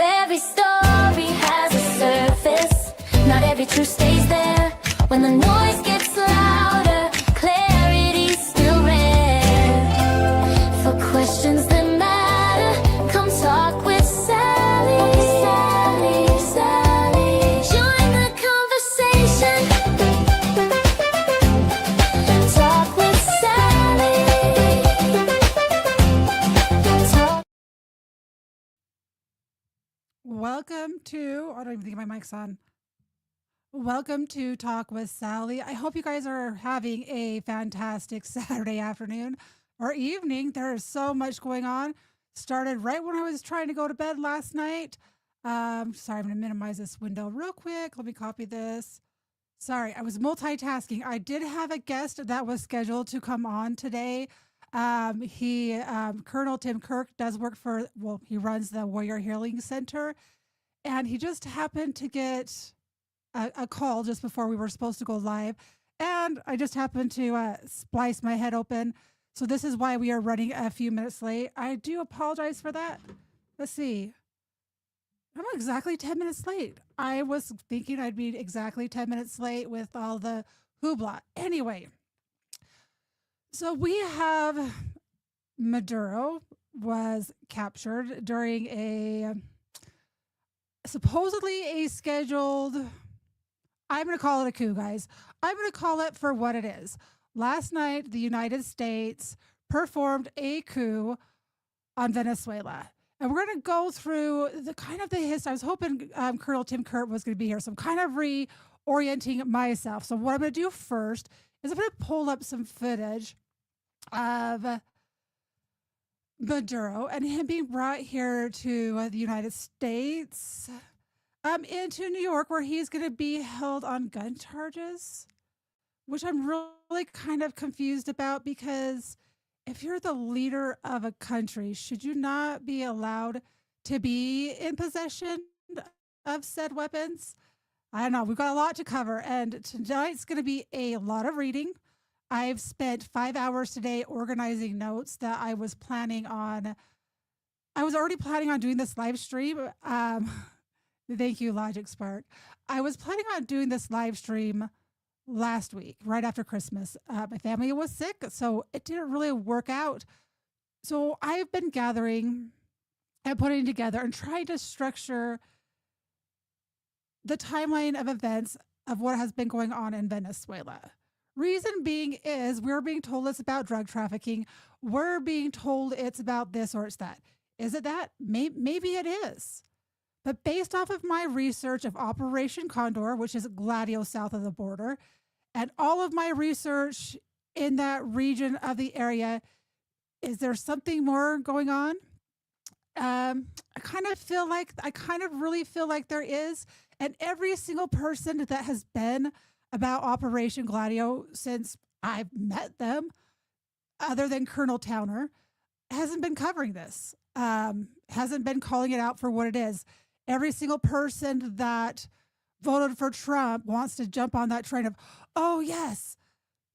every story has a surface. Not every truth stays there. When the noise gets louder, clarity's still rare. For questions that matter, come talk with Sally. Sally, Sally. Join the conversation. Talk with Sally. Talk. Welcome to, I don't even think my mic's on. Welcome to Talk with Sally. I hope you guys are having a fantastic Saturday afternoon or evening. There is so much going on. Started right when I was trying to go to bed last night. Sorry, I'm going to minimize this window real quick. Let me copy this. Sorry, I was multitasking. I did have a guest that was scheduled to come on today. Colonel Tim Kirk does work for, he runs the Warrior Healing Center. And he just happened to get a call just before we were supposed to go live. And I just happened to splice my head open. So this is why we are running a few minutes late. I do apologize for that. Let's see. I'm exactly 10 minutes late. I was thinking I'd be exactly 10 minutes late with all the hoopla. Anyway, so we have Maduro was captured during a supposedly a scheduled, I'm going to call it a coup, guys. I'm going to call it for what it is. Last night, the United States performed a coup on Venezuela. And we're going to go through the history. I was hoping Colonel Tim Kirk was going to be here. So I'm kind of reorienting myself. So what I'm going to do first is I'm going to pull up some footage of Maduro and him being brought here to the United States, into New York, where he's going to be held on gun charges, which I'm really kind of confused about, because if you're the leader of a country, should you not be allowed to be in possession of said weapons? I don't know. We've got a lot to cover, and tonight's going to be a lot of reading. I've spent 5 hours today organizing notes that I was planning on. I was already planning on doing this live stream. Thank you, Logic Spark. I was planning on doing this live stream last week, right after Christmas. My family was sick, so it didn't really work out. So I've been gathering and putting together and trying to structure the timeline of events of what has been going on in Venezuela. Reason being is we're being told it's about drug trafficking. We're being told it's about this or it's that. Is it that? Maybe it is. But based off of my research of Operation Condor, which is Gladio south of the border, and all of my research in that region of the area, is there something more going on? I kind of really feel like there is. And every single person that has been about Operation Gladio since I've met them, other than Colonel Towner, hasn't been covering this, hasn't been calling it out for what it is. Every single person that voted for Trump wants to jump on that train of, oh, yes,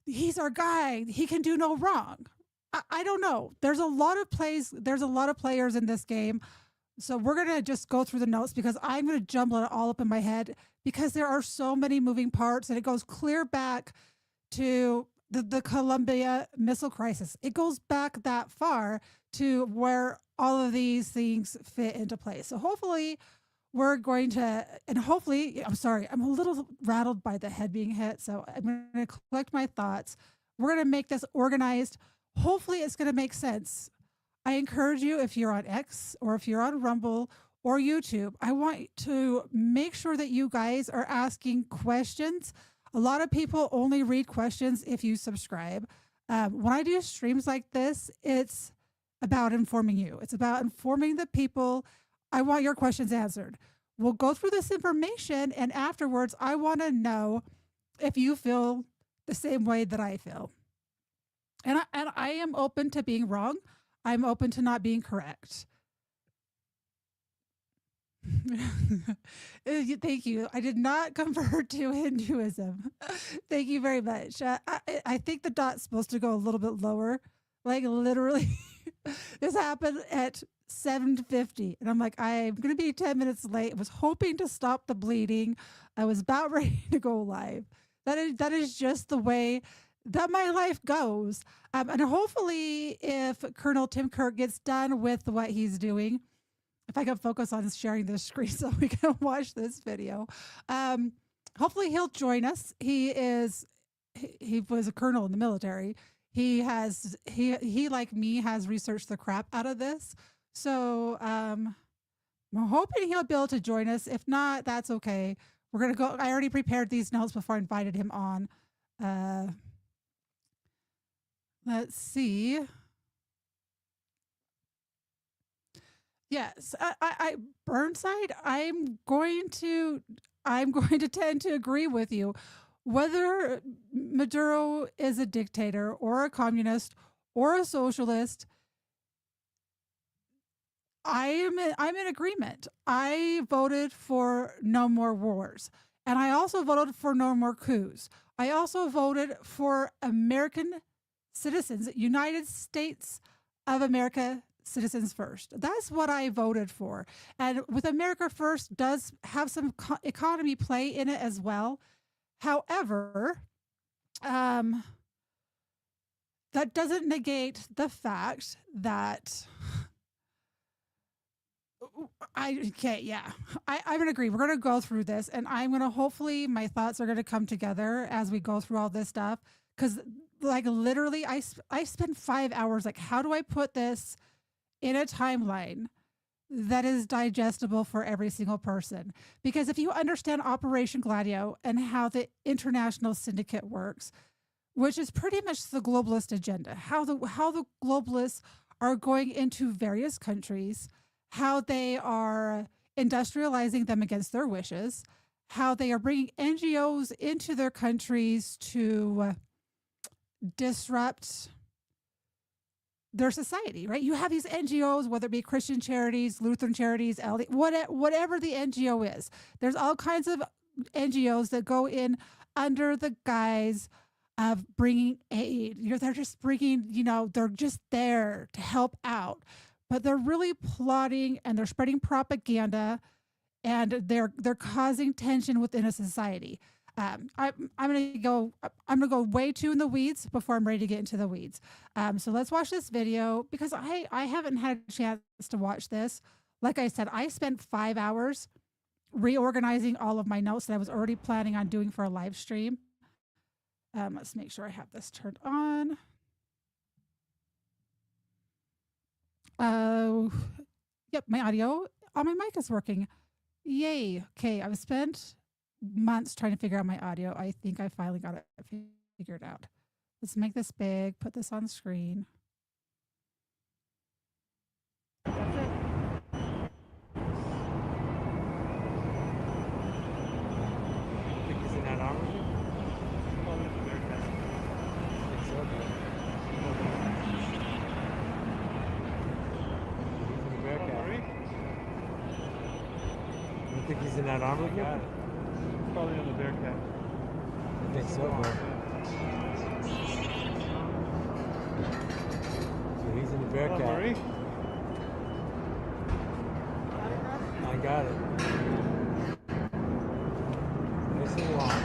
he's our guy. He can do no wrong. I don't know. There's a lot of players in this game. So we're going to just go through the notes, because I'm going to jumble it all up in my head, because there are so many moving parts, and it goes clear back to the Colombia missile crisis. It goes back that far to where all of these things fit into place. So hopefully we're going to, I'm sorry, I'm a little rattled by the head being hit. So I'm going to collect my thoughts. We're going to make this organized. Hopefully it's going to make sense. I encourage you, if you're on X or if you're on Rumble or YouTube, I want to make sure that you guys are asking questions. A lot of people only read questions if you subscribe. When I do streams like this, it's about informing you. It's about informing the people. I want your questions answered. We'll go through this information, and afterwards, I want to know if you feel the same way that I feel. And I am open to being wrong. I'm open to not being correct. Thank you. I did not convert to Hinduism. Thank you very much. I think the dot's supposed to go a little bit lower. Like literally, this happened at 7:50, and I'm like, I'm gonna be 10 minutes late. I was hoping to stop the bleeding. I was about ready to go live. That is just the way that my life goes. And hopefully, if Colonel Tim Kirk gets done with what he's doing, if I can focus on sharing this screen so we can watch this video, hopefully he'll join us. He was a colonel in the military. He like me has researched the crap out of this. So I'm hoping he'll be able to join us. If not, that's okay. We're gonna go. I already prepared these notes before I invited him on. Let's see. Yes, I Burnside. I'm going to tend to agree with you. Whether Maduro is a dictator or a communist or a socialist, I'm in agreement. I voted for no more wars, and I also voted for no more coups. I also voted for American citizens, United States of America citizens first. That's what I voted for. And with America First does have some economy play in it as well. However, that doesn't negate the fact that I'm gonna agree. We're gonna go through this, and I'm gonna hopefully my thoughts are gonna come together as we go through all this stuff. Because like literally, I spent 5 hours. Like, how do I put this in a timeline that is digestible for every single person? Because if you understand Operation Gladio and how the international syndicate works, which is pretty much the globalist agenda, how the globalists are going into various countries, how they are industrializing them against their wishes, how they are bringing NGOs into their countries to disrupt their society, right? You have these NGOs, whether it be Christian charities, Lutheran charities, whatever the NGO is. There's all kinds of NGOs that go in under the guise of bringing aid. They're just bringing, they're just there to help out, but they're really plotting and they're spreading propaganda, and they're causing tension within a society. I'm gonna go way too in the weeds before I'm ready to get into the weeds. So let's watch this video because I haven't had a chance to watch this. Like I said, I spent 5 hours reorganizing all of my notes that I was already planning on doing for a live stream. Let's make sure I have this turned on. Yep, my audio on my mic is working. Yay. Okay, I've spent months trying to figure out my audio. I think I finally got it figured out. Let's make this big, put this on screen. That's it. Think he's in that armor? Probably in the Bearcat. I think so, but he's in the Bearcat. You think he's in that armor? Yeah. Probably on the Bearcat. I think so, bro. So he's in the Bearcat. I got it. Nice and long.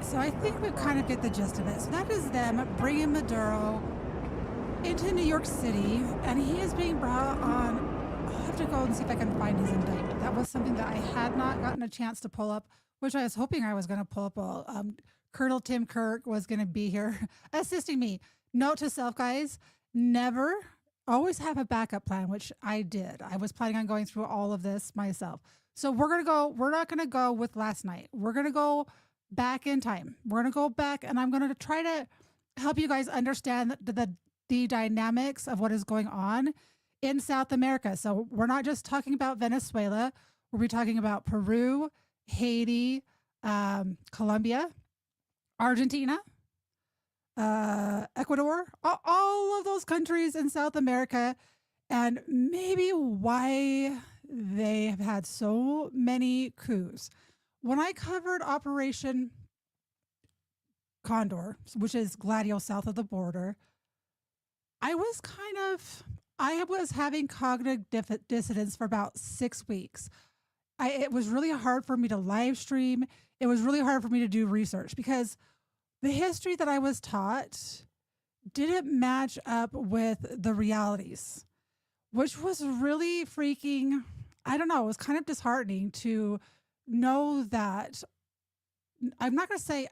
right, so I think we kind of get the gist of it. So that is them bringing Maduro into New York City, and he is being brought on. I'll have to go and see if I can find his indictment. That was something that I had not gotten a chance to pull up, which I was hoping I was going to pull up while Colonel Tim Kirk was going to be here assisting me. Note to self, guys, never, always have a backup plan, which I did. I was planning on going through all of this myself. So we're not going to go with last night. We're going to go back in time. We're going to go back, and I'm going to try to help you guys understand the dynamics of what is going on in South America. So we're not just talking about Venezuela. We'll be talking about Peru, Haiti, Colombia, Argentina, Ecuador, all of those countries in South America, and maybe why they have had so many coups. When I covered Operation Condor, which is Gladio south of the border, I was having cognitive dissonance for about 6 weeks. It was really hard for me to live stream. It was really hard for me to do research because the history that I was taught didn't match up with the realities, which was really freaking, I don't know, it was kind of disheartening to know that. I'm not going to say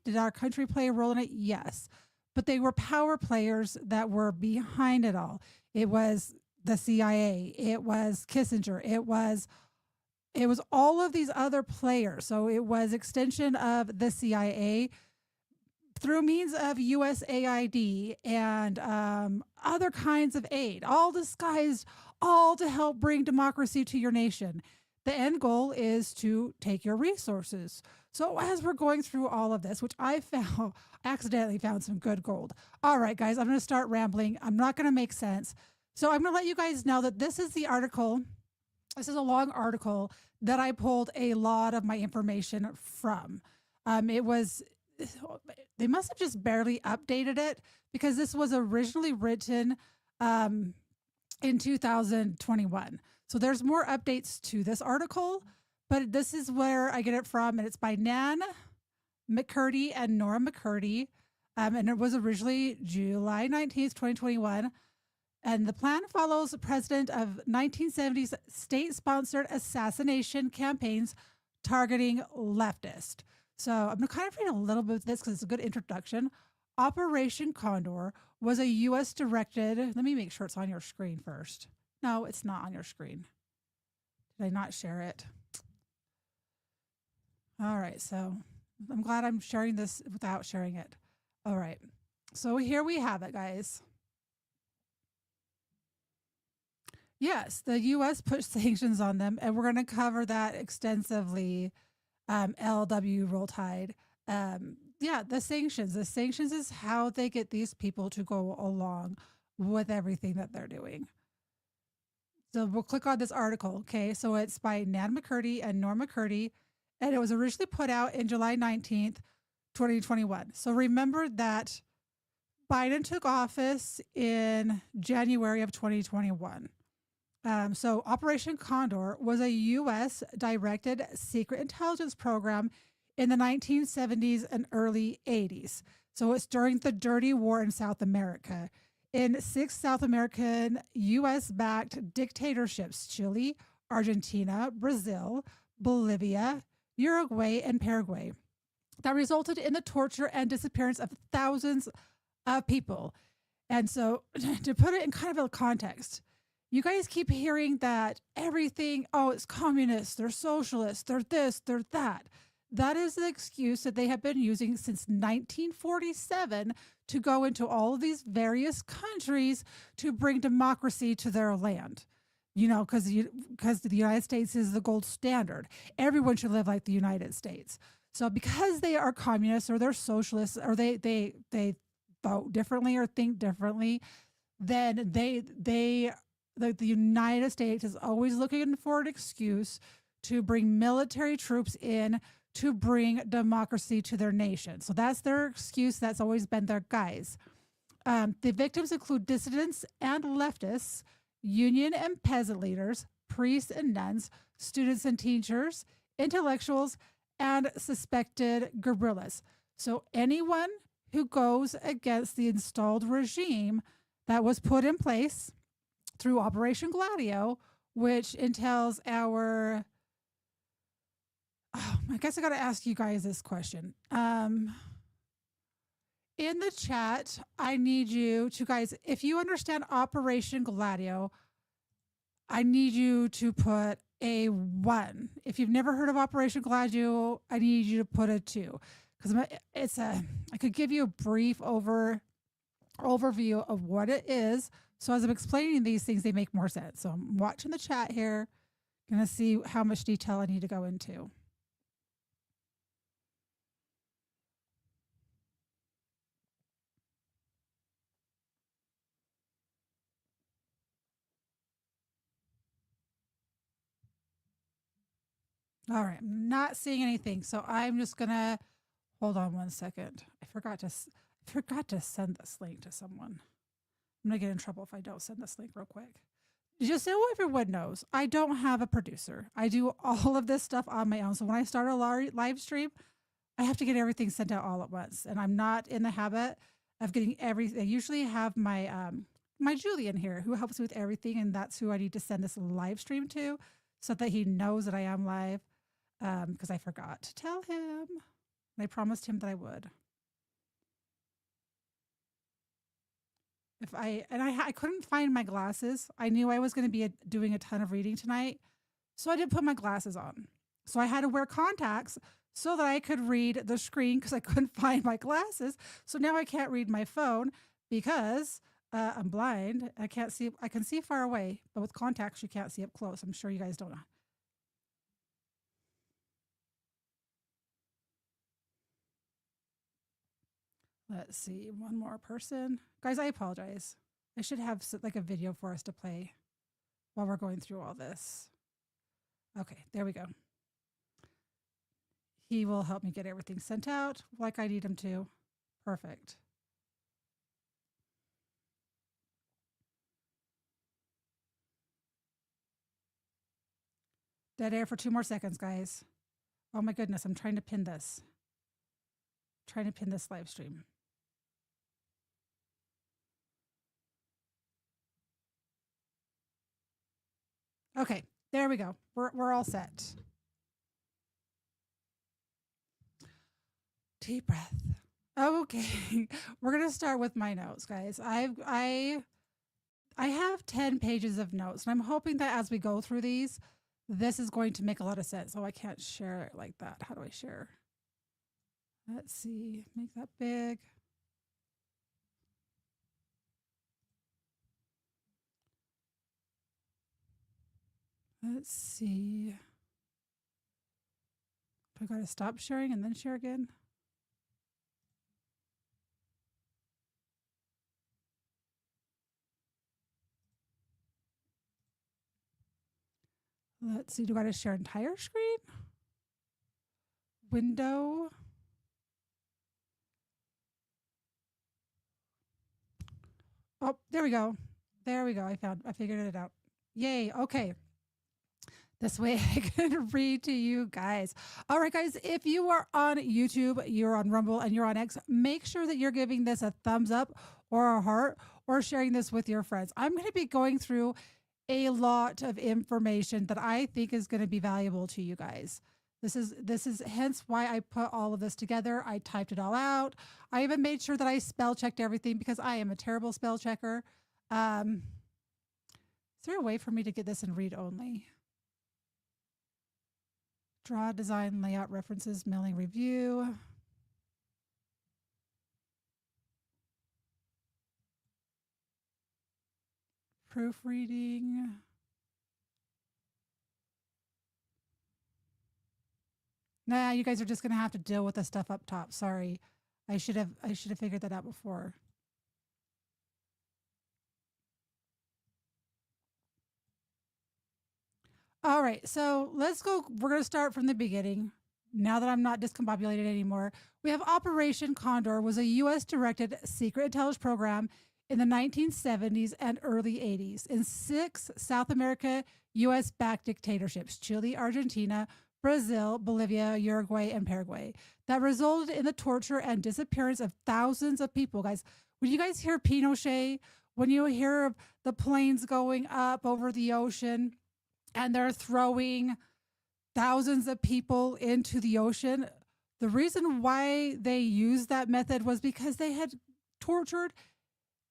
did our country play a role in it? Yes. But they were power players that were behind it all. It was the CIA. It was Kissinger. It was all of these other players. So it was extension of the CIA through means of USAID and other kinds of aid, all disguised, all to help bring democracy to your nation. The end goal is to take your resources. So as we're going through all of this, which I accidentally found some good gold. All right, guys, I'm going to start rambling. I'm not going to make sense. So I'm going to let you guys know that this is the article. This is a long article that I pulled a lot of my information from. They must have just barely updated it because this was originally written in 2021. So there's more updates to this article, but this is where I get it from, and it's by Nan McCurdy and Nora McCurdy, and it was originally July 19th, 2021. And the plan follows the president of 1970s state-sponsored assassination campaigns targeting leftists. So I'm going to kind of read a little bit of this because it's a good introduction. Operation Condor was a U.S. directed, let me make sure it's on your screen first. No, it's not on your screen. Did I not share it? All right, so I'm glad I'm sharing this without sharing it. All right, so here we have it, guys. Yes, the U.S. put sanctions on them, and we're going to cover that extensively. LW Roll Tide. Yeah, the sanctions. The sanctions is how they get these people to go along with everything that they're doing. So we'll click on this article. Okay, so it's by Nan McCurdy and Norma McCurdy, and it was originally put out in July 19th, 2021. So remember that Biden took office in January of 2021. So Operation Condor was a U.S. directed secret intelligence program in the 1970s and early 80s. So it's during the dirty war in South America. In 6 South American U.S.-backed dictatorships, Chile, Argentina, Brazil, Bolivia, Uruguay, and Paraguay, that resulted in the torture and disappearance of thousands of people. And so to put it in kind of a context, you guys keep hearing that everything, oh, it's communists, they're socialists, they're this, they're that. That is the excuse that they have been using since 1947 to go into all of these various countries to bring democracy to their land. You know, because the United States is the gold standard. Everyone should live like the United States. So because they are communists or they're socialists or they vote differently or think differently, then the United States is always looking for an excuse to bring military troops in to bring democracy to their nation. So that's their excuse. That's always been their guise. The victims include dissidents and leftists, union and peasant leaders, priests and nuns, students and teachers, intellectuals, and suspected guerrillas. So anyone who goes against the installed regime that was put in place through Operation Gladio, which entails our. Oh, I guess I got to ask you guys this question. In the chat, I need you to guys, if you understand Operation Gladio, I need you to put a 1. If you've never heard of Operation Gladio, I need you to put a 2. Because I could give you a brief overview of what it is. So as I'm explaining these things, they make more sense. So I'm watching the chat here, gonna see how much detail I need to go into. All right, I'm not seeing anything, so I'm just gonna hold on one second. I forgot to send this link to someone. I'm gonna get in trouble if I don't send this link real quick. Just so everyone knows, I don't have a producer. I do all of this stuff on my own. So when I start a live stream, I have to get everything sent out all at once, and I'm not in the habit of getting everything. I usually have my my Julian here who helps me with everything, and that's who I need to send this live stream to, so that he knows that I am live. Because I forgot to tell him. And I promised him that I would. I couldn't find my glasses. I knew I was going to be doing a ton of reading tonight, so I didn't put my glasses on. So I had to wear contacts so that I could read the screen because I couldn't find my glasses. So now I can't read my phone because I'm blind. I can't see. I can see far away, but with contacts you can't see up close. I'm sure you guys don't know. Let's see, one more person. Guys, I apologize. I should have like a video for us to play while we're going through all this. Okay, there we go. He will help me get everything sent out like I need him to. Perfect. Dead air for 2 more seconds, guys. Oh my goodness, I'm trying to pin this. Trying to pin this live stream. Okay, there we go. We're all set. Deep breath. Okay, we're gonna start with my notes, guys. I have 10 pages of notes, and I'm hoping that as we go through these, this is going to make a lot of sense. Oh, I can't share it like that. How do I share? Let's see. Make that big. Let's see. Do I got to stop sharing and then share again? Let's see. Do I got to share entire screen? Window. Oh, there we go. There we go. I figured it out. Yay. Okay. This way I can read to you guys. All right, guys, if you are on YouTube, you're on Rumble, and you're on X, make sure that you're giving this a thumbs up or a heart or sharing this with your friends. I'm going to be going through a lot of information that I think is going to be valuable to you guys. This is hence why I put all of this together. I typed it all out. I even made sure that I spell checked everything because I am a terrible spell checker. Is there a way for me to get this in read only? Draw, design, layout, references, mailing, review. Proofreading. Nah, you guys are just gonna have to deal with the stuff up top. Sorry. I should have figured that out before. All right, so let's go. We're going to start from the beginning. Now that I'm not discombobulated anymore, we have Operation Condor was a U.S. directed secret intelligence program in the 1970s and early 80s in 6 South America U.S. backed dictatorships: Chile, Argentina, Brazil, Bolivia, Uruguay, and Paraguay that resulted in the torture and disappearance of thousands of people. Guys, when you guys hear Pinochet, when you hear of the planes going up over the ocean and they're throwing thousands of people into the ocean, the reason why they used that method was because they had tortured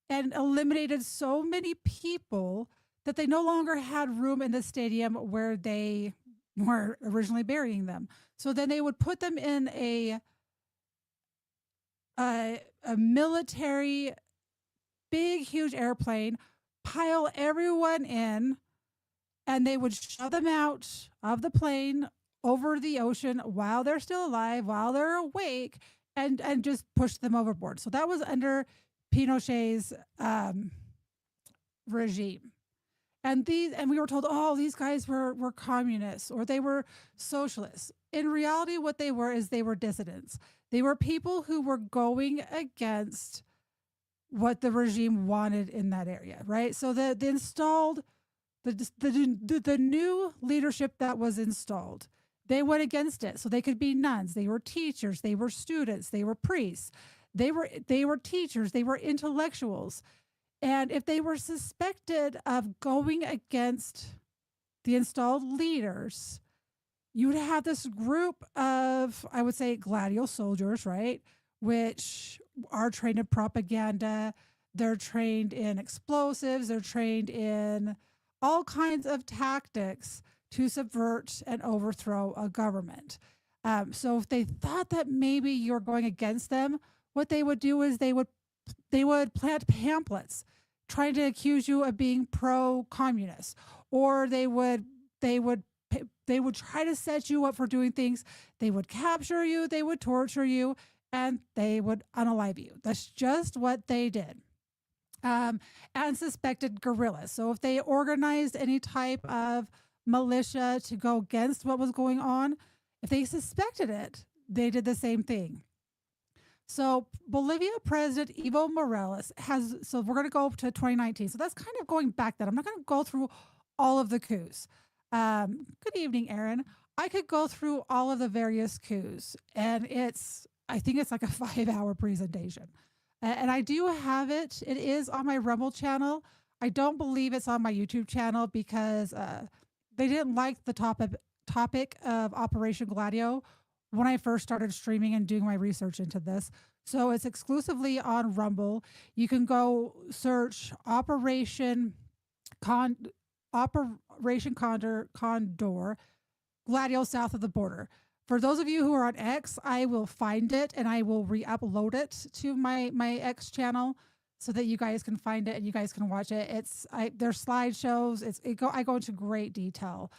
and eliminated so many people that they no longer had room in the stadium where they were originally burying them. So then they would put them in a military big huge airplane, pile everyone in, and they would shove them out of the plane over the ocean while they're still alive, while they're awake, and just push them overboard. So that was under Pinochet's regime. And we were told, oh, these guys were communists or they were socialists. In reality, what they were is they were dissidents. They were people who were going against what the regime wanted in that area, right? So the new leadership that was installed, they went against it. So they could be nuns, they were teachers, they were students, they were priests, they were teachers, they were intellectuals. And if they were suspected of going against the installed leaders, you would have this group of, I would say, gladiatorial soldiers, right? Which are trained in propaganda. They're trained in explosives. They're trained in all kinds of tactics to subvert and overthrow a government. So if they thought that maybe you're going against them, what they would do is they would plant pamphlets trying to accuse you of being pro-communist, or they would try to set you up for doing things. They would capture you, they would torture you, and they would unalive you. That's just what they did. And suspected guerrillas. So if they organized any type of militia to go against what was going on, if they suspected it, they did the same thing. So Bolivia President Evo Morales so we're going to go up to 2019. So that's kind of going back then. I'm not going to go through all of the coups. Good evening, Aaron. I could go through all of the various coups, and I think it's like a 5-hour presentation. And I do have it. It is on my Rumble channel. I don't believe it's on my YouTube channel because they didn't like the topic of Operation Gladio when I first started streaming and doing my research into this. So it's exclusively on Rumble. You can go search Operation Condor, Gladio south of the border. For those of you who are on X, I will find it and I will re-upload it to my X channel so that you guys can find it and you guys can watch it. There's slideshows. I go into great detail.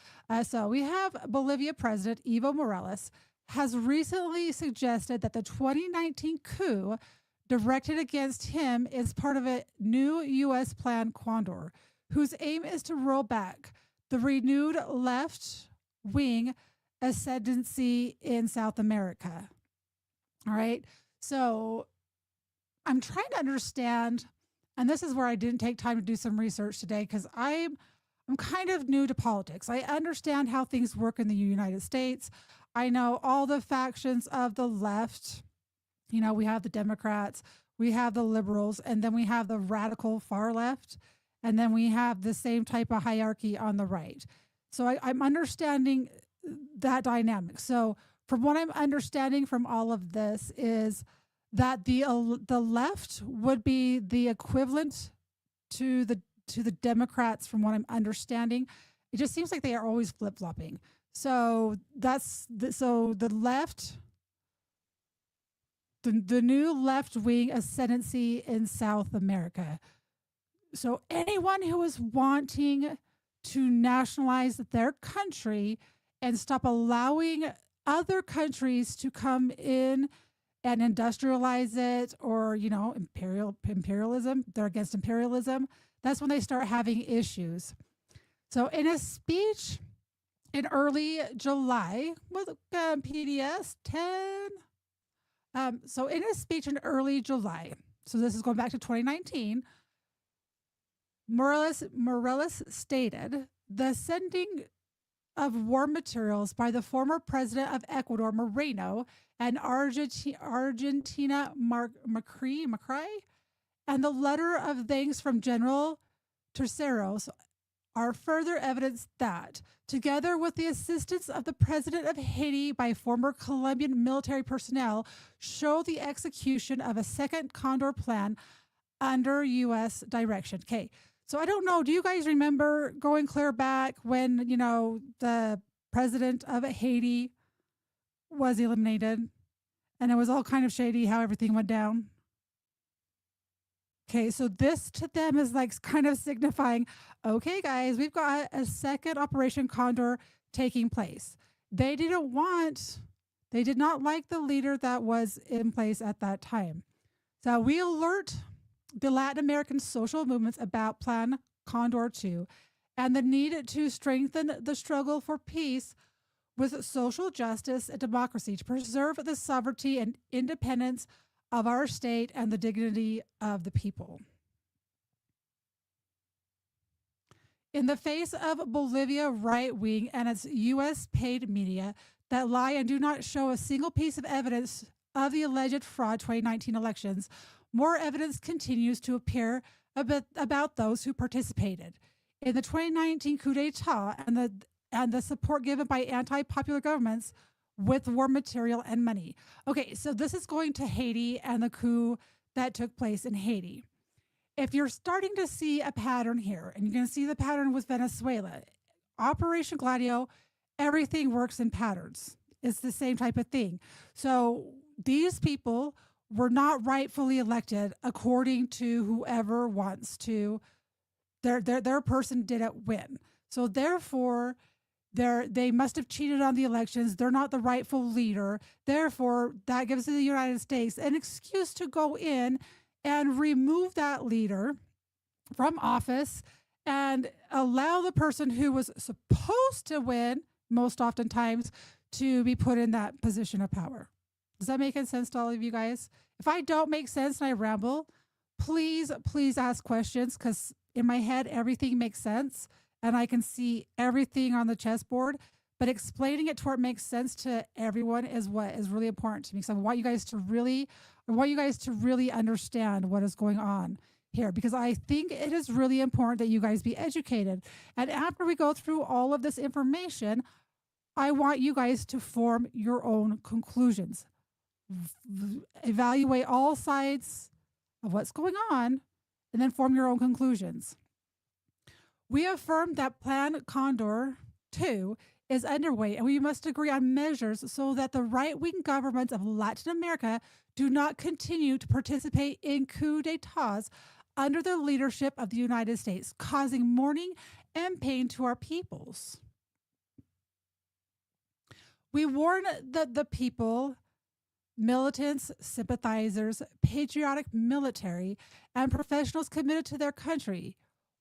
So we have Bolivia President Evo Morales has recently suggested that the 2019 coup directed against him is part of a new U.S. plan Condor, whose aim is to roll back the renewed left-wing ascendancy in South America. All right. So I'm trying to understand, and this is where I didn't take time to do some research today because I'm kind of new to politics. I understand how things work in the United States. I know all the factions of the left. You know, we have the Democrats, we have the liberals, and then we have the radical far left, and then we have the same type of hierarchy on the right. So I'm understanding that dynamic. So from what I'm understanding from all of this is that the left would be the equivalent to the Democrats. From what I'm understanding, it just seems like they are always flip-flopping. So the left, the new left-wing ascendancy in South America. So anyone who is wanting to nationalize their country and stop allowing other countries to come in and industrialize it, or, you know, imperialism, they're against imperialism. That's when they start having issues. So in a speech in early July with PDS 10. So in a speech in early July, so this is going back to 2019, Morales stated the sending of war materials by the former president of Ecuador, Moreno, and Argentina, Macri, and the letter of thanks from General Terceros are further evidence that, together with the assistance of the president of Haiti by former Colombian military personnel, show the execution of a second Condor plan under U.S. direction. Okay, so I don't know. Do you guys remember going clear back when, the president of Haiti was eliminated and it was all kind of shady how everything went down? Okay, so this to them is like kind of signifying, okay, guys, we've got a second Operation Condor taking place. They did not like the leader that was in place at that time. So we alert the Latin American social movements about Plan Condor 2 and the need to strengthen the struggle for peace with social justice and democracy to preserve the sovereignty and independence of our state and the dignity of the people. In the face of Bolivia right wing and its U.S. paid media that lie and do not show a single piece of evidence of the alleged fraud 2019 elections, more evidence continues to appear about those who participated in the 2019 coup d'etat and the support given by anti-popular governments with war material and money. Okay, so this is going to Haiti and the coup that took place in Haiti. If you're starting to see a pattern here, and you're going to see the pattern with Venezuela, Operation Gladio, everything works in patterns. It's the same type of thing. So these people were not rightfully elected according to whoever wants to. Their person didn't win. So therefore, they must have cheated on the elections. They're not the rightful leader. Therefore, that gives the United States an excuse to go in and remove that leader from office and allow the person who was supposed to win, most oftentimes, to be put in that position of power. Does that make any sense to all of you guys? If I don't make sense and I ramble, please ask questions, because in my head, everything makes sense. And I can see everything on the chessboard, but explaining it to where it makes sense to everyone is what is really important to me. So I want you guys to really understand what is going on here, because I think it is really important that you guys be educated. And after we go through all of this information, I want you guys to form your own conclusions. Evaluate all sides of what's going on, and then form your own conclusions. We affirm that Plan Condor 2 is underway, and we must agree on measures so that the right-wing governments of Latin America do not continue to participate in coup d'etats under the leadership of the United States, causing mourning and pain to our peoples. We warn the people, militants, sympathizers, patriotic military, and professionals committed to their country.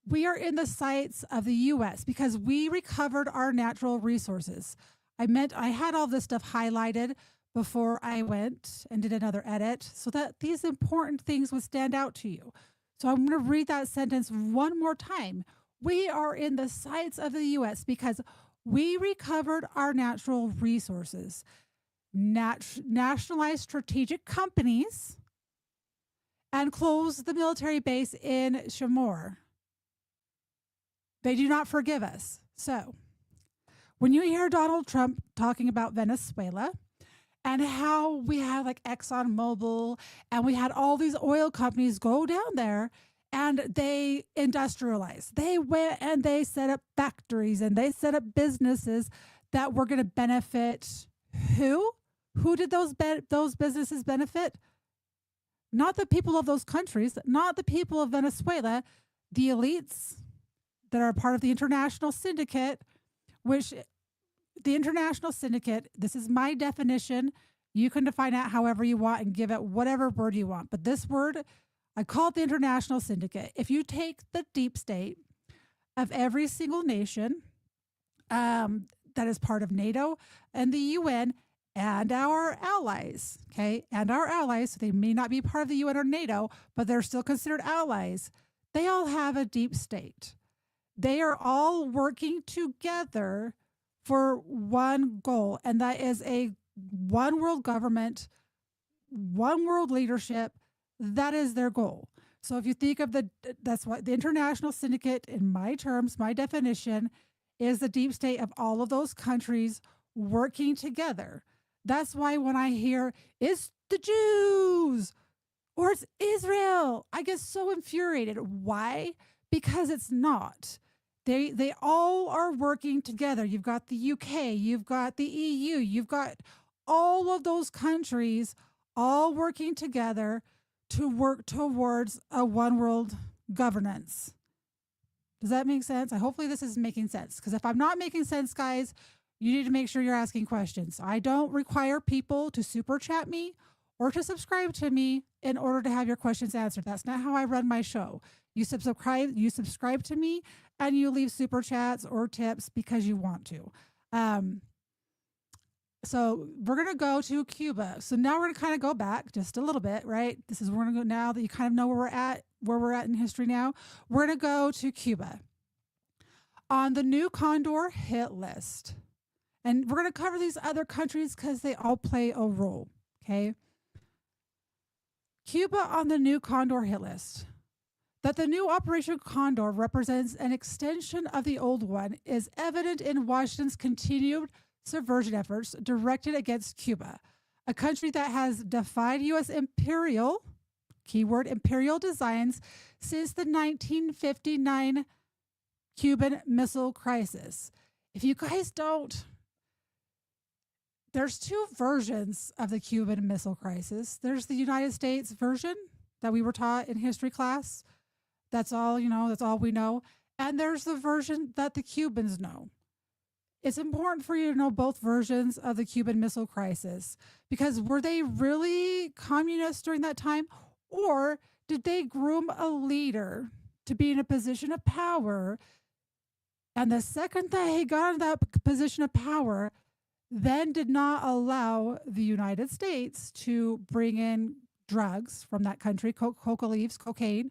We are in the sights of the U.S. because we recovered our natural resources. I had all this stuff highlighted before I went and did another edit so that these important things would stand out to you. So I'm going to read that sentence one more time. We are in the sights of the U.S. because we recovered our natural resources, nationalized strategic companies, and closed the military base in Chamor. They do not forgive us. So when you hear Donald Trump talking about Venezuela and how we had like ExxonMobil and we had all these oil companies go down there and they industrialized, they went and they set up factories and they set up businesses that were going to benefit who? Who did those businesses benefit? Not the people of those countries, not the people of Venezuela, the elites that are part of the international syndicate, which the international syndicate, this is my definition. You can define it however you want and give it whatever word you want. But this word, I call it the international syndicate. If you take the deep state of every single nation that is part of NATO and the UN and our allies, okay, and our allies, so they may not be part of the UN or NATO, but they're still considered allies. They all have a deep state. They are all working together for one goal, and that is a one world government, one world leadership. That is their goal. So if you think of that's what the international syndicate, in my terms, my definition, is the deep state of all of those countries working together. That's why when I hear it's the Jews or it's Israel, I get so infuriated. Why? Because it's not. They all are working together. You've got the UK, you've got the EU, you've got all of those countries all working together to work towards a one world governance. Does that make sense? Hopefully this is making sense. Because if I'm not making sense, guys, you need to make sure you're asking questions. I don't require people to super chat me or to subscribe to me in order to have your questions answered. That's not how I run my show. You subscribe to me and you leave super chats or tips because you want to. So we're going to go to Cuba. So now we're going to kind of go back just a little bit, right? This is, we're going to go now that you kind of know where we're at in history now. We're going to go to Cuba on the new Condor hit list. And we're going to cover these other countries because they all play a role, okay? Cuba on the new Condor hit list. That the new Operation Condor represents an extension of the old one is evident in Washington's continued subversion efforts directed against Cuba, a country that has defied U.S. imperial, keyword imperial designs since the 1959 Cuban Missile Crisis. If you guys don't, there's two versions of the Cuban Missile Crisis. There's the United States version that we were taught in history class. That's all, that's all we know. And there's the version that the Cubans know. It's important for you to know both versions of the Cuban Missile Crisis, because were they really communists during that time, or did they groom a leader to be in a position of power? And the second that he got in that position of power, then did not allow the United States to bring in drugs from that country, coca leaves, cocaine,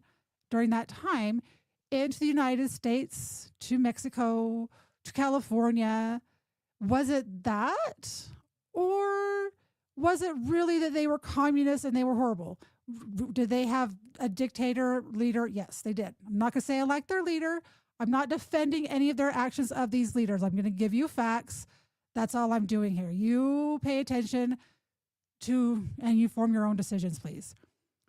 during that time into the United States, to Mexico, to California. Was it that? Or was it really that they were communists and they were horrible? Did they have a dictator leader? Yes, they did. I'm not going to say I like their leader. I'm not defending any of their actions of these leaders. I'm going to give you facts. That's all I'm doing here. You pay attention to, and you form your own decisions, please.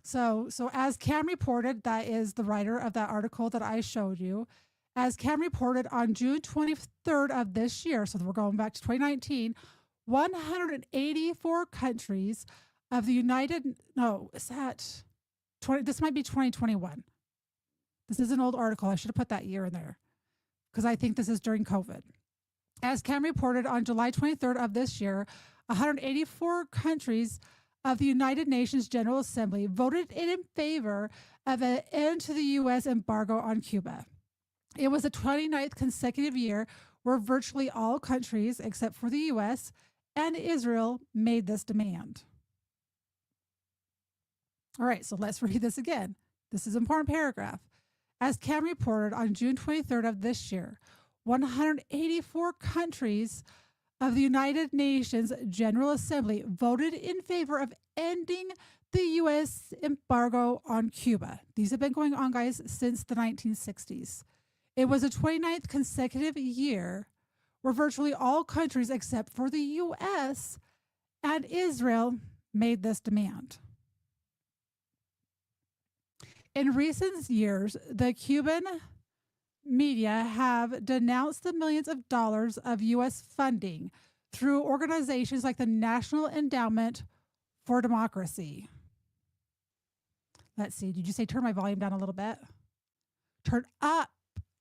So as Cam reported, that is the writer of that article that I showed you. As Cam reported on June 23rd of this year, so we're going back to 2019, 184 countries of the this might be 2021. This is an old article. I should have put that year in there because I think this is during COVID. As Cam reported on July 23rd of this year, 184 countries of the United Nations General Assembly voted in favor of an end to the U.S. embargo on Cuba. It was the 29th consecutive year where virtually all countries, except for the U.S. and Israel, made this demand. All right, so let's read this again. This is an important paragraph. As Cam reported on June 23rd of this year, 184 countries of the United Nations General Assembly voted in favor of ending the U.S. embargo on Cuba. These have been going on, guys, since the 1960s. It was the 29th consecutive year where virtually all countries except for the U.S. and Israel made this demand. In recent years, the Cuban media have denounced the millions of dollars of U.S. funding through organizations like the National Endowment for Democracy. Let's see. Did you say turn my volume down a little bit? Turn up.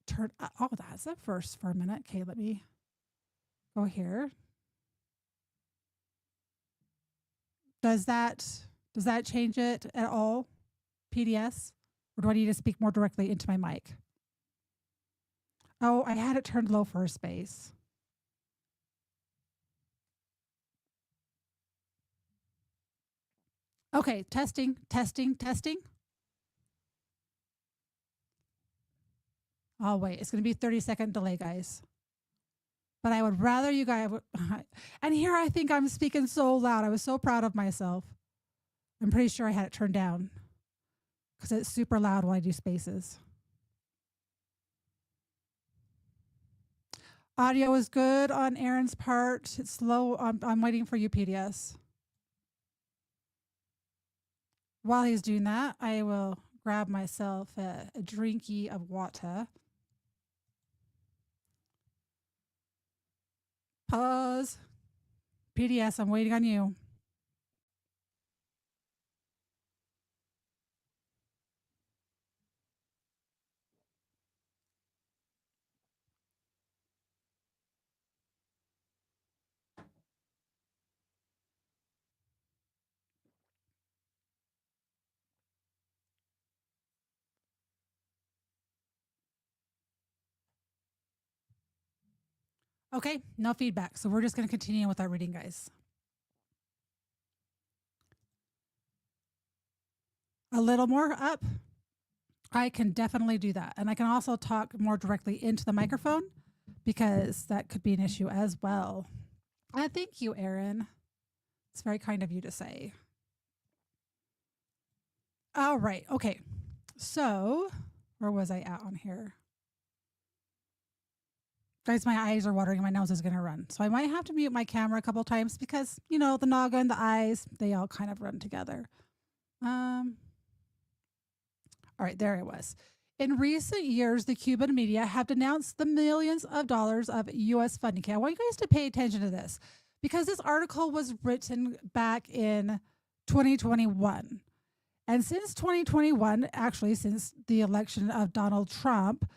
Turn up. Oh, that's a first for a minute. Okay, let me go here. Does that change it at all, PDS? Or do I need to speak more directly into my mic? Oh, I had it turned low for a space. Okay, testing. Oh, wait, it's going to be a 30-second delay, guys. But I would rather you guys. And here I think I'm speaking so loud. I was so proud of myself. I'm pretty sure I had it turned down because it's super loud while I do spaces. Audio is good on Aaron's part. It's slow. I'm waiting for you, PDS. While he's doing that, I will grab myself a drinky of water. Pause. PDS, I'm waiting on you. Okay, no feedback. So we're just going to continue with our reading, guys. A little more up. I can definitely do that. And I can also talk more directly into the microphone because that could be an issue as well. Thank you, Aaron. It's very kind of you to say. All right. Okay. So where was I at on here? Guys, my eyes are watering and my nose is going to run. So I might have to mute my camera a couple times because, you know, the naga and the eyes, they all kind of run together. All right, there it was. In recent years, the Cuban media have denounced the millions of dollars of U.S. funding. Okay, I want you guys to pay attention to this because this article was written back in 2021. And since 2021, actually, since the election of Donald Trump,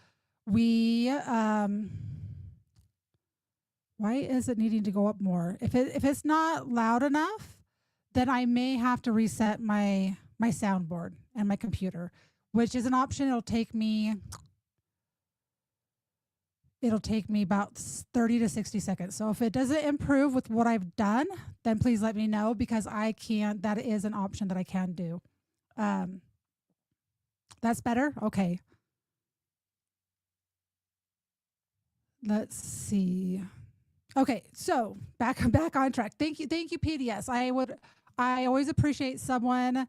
we... why is it needing to go up more? If it's not loud enough, then I may have to reset my soundboard and my computer, which is an option. It'll take me about 30 to 60 seconds. So if it doesn't improve with what I've done, then please let me know because that is an option that I can do. That's better? Okay. Let's see. Okay, so back on track. Thank you, PDS. I always appreciate someone.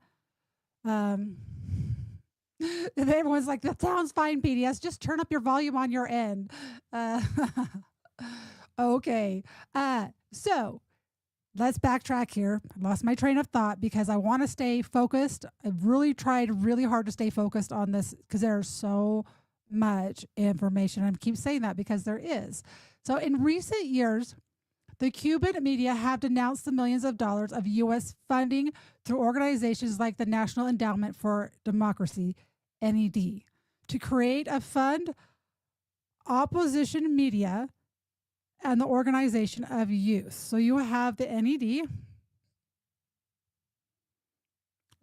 Everyone's like, that sounds fine, PDS. Just turn up your volume on your end. Okay, so let's backtrack here. I lost my train of thought because I want to stay focused. I've really tried really hard to stay focused on this because there's so much information. I keep saying that because there is. So in recent years, the Cuban media have denounced the millions of dollars of U.S. funding through organizations like the National Endowment for Democracy, NED, to create a fund opposition media and the organization of youth. So you have the NED,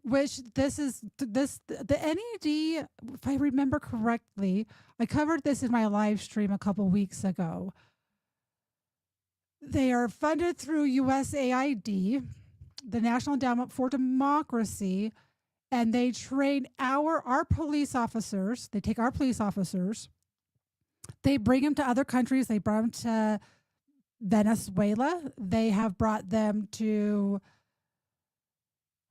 which the NED, if I remember correctly, I covered this in my live stream a couple weeks ago. They are funded through USAID, the National Endowment for Democracy, and they train our police officers. They take our police officers, they bring them to other countries. They brought them to Venezuela. They have brought them to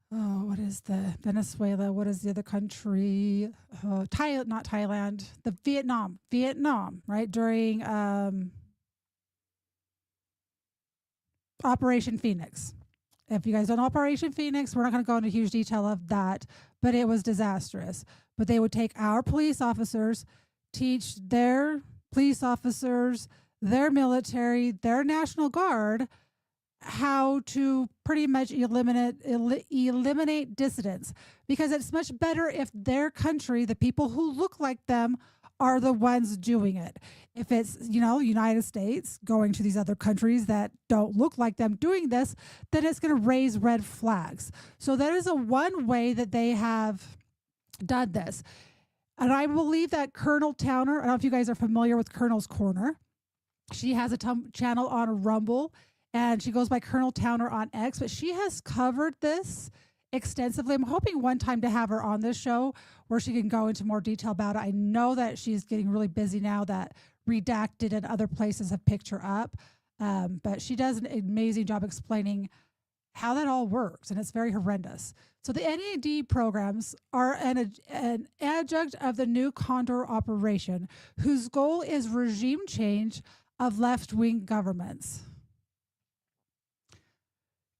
what is the Venezuela? What is the other country? Not Thailand. The Vietnam, right? During Operation Phoenix. If you guys don't know Operation Phoenix, we're not going to go into huge detail of that, but it was disastrous. But they would take our police officers, teach their police officers, their military, their National Guard how to pretty much eliminate dissidents, because it's much better if their country, the people who look like them, are the ones doing it. If it's, United States going to these other countries that don't look like them doing this, then it's going to raise red flags. So that is one way that they have done this. And I believe that Colonel Towner, I don't know if you guys are familiar with Colonel's Corner. She has a channel on Rumble, and she goes by Colonel Towner on X, but she has covered this extensively. I'm hoping one time to have her on this show where she can go into more detail about it. I know that she's getting really busy now, that Redacted and other places have picked her up. But she does an amazing job explaining how that all works, and it's very horrendous. So the NAD programs are an adjunct of the new Condor operation, whose goal is regime change of left-wing governments.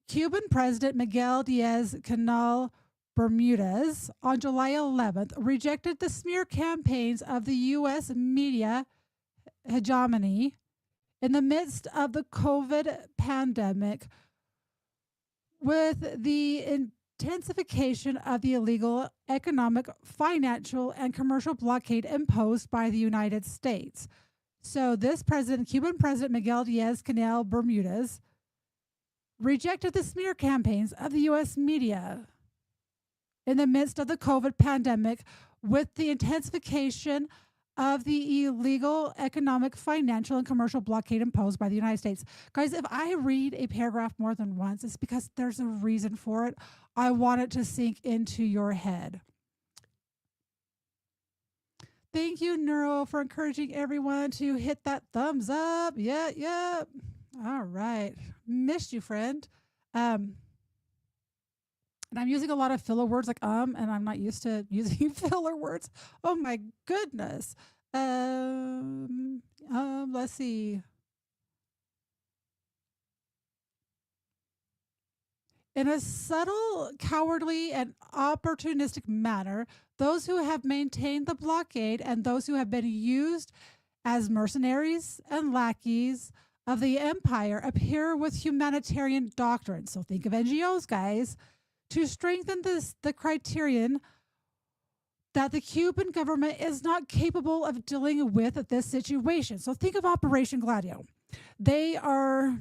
Cuban President Miguel Diaz-Canel Bermudez on July 11th rejected the smear campaigns of the U.S. media hegemony in the midst of the COVID pandemic, with the intensification of the illegal economic, financial, and commercial blockade imposed by the United States. So this president, Cuban President Miguel Diaz-Canel Bermudez, rejected the smear campaigns of the U.S. media in the midst of the COVID pandemic, with the intensification of the illegal economic, financial, and commercial blockade imposed by the United States. Guys, if I read a paragraph more than once, it's because there's a reason for it. I want it to sink into your head. Thank you, Neuro, for encouraging everyone to hit that thumbs up. Yeah. All right. Missed you, friend. And I'm using a lot of filler words like and I'm not used to using filler words. Oh my goodness. Let's see. In a subtle, cowardly, and opportunistic manner, those who have maintained the blockade and those who have been used as mercenaries and lackeys of the empire appear with humanitarian doctrine. So think of NGOs, guys, to strengthen the criterion that the Cuban government is not capable of dealing with this situation. So think of Operation Gladio. They are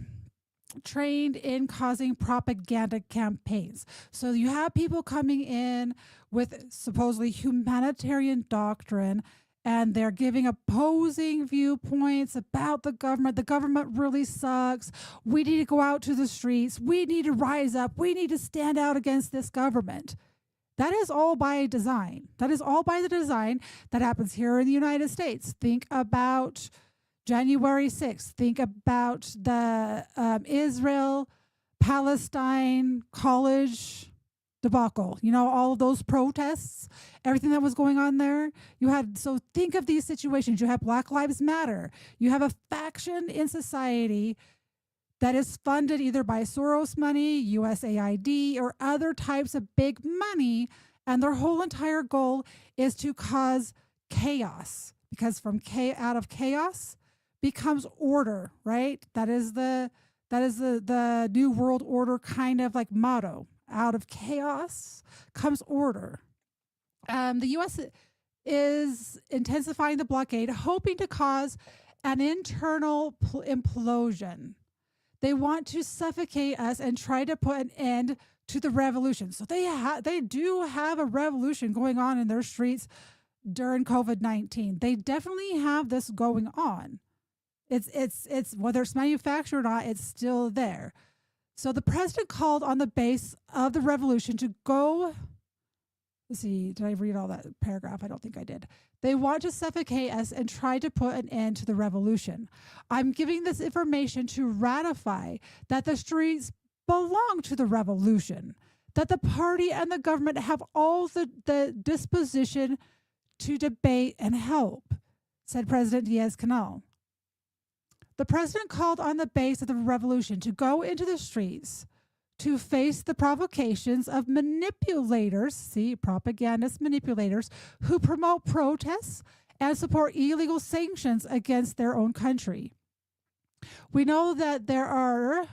trained in causing propaganda campaigns. So you have people coming in with supposedly humanitarian doctrine, and they're giving opposing viewpoints about the government. The government really sucks. We need to go out to the streets. We need to rise up. We need to stand out against this government. That is all by design. That is all by the design that happens here in the United States. Think about January 6th. Think about the Israel-Palestine college debacle. You know, all of those protests, everything that was going on there. So think of these situations. You have Black Lives Matter. You have a faction in society that is funded either by Soros money, USAID, or other types of big money, and their whole entire goal is to cause chaos, because out of chaos becomes order, right? That is the New World Order kind of like motto. Out of chaos comes order. The U.S. is intensifying the blockade, hoping to cause an internal implosion. They want to suffocate us and try to put an end to the revolution. So they do have a revolution going on in their streets during COVID-19. They definitely have this going on. It's whether it's manufactured or not, it's still there. So the president called on the base of the revolution to go. Let's see, did I read all that paragraph? I don't think I did. They want to suffocate us and try to put an end to the revolution. I'm giving this information to ratify that the streets belong to the revolution, that the party and the government have all the disposition to debate and help, said President Diaz-Canel. The president called on the base of the revolution to go into the streets to face the provocations of manipulators, propagandist manipulators, who promote protests and support illegal sanctions against their own country. We know that there are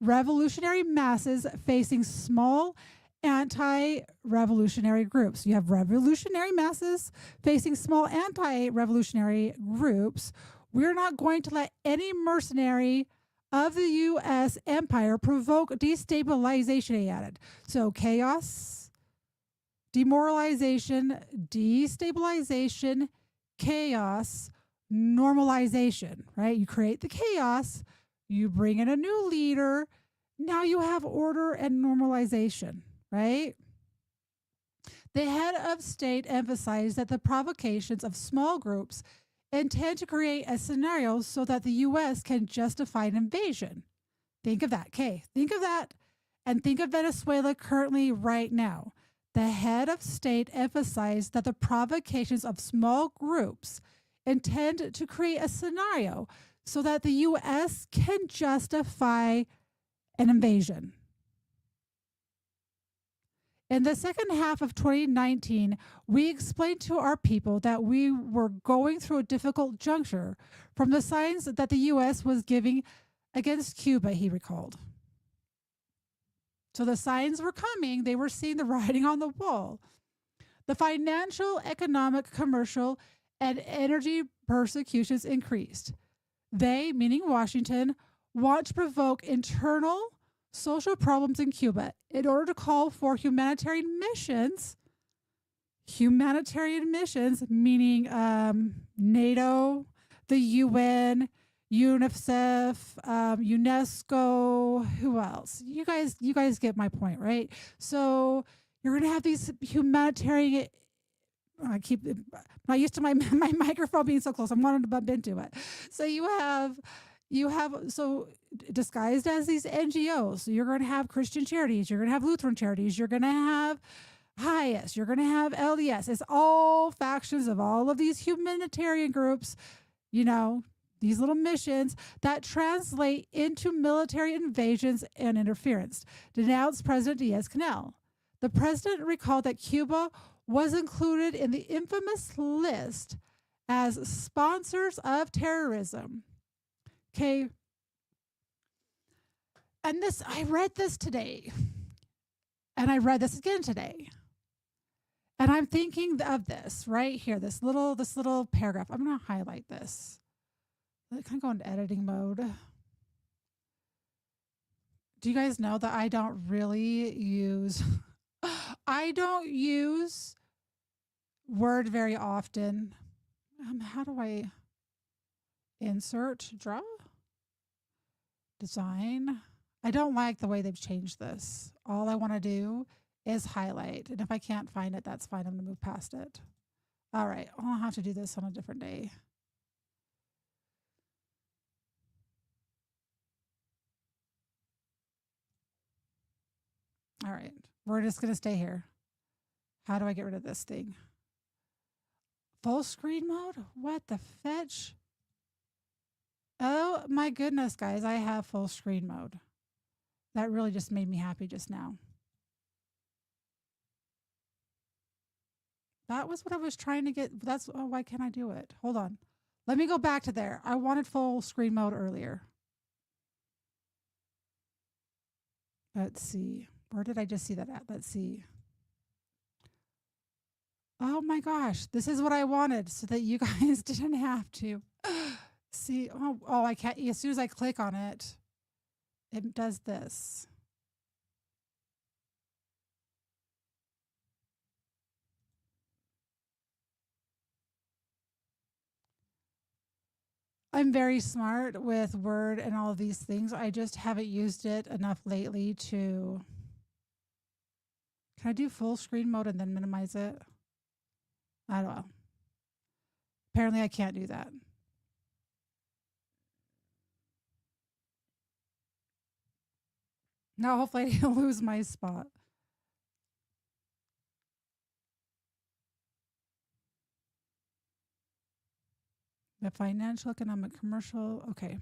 revolutionary masses facing small anti-revolutionary groups. You have revolutionary masses facing small anti-revolutionary groups. We're not going to let any mercenary of the U.S. empire provoke destabilization, he added. So chaos, demoralization, destabilization, chaos, normalization, right? You create the chaos, you bring in a new leader, now you have order and normalization, right? The head of state emphasized that the provocations of small groups intend to create a scenario so that the U.S. can justify an invasion. Think of that. Okay, think of that and think of Venezuela currently right now. The head of state emphasized that the provocations of small groups intend to create a scenario so that the U.S. can justify an invasion. In the second half of 2019, we explained to our people that we were going through a difficult juncture from the signs that the U.S. was giving against Cuba, he recalled. So the signs were coming. They were seeing the writing on the wall. The financial, economic, commercial, and energy persecutions increased. They, meaning Washington, want to provoke internal social problems in Cuba in order to call for humanitarian missions. Humanitarian missions, meaning NATO, the UN, UNICEF, UNESCO, who else? You guys get my point, right? So you're gonna have these humanitarian. I'm not used to my microphone being so close. I'm wanting to bump into it. So you have so disguised as these NGOs. So you're going to have Christian charities. You're going to have Lutheran charities. You're going to have HIAS. You're going to have LDS. It's all factions of all of these humanitarian groups. These little missions that translate into military invasions and interference, denounced President Diaz-Canel. The president recalled that Cuba was included in the infamous list as sponsors of terrorism. Okay. And I read this today. And I read this again today. And I'm thinking of this right here, this little paragraph. I'm going to highlight this. Can I go into editing mode? Do you guys know that I don't use Word very often? How do I insert, draw, design? I don't like the way they've changed this. All I want to do is highlight. And if I can't find it, that's fine. I'm going to move past it. All right. I'll have to do this on a different day. All right. We're just going to stay here. How do I get rid of this thing? Full screen mode? What the fetch? Oh my goodness, guys. I have full screen mode. That really just made me happy just now. That was what I was trying to get. Why can't I do it? Hold on. Let me go back to there. I wanted full screen mode earlier. Let's see. Where did I just see that at? Let's see. Oh my gosh. This is what I wanted so that you guys didn't have to see. Oh, I can't. As soon as I click on it, it does this. I'm very smart with Word and all of these things. I just haven't used it enough lately to... Can I do full screen mode and then minimize it? I don't know. Apparently I can't do that. Now hopefully I don't lose my spot. The financial, economic, commercial. Okay.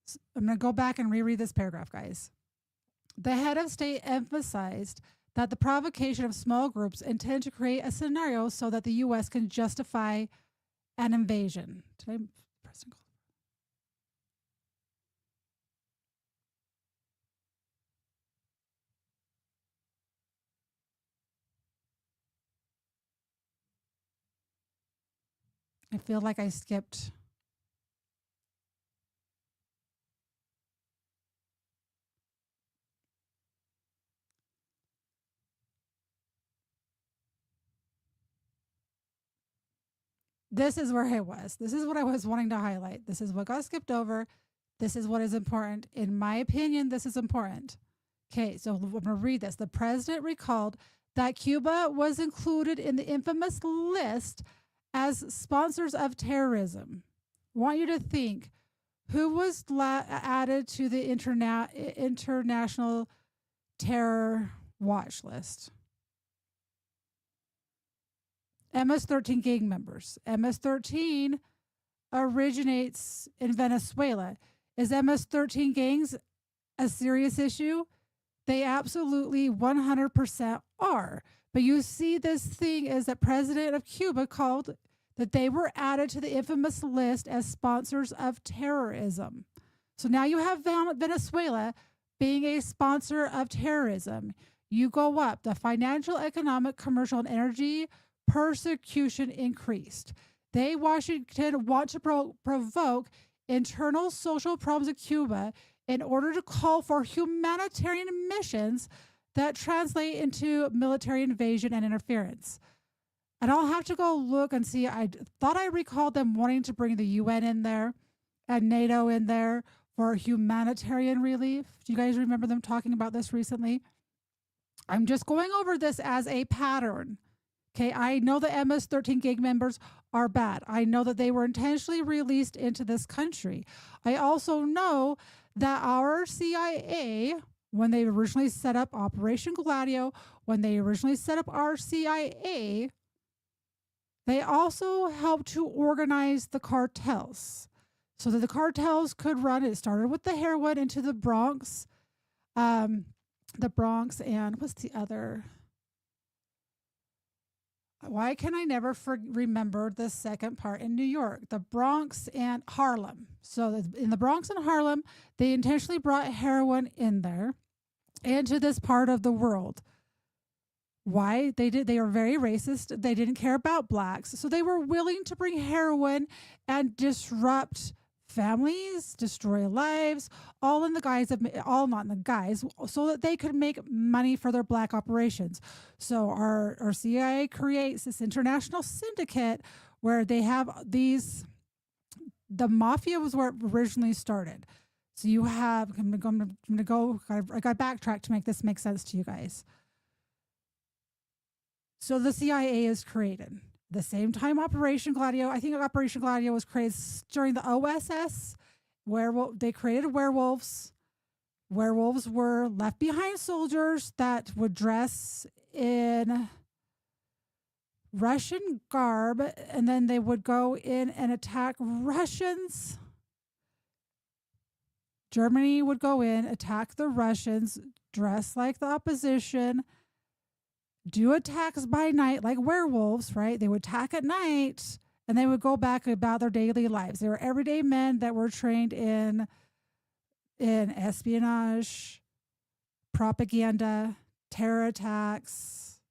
So I'm going to go back and reread this paragraph, guys. The head of state emphasized that the provocation of small groups intend to create a scenario so that the U.S. can justify an invasion. Did I press and call? I feel like I skipped. This is where I was. This is what I was wanting to highlight. This is what got skipped over. This is what is important. In my opinion, this is important. Okay, so I'm going to read this. The president recalled that Cuba was included in the infamous list as sponsors of terrorism. I want you to think who was added to the international terror watch list. MS-13 gang members. MS-13 originates in Venezuela. Is MS-13 gangs a serious issue? They absolutely 100% are. But you see, this thing is that President of Cuba called that they were added to the infamous list as sponsors of terrorism. So now you have Venezuela being a sponsor of terrorism. You go up. The financial, economic, commercial, and energy persecution increased. They, Washington, want to provoke internal social problems of Cuba in order to call for humanitarian missions that translate into military invasion and interference. And I'll have to go look and see. I thought I recalled them wanting to bring the UN in there and NATO in there for humanitarian relief. Do you guys remember them talking about this recently? I'm just going over this as a pattern. Okay, I know the MS-13 gang members are bad. I know that they were intentionally released into this country. I also know that our CIA, when they originally set up Operation Gladio, when they originally set up our CIA, they also helped to organize the cartels so that the cartels could run. It started with the heroin into the Bronx, and what's the other? Why can I never remember the second part in New York? The Bronx and Harlem. So in the Bronx and Harlem, they intentionally brought heroin in there into this part of the world. Why? They were very racist. They didn't care about blacks. So they were willing to bring heroin and disrupt families, destroy lives, all in the guise of, all not in the guise, so that they could make money for their black operations. So our CIA creates this international syndicate where they have these, the mafia was where it originally started. So you have, I got to backtrack to make this make sense to you guys. So the CIA is created. The same time Operation Gladio, I think Operation Gladio was created during the OSS, where they created werewolves. Werewolves were left behind soldiers that would dress in Russian garb, and then they would go in and attack Russians. Germany would go in, attack the Russians, dress like the opposition, do attacks by night like werewolves, right? They would attack at night and they would go back about their daily lives. They were everyday men that were trained in espionage, propaganda, terror attacks,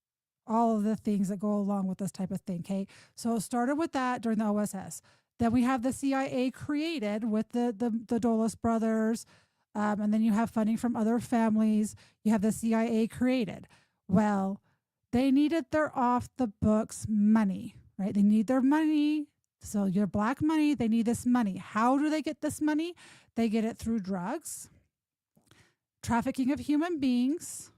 all of the things that go along with this type of thing, okay? So it started with that during the OSS. Then we have the CIA created with the Dulles brothers, and then you have funding from other families. You have the CIA created. Well, they needed their off-the-books money, right? They need their money. So your black money, they need this money. How do they get this money? They get it through drugs, trafficking of human beings,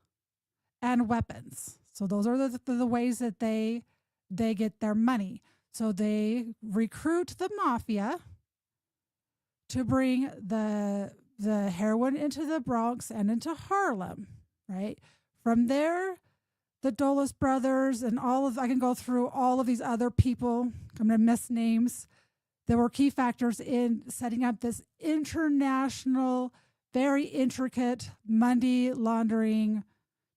and weapons. So those are the ways that they get their money. So they recruit the mafia to bring the heroin into the Bronx and into Harlem, right? From there, the Dulles brothers and I can go through all of these other people. I'm going to miss names. There were key factors in setting up this international, very intricate money laundering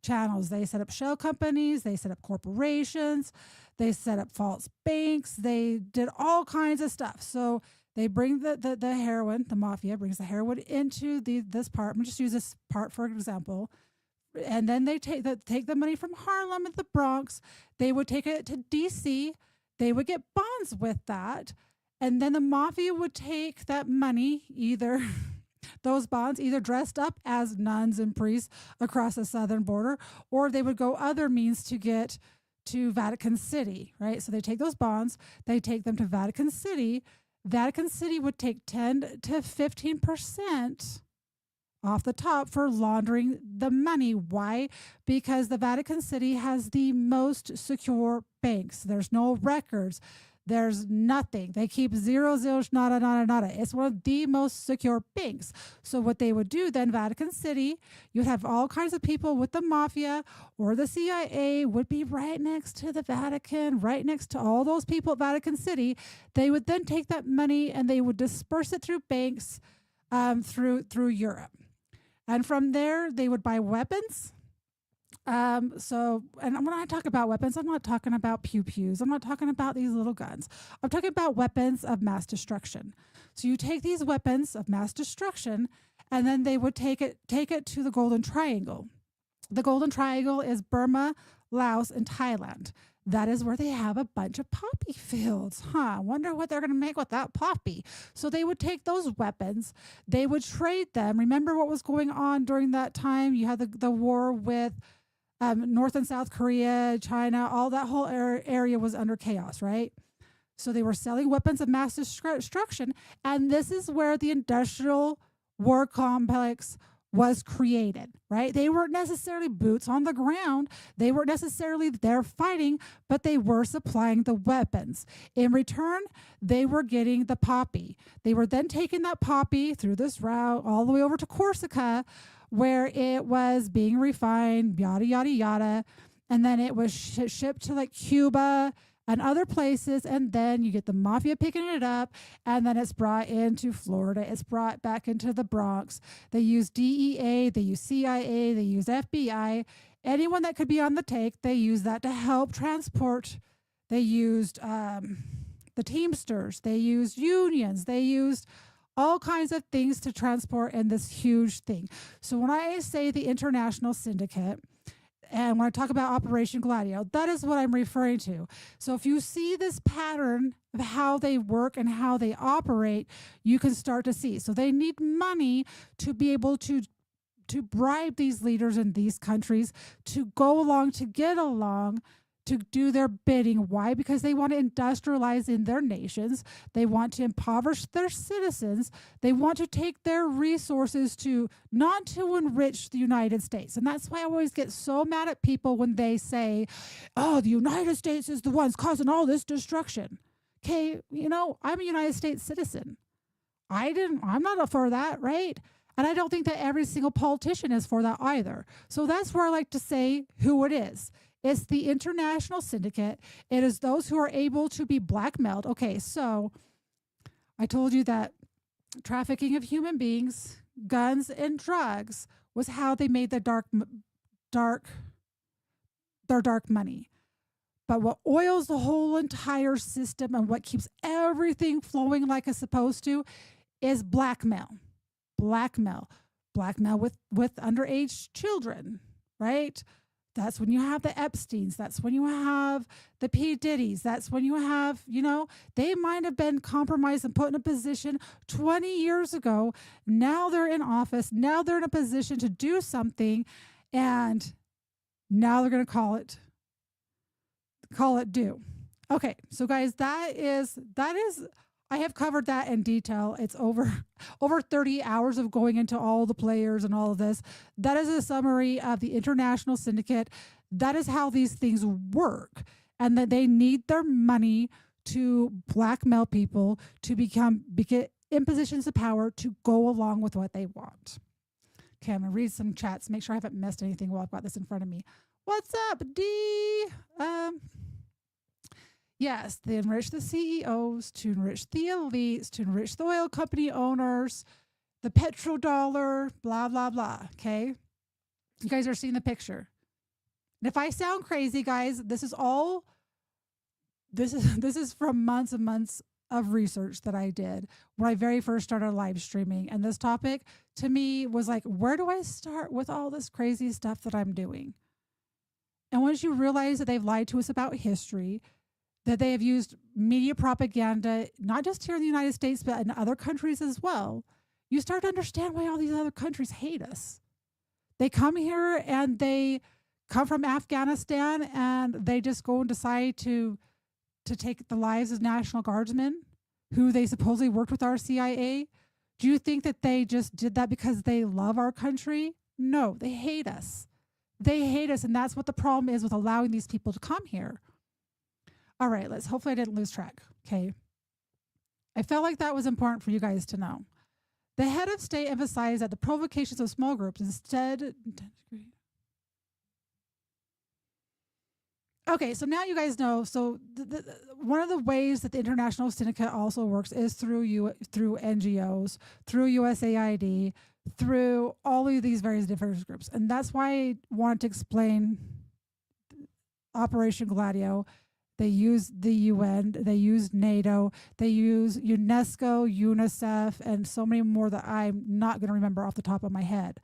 channels. They set up shell companies. They set up corporations. They set up false banks. They did all kinds of stuff. So they bring the heroin, the mafia brings the heroin into this part. I'm going to just use this part for example. And then they take the money from Harlem and the Bronx. They would take it to D.C. They would get bonds with that. And then the mafia would take that money, those bonds, either dressed up as nuns and priests across the southern border, or they would go other means to get to Vatican City, right? So they take those bonds, they take them to Vatican City. Vatican City would take 10 to 15% off the top for laundering the money. Why? Because the Vatican City has the most secure banks. There's no records. There's nothing. They keep zero, zilch, nada, nada, nada. It's one of the most secure banks. So what they would do then, Vatican City, you'd have all kinds of people with the mafia or the CIA would be right next to the Vatican, right next to all those people at Vatican City. They would then take that money and they would disperse it through banks through Europe. And from there, they would buy weapons. And when I talk about weapons, I'm not talking about pew-pews. I'm not talking about these little guns. I'm talking about weapons of mass destruction. So you take these weapons of mass destruction, and then they would take it to the Golden Triangle. The Golden Triangle is Burma, Laos, and Thailand. That is where they have a bunch of poppy fields. I wonder what they're going to make with that poppy. So they would take those weapons. They would trade them. Remember what was going on during that time? You had the war with North and South Korea, China, all that whole area was under chaos, right? So they were selling weapons of mass destruction. And this is where the industrial war complex was created, right? They weren't necessarily boots on the ground. They weren't necessarily there fighting, but they were supplying the weapons. In return, they were getting the poppy. They were then taking that poppy through this route all the way over to Corsica, where it was being refined, yada, yada, yada. And then it was shipped to like Cuba and other places. And then you get the mafia picking it up. And then it's brought into Florida. It's brought back into the Bronx. They use DEA. They use CIA. They use FBI. Anyone that could be on the take, they use that to help transport. They used the Teamsters. They used unions. They used all kinds of things to transport in this huge thing. So when I say the international syndicate, and when I talk about Operation Gladio, that is what I'm referring to. So if you see this pattern of how they work and how they operate, you can start to see. So they need money to be able to bribe these leaders in these countries to go along, to get along, to do their bidding. Why? Because they want to industrialize in their nations. They want to impoverish their citizens. They want to take their resources to not to enrich the United States. And that's why I always get so mad at people when they say, oh, the United States is the ones causing all this destruction. Okay, I'm a United States citizen. I'm not for that, right? And I don't think that every single politician is for that either. So that's where I like to say who it is. It's the international syndicate. It is those who are able to be blackmailed. Okay, so I told you that trafficking of human beings, guns, and drugs was how they made their dark money. But what oils the whole entire system and what keeps everything flowing like it's supposed to is blackmail. Blackmail with underage children, right? That's when you have the Epsteins. That's when you have the P. Diddy's. That's when you have, they might have been compromised and put in a position 20 years ago. Now they're in office. Now they're in a position to do something. And now they're going to call it due. Okay. So guys, that is, I have covered that in detail. It's over 30 hours of going into all the players and all of this. That is a summary of the international syndicate. That is how these things work, and that they need their money to blackmail people to get in positions of power to go along with what they want. Okay, I'm going to read some chats. Make sure I haven't missed anything while I've got this in front of me. What's up, D? Yes, they enrich the CEOs, to enrich the elites, to enrich the oil company owners, the petrodollar, blah, blah, blah. Okay? You guys are seeing the picture. And if I sound crazy, guys, this is from months and months of research that I did when I very first started live streaming. And this topic to me was like, where do I start with all this crazy stuff that I'm doing? And once you realize that they've lied to us about history, that they have used media propaganda, not just here in the United States, but in other countries as well, you start to understand why all these other countries hate us. They come here and they come from Afghanistan and they just go and decide to take the lives of National Guardsmen who they supposedly worked with our CIA. Do you think that they just did that because they love our country? No, they hate us. They hate us, and that's what the problem is with allowing these people to come here. All right, let's hopefully I didn't lose track. Okay. I felt like that was important for you guys to know. The head of state emphasized that the provocations of small groups instead. Okay, so now you guys know. So one of the ways that the international syndicate also works is through NGOs, through USAID, through all of these various different groups, and that's why I wanted to explain Operation Gladio. They use the UN, they use NATO, they use UNESCO, UNICEF, and so many more that I'm not going to remember off the top of my head.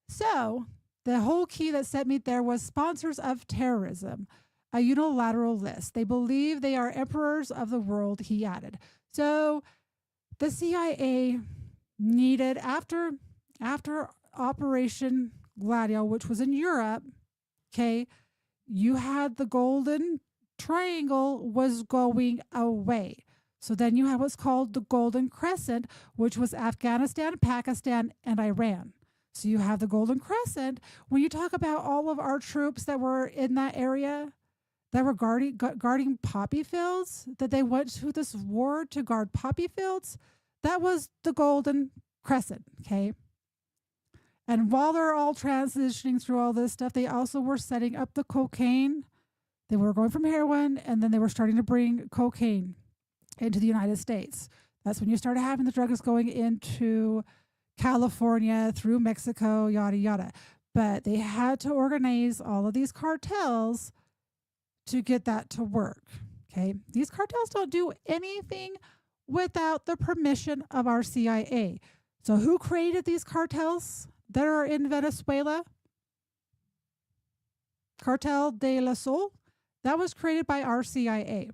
So the whole key that set me there was sponsors of terrorism, a unilateral list. They believe they are emperors of the world, he added. So the CIA needed, after Operation Gladio, which was in Europe, okay, you had the Golden Triangle was going away. So then you had what's called the Golden Crescent, which was Afghanistan, Pakistan, and Iran. So you have the Golden Crescent. When you talk about all of our troops that were in that area, that were guarding poppy fields, that they went to this war to guard poppy fields, that was the Golden Crescent, okay? And while they're all transitioning through all this stuff, they also were setting up the cocaine. They were going from heroin, and then they were starting to bring cocaine into the United States. That's when you started having the drugs going into California, through Mexico, yada, yada. But they had to organize all of these cartels to get that to work, okay? These cartels don't do anything without the permission of our CIA. So who created these cartels that are in Venezuela? Cartel de la Sol. That was created by our CIA.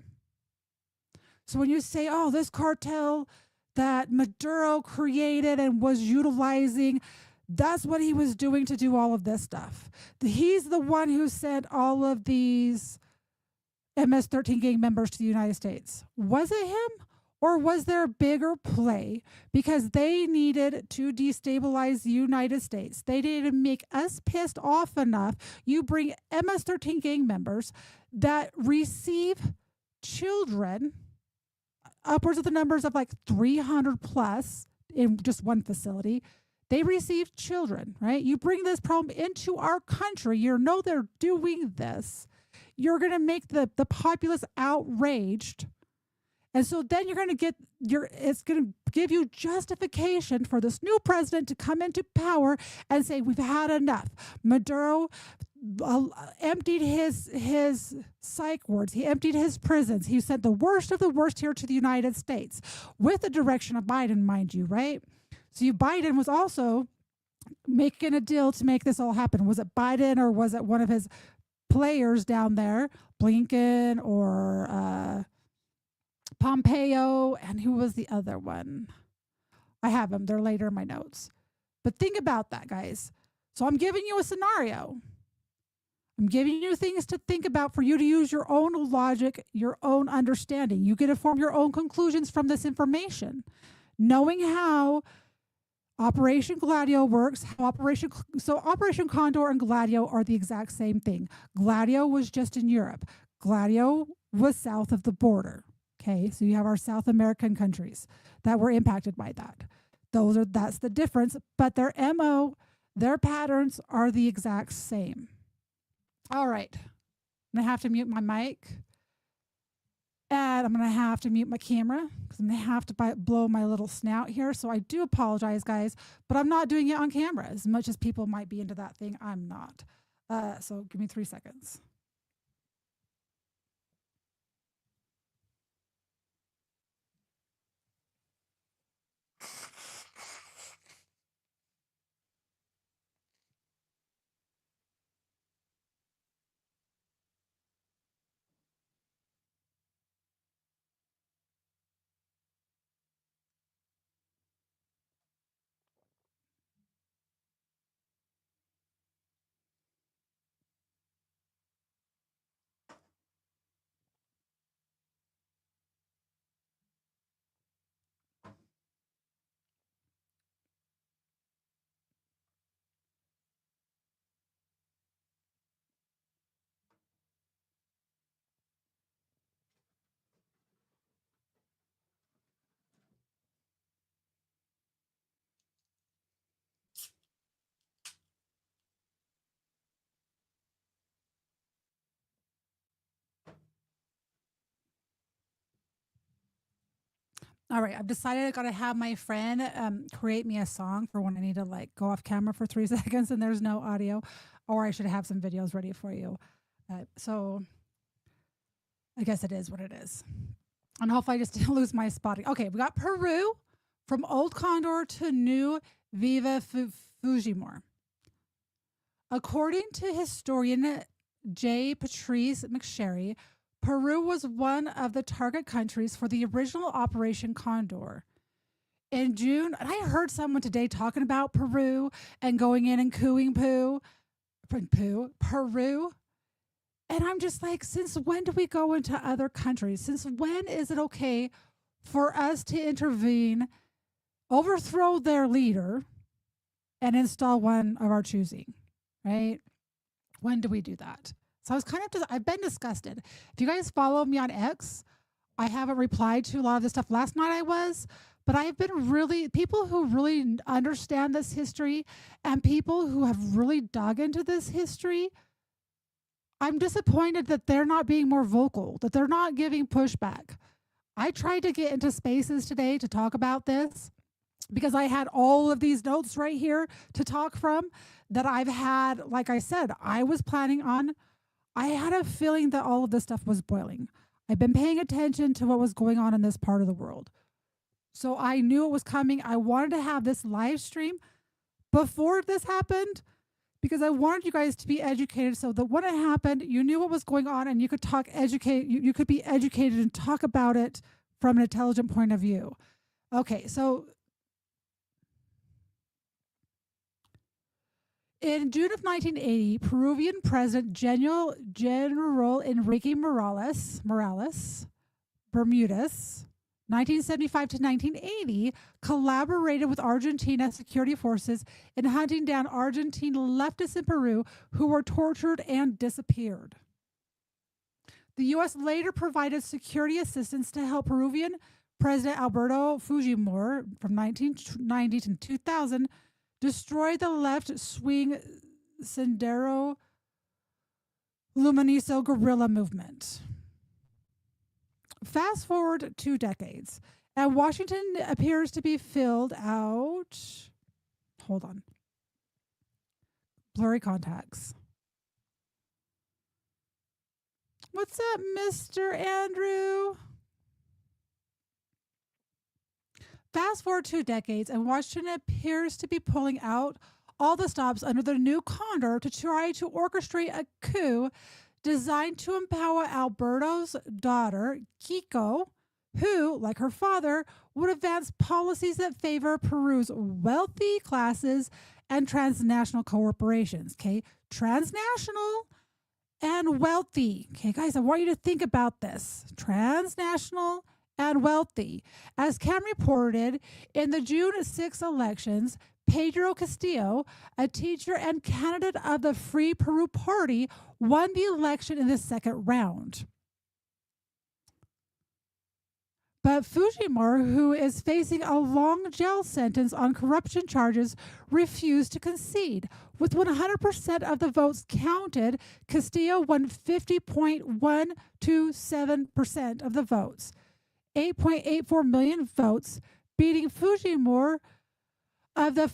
So when you say, oh, this cartel that Maduro created and was utilizing, that's what he was doing to do all of this stuff. He's the one who sent all of these MS-13 gang members to the United States. Was it him? Or was there a bigger play because they needed to destabilize the United States? They needed to make us pissed off enough. You bring MS-13 gang members that receive children, upwards of the numbers of like 300 plus in just one facility. They receive children, right? You bring this problem into our country. You know they're doing this. You're going to make the populace outraged. And so then you're going to get it's going to give you justification for this new president to come into power and say, we've had enough. Maduro emptied his psych wards. He emptied his prisons. He sent the worst of the worst here to the United States with the direction of Biden, mind you, right? So Biden was also making a deal to make this all happen. Was it Biden or was it one of his players down there, Blinken or Pompeo, and who was the other one? I have them. They're later in my notes. But think about that, guys. So I'm giving you a scenario. I'm giving you things to think about for you to use your own logic, your own understanding. You get to form your own conclusions from this information. Knowing how Operation Gladio works, Operation Condor and Gladio are the exact same thing. Gladio was just in Europe. Gladio was south of the border. Okay, so you have our South American countries that were impacted by that. That's the difference, but their MO, their patterns are the exact same. All right, I'm gonna have to mute my mic, and I'm gonna have to mute my camera because I'm gonna have to blow my little snout here. So I do apologize, guys, but I'm not doing it on camera. As much as people might be into that thing, I'm not. So give me 3 seconds. All right, I've decided I gotta have my friend create me a song for when I need to like go off camera for 3 seconds and there's no audio, or I should have some videos ready for you. So I guess it is what it is. And hopefully I just didn't lose my spotting. Okay, we got Peru from Old Condor to New Viva Fujimor. According to historian J. Patrice McSherry, Peru was one of the target countries for the original Operation Condor. In June, and I heard someone today talking about Peru and going in and cooing Peru. And I'm just like, since when do we go into other countries? Since when is it okay for us to intervene, overthrow their leader, and install one of our choosing? Right? When do we do that? So I was kind of, I've been disgusted. If you guys follow me on X, I haven't replied to a lot of this stuff. Last night I was, but I've been really, people who really understand this history and people who have really dug into this history, I'm disappointed that they're not being more vocal, that they're not giving pushback. I tried to get into spaces today to talk about this because I had all of these notes right here to talk from that I've had, like I said, I was planning on. I had a feeling that all of this stuff was boiling. I've been paying attention to what was going on in this part of the world. So I knew it was coming. I wanted to have this live stream before this happened because I wanted you guys to be educated so that when it happened, you knew what was going on and you could you could be educated and talk about it from an intelligent point of view. Okay, so in June of 1980, Peruvian President General Enrique Morales, Bermudez, 1975 to 1980, collaborated with Argentina security forces in hunting down Argentine leftists in Peru who were tortured and disappeared. The U.S. later provided security assistance to help Peruvian President Alberto Fujimor from 1990 to 2000 destroy the left-wing Sendero Luminoso guerrilla movement. Fast forward 2 decades, and Washington appears to be filled out. Hold on. Blurry contacts. What's up, Mr. Andrew? Fast forward 2 decades, and Washington appears to be pulling out all the stops under the new Condor to try to orchestrate a coup designed to empower Alberto's daughter, Kiko, who, like her father, would advance policies that favor Peru's wealthy classes and transnational corporations. Okay, transnational and wealthy. Okay, guys, I want you to think about this. Transnational and wealthy. As Cam reported, in the June 6 elections, Pedro Castillo, a teacher and candidate of the Free Peru Party, won the election in the second round. But Fujimor, who is facing a long jail sentence on corruption charges, refused to concede. With 100% of the votes counted, Castillo won 50.127% of the votes, 8.84 million votes, beating Fujimor of the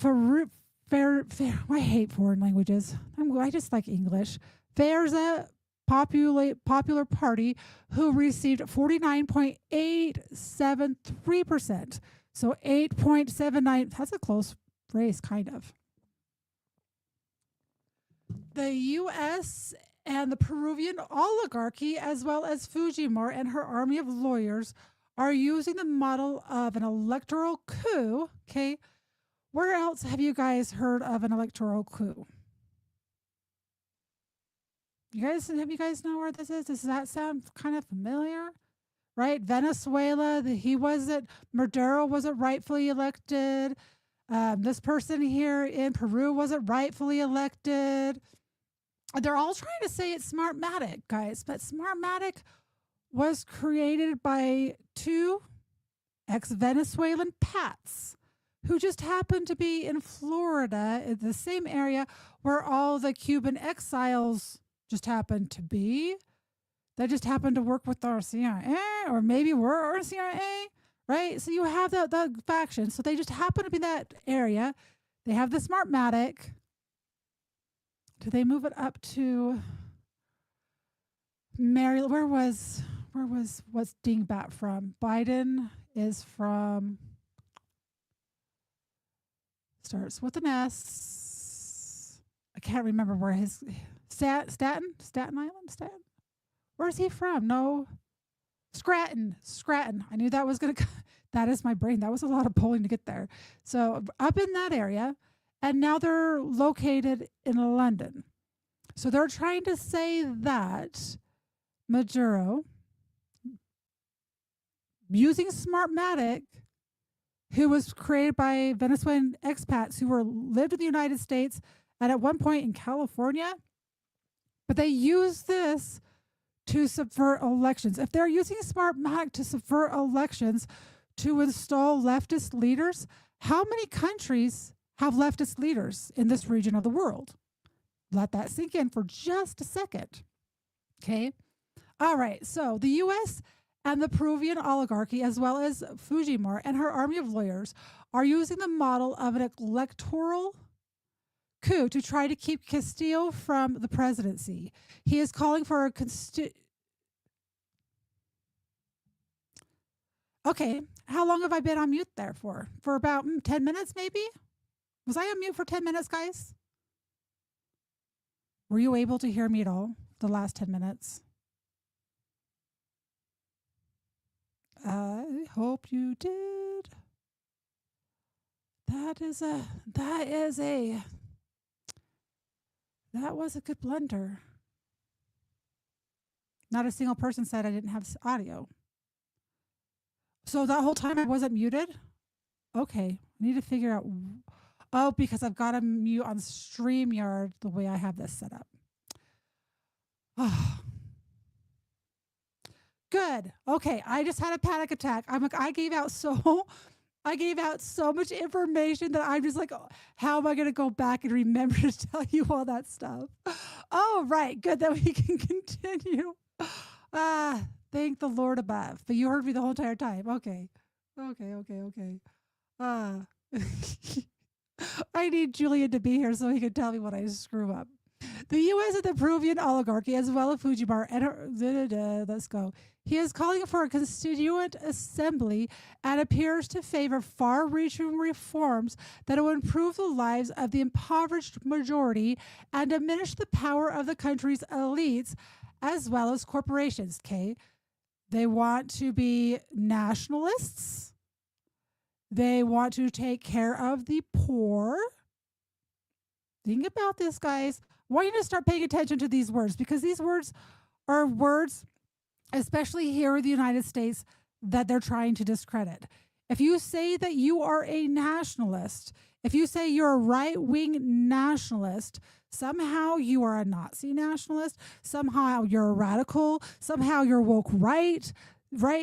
I hate foreign languages. I just like English. Verza Popular Party, who received 49.873%. So 8.79, that's a close race, kind of. The U.S. and the Peruvian oligarchy, as well as Fujimor and her army of lawyers, are using the model of an electoral coup. Okay, where else have you guys heard of an electoral coup? Have you guys know where this is? Does that sound kind of familiar? Right? Venezuela, Maduro wasn't rightfully elected. This person here in Peru wasn't rightfully elected. They're all trying to say it's Smartmatic, guys, but Smartmatic was created by 2 ex-Venezuelan Pats who just happened to be in Florida, in the same area where all the Cuban exiles just happened to be. They just happened to work with our CIA, or maybe we're our CIA, right? So you have the faction. So they just happen to be in that area. They have the Smartmatic. Did they move it up to Maryland? What's Dingbat from? Biden is from, starts with an S. I can't remember where his Staten Island, Staten. Where's he from? No, Scranton. I knew that was gonna. That is my brain. That was a lot of pulling to get there. So up in that area, and now they're located in London. So they're trying to say that Maduro, using Smartmatic, who was created by Venezuelan expats who lived in the United States and at one point in California, but they use this to subvert elections. If they're using Smartmatic to subvert elections to install leftist leaders, how many countries have leftist leaders in this region of the world? Let that sink in for just a second. Okay. All right. So the U.S. and the Peruvian oligarchy, as well as Fujimori and her army of lawyers, are using the model of an electoral coup to try to keep Castillo from the presidency. He is calling for a Okay, how long have I been on mute there for? For about 10 minutes, maybe? Was I on mute for 10 minutes, guys? Were you able to hear me at all the last 10 minutes? I hope you did. That was a good blunder. Not a single person said I didn't have audio. So that whole time I wasn't muted? Okay, I need to figure out. Oh, because I've got to mute on StreamYard the way I have this set up. Oh. Good. Okay, I just had a panic attack. I gave out so much information that I'm just like, oh, how am I going to go back and remember to tell you all that stuff? Oh, right. Good that we can continue. Thank the Lord above. But you heard me the whole entire time. Okay. I need Julian to be here so he can tell me what I screw up. The U.S. and the Peruvian oligarchy, as well as Fujimori, and let's go. He is calling for a constituent assembly and appears to favor far-reaching reforms that will improve the lives of the impoverished majority and diminish the power of the country's elites as well as corporations. Okay, they want to be nationalists. They want to take care of the poor. Think about this, guys. I want you to start paying attention to these words because these words are words, especially here in the United States, that they're trying to discredit. If you say that you are a nationalist, if you say you're a right-wing nationalist, somehow you are a Nazi nationalist, somehow you're a radical, somehow you're woke right?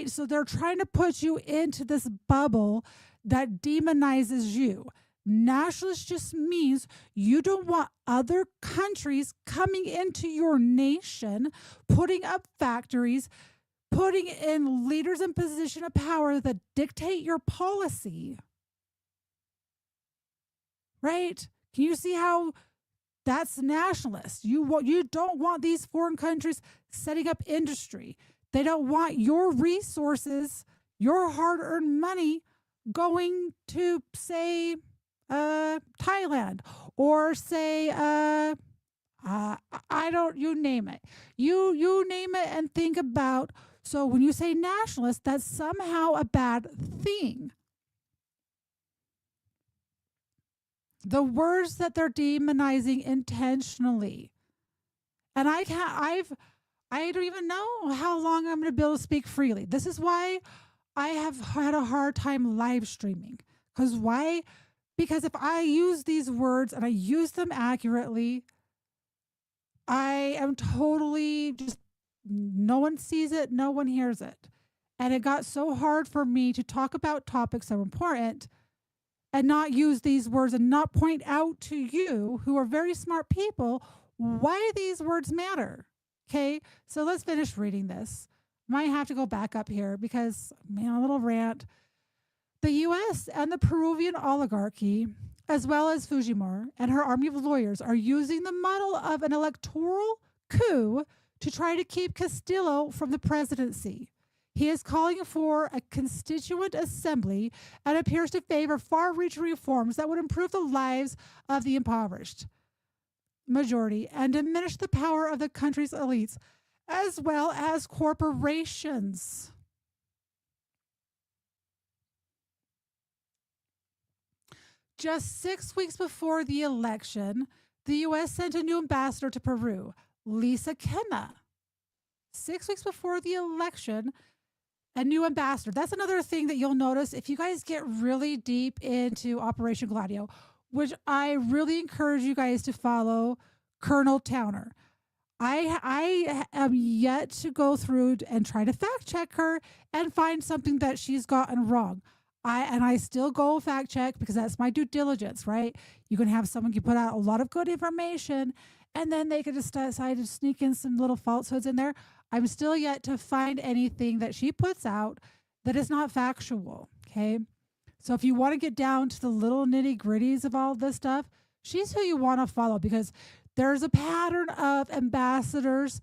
So they're trying to put you into this bubble that demonizes you. Nationalist just means you don't want other countries coming into your nation, putting up factories, putting in leaders in position of power that dictate your policy. Right? Can you see how that's nationalist? You don't want these foreign countries setting up industry. They don't want your resources, your hard-earned money going to, say, Thailand, or say, you name it. You name it and think about, so when you say nationalist, that's somehow a bad thing. The words that they're demonizing intentionally. And I don't even know how long I'm going to be able to speak freely. This is why I have had a hard time live streaming. Why? Because if I use these words and I use them accurately, I am totally just, no one sees it, no one hears it. And it got so hard for me to talk about topics that are important and not use these words and not point out to you, who are very smart people, why these words matter. Okay, so let's finish reading this. Might have to go back up here because, man, a little rant. The US and the Peruvian oligarchy, as well as Fujimori and her army of lawyers, are using the model of an electoral coup to try to keep Castillo from the presidency. He is calling for a constituent assembly and appears to favor far reaching reforms that would improve the lives of the impoverished majority and diminish the power of the country's elites, as well as corporations. Just 6 weeks before the election, the U.S. sent a new ambassador to Peru, Lisa Kenna. 6 weeks before the election, a new ambassador. That's another thing that you'll notice if you guys get really deep into Operation Gladio, which I really encourage you guys to follow Colonel Towner. I am yet to go through and try to fact check her and find something that she's gotten wrong. I still go fact check because that's my due diligence, right? You can have someone can put out a lot of good information and then they could just decide to sneak in some little falsehoods in there. I'm still yet to find anything that she puts out that is not factual. Okay. So if you want to get down to the little nitty gritties of all of this stuff, she's who you want to follow because there's a pattern of ambassadors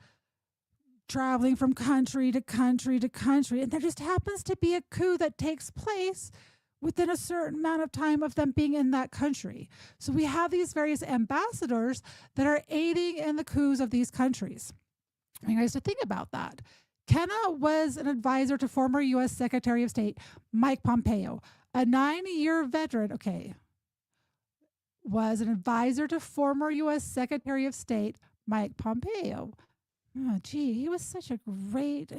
traveling from country to country to country. And there just happens to be a coup that takes place within a certain amount of time of them being in that country. So we have these various ambassadors that are aiding in the coups of these countries. I want you guys to think about that. Kenna was an advisor to former U.S. Secretary of State Mike Pompeo, a 9-year veteran. Okay. Was an advisor to former U.S. Secretary of State Mike Pompeo. Oh, gee, he was such a great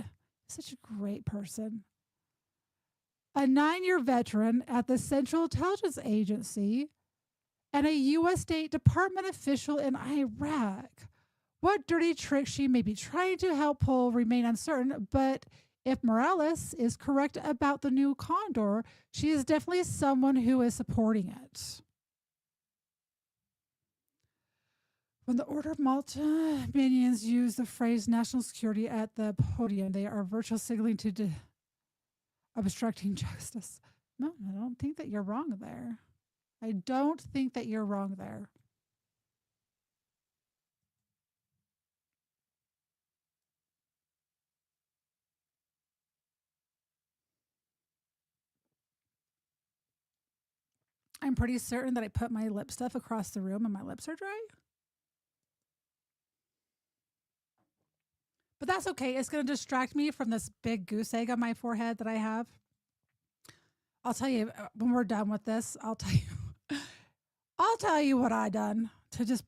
person. A 9-year veteran at the Central Intelligence Agency and a U.S. State Department official in Iraq. What dirty tricks she may be trying to help pull remain uncertain, but if Morales is correct about the new Condor, she is definitely someone who is supporting it. When the Order of Malta minions use the phrase national security at the podium, they are virtual signaling to obstructing justice. No, I don't think that you're wrong there. I don't think that you're wrong there. I'm pretty certain that I put my lip stuff across the room and my lips are dry. But that's okay. It's going to distract me from this big goose egg on my forehead that I have. I'll tell you when we're done with this. I'll tell you what I done to just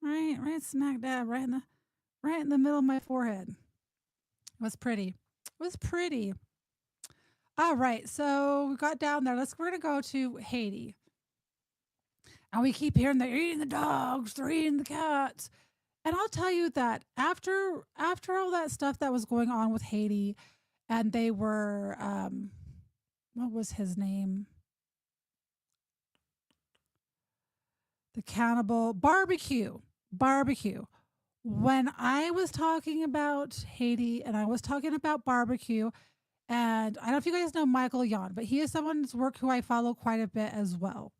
right smack dab right in the middle of my forehead. It was pretty. It was pretty. All right, so we got down there. We're gonna go to Haiti, and we keep hearing they're eating the dogs, they're eating the cats. And I'll tell you that after all that stuff that was going on with Haiti, and they were what was his name? The cannibal barbecue. When I was talking about Haiti and I was talking about barbecue, and I don't know if you guys know Michael Yon, but he is someone's work who I follow quite a bit as well.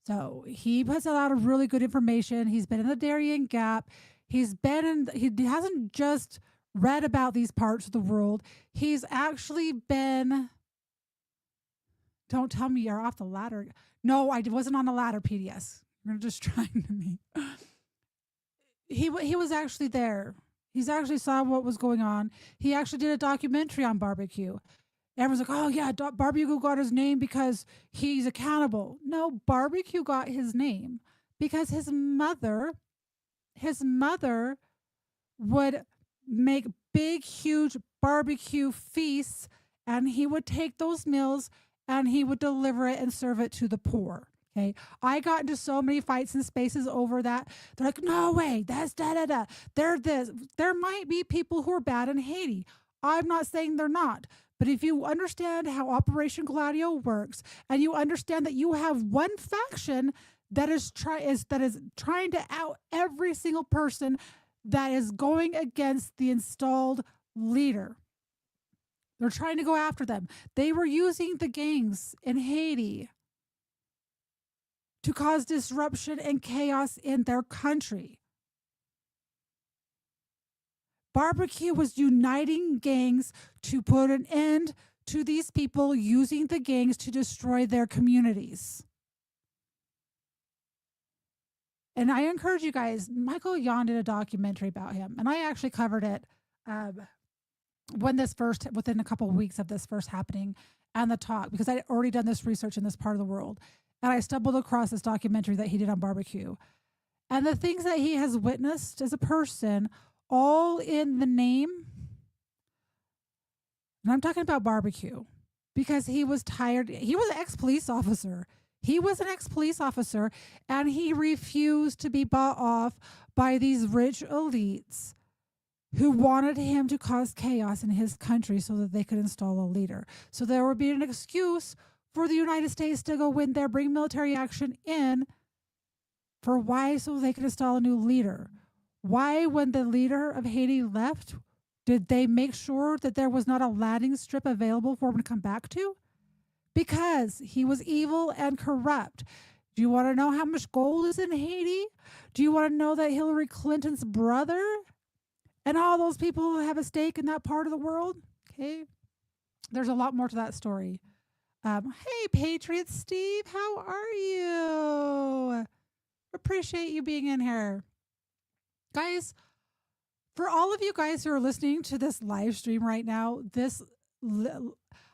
So he puts a lot of really good information. He's been in the Darien Gap. He hasn't just read about these parts of the world. He's actually been, don't tell me you're off the ladder. No, I wasn't on the ladder, PDS. You're just trying to me. He was actually there. He's actually saw what was going on. He actually did a documentary on barbecue. Everyone's like, oh yeah, barbecue got his name because he's a cannibal. No, barbecue got his name because his mother would make big, huge barbecue feasts, and he would take those meals and he would deliver it and serve it to the poor. Okay. I got into so many fights and spaces over that. They're like, no way, that's da. They're this. There might be people who are bad in Haiti. I'm not saying they're not. But if you understand how Operation Gladio works, and you understand that you have one faction that is trying to out every single person that is going against the installed leader, They're trying to go after them. They were using the gangs in Haiti to cause disruption and chaos in their country. Barbecue was uniting gangs to put an end to these people using the gangs to destroy their communities. And I encourage you guys, Michael Yon did a documentary about him, and I actually covered it within a couple of weeks of this first happening and the talk, because I'd already done this research in this part of the world. And I stumbled across this documentary that he did on barbecue. And the things that he has witnessed as a person, all in the name, and I'm talking about barbecue, because he was tired. He was an ex-police officer. He was an ex-police officer, and he refused to be bought off by these rich elites who wanted him to cause chaos in his country so that they could install a leader. So there would be an excuse for the United States to go in there, bring military action in for why? So they could install a new leader. Why, when the leader of Haiti left, did they make sure that there was not a landing strip available for him to come back to? Because he was evil and corrupt. Do you want to know how much gold is in Haiti? Do you want to know that Hillary Clinton's brother and all those people who have a stake in that part of the world? Okay. There's a lot more to that story. Hey, Patriot Steve, how are you? Appreciate you being in here. Guys, for all of you guys who are listening to this live stream right now,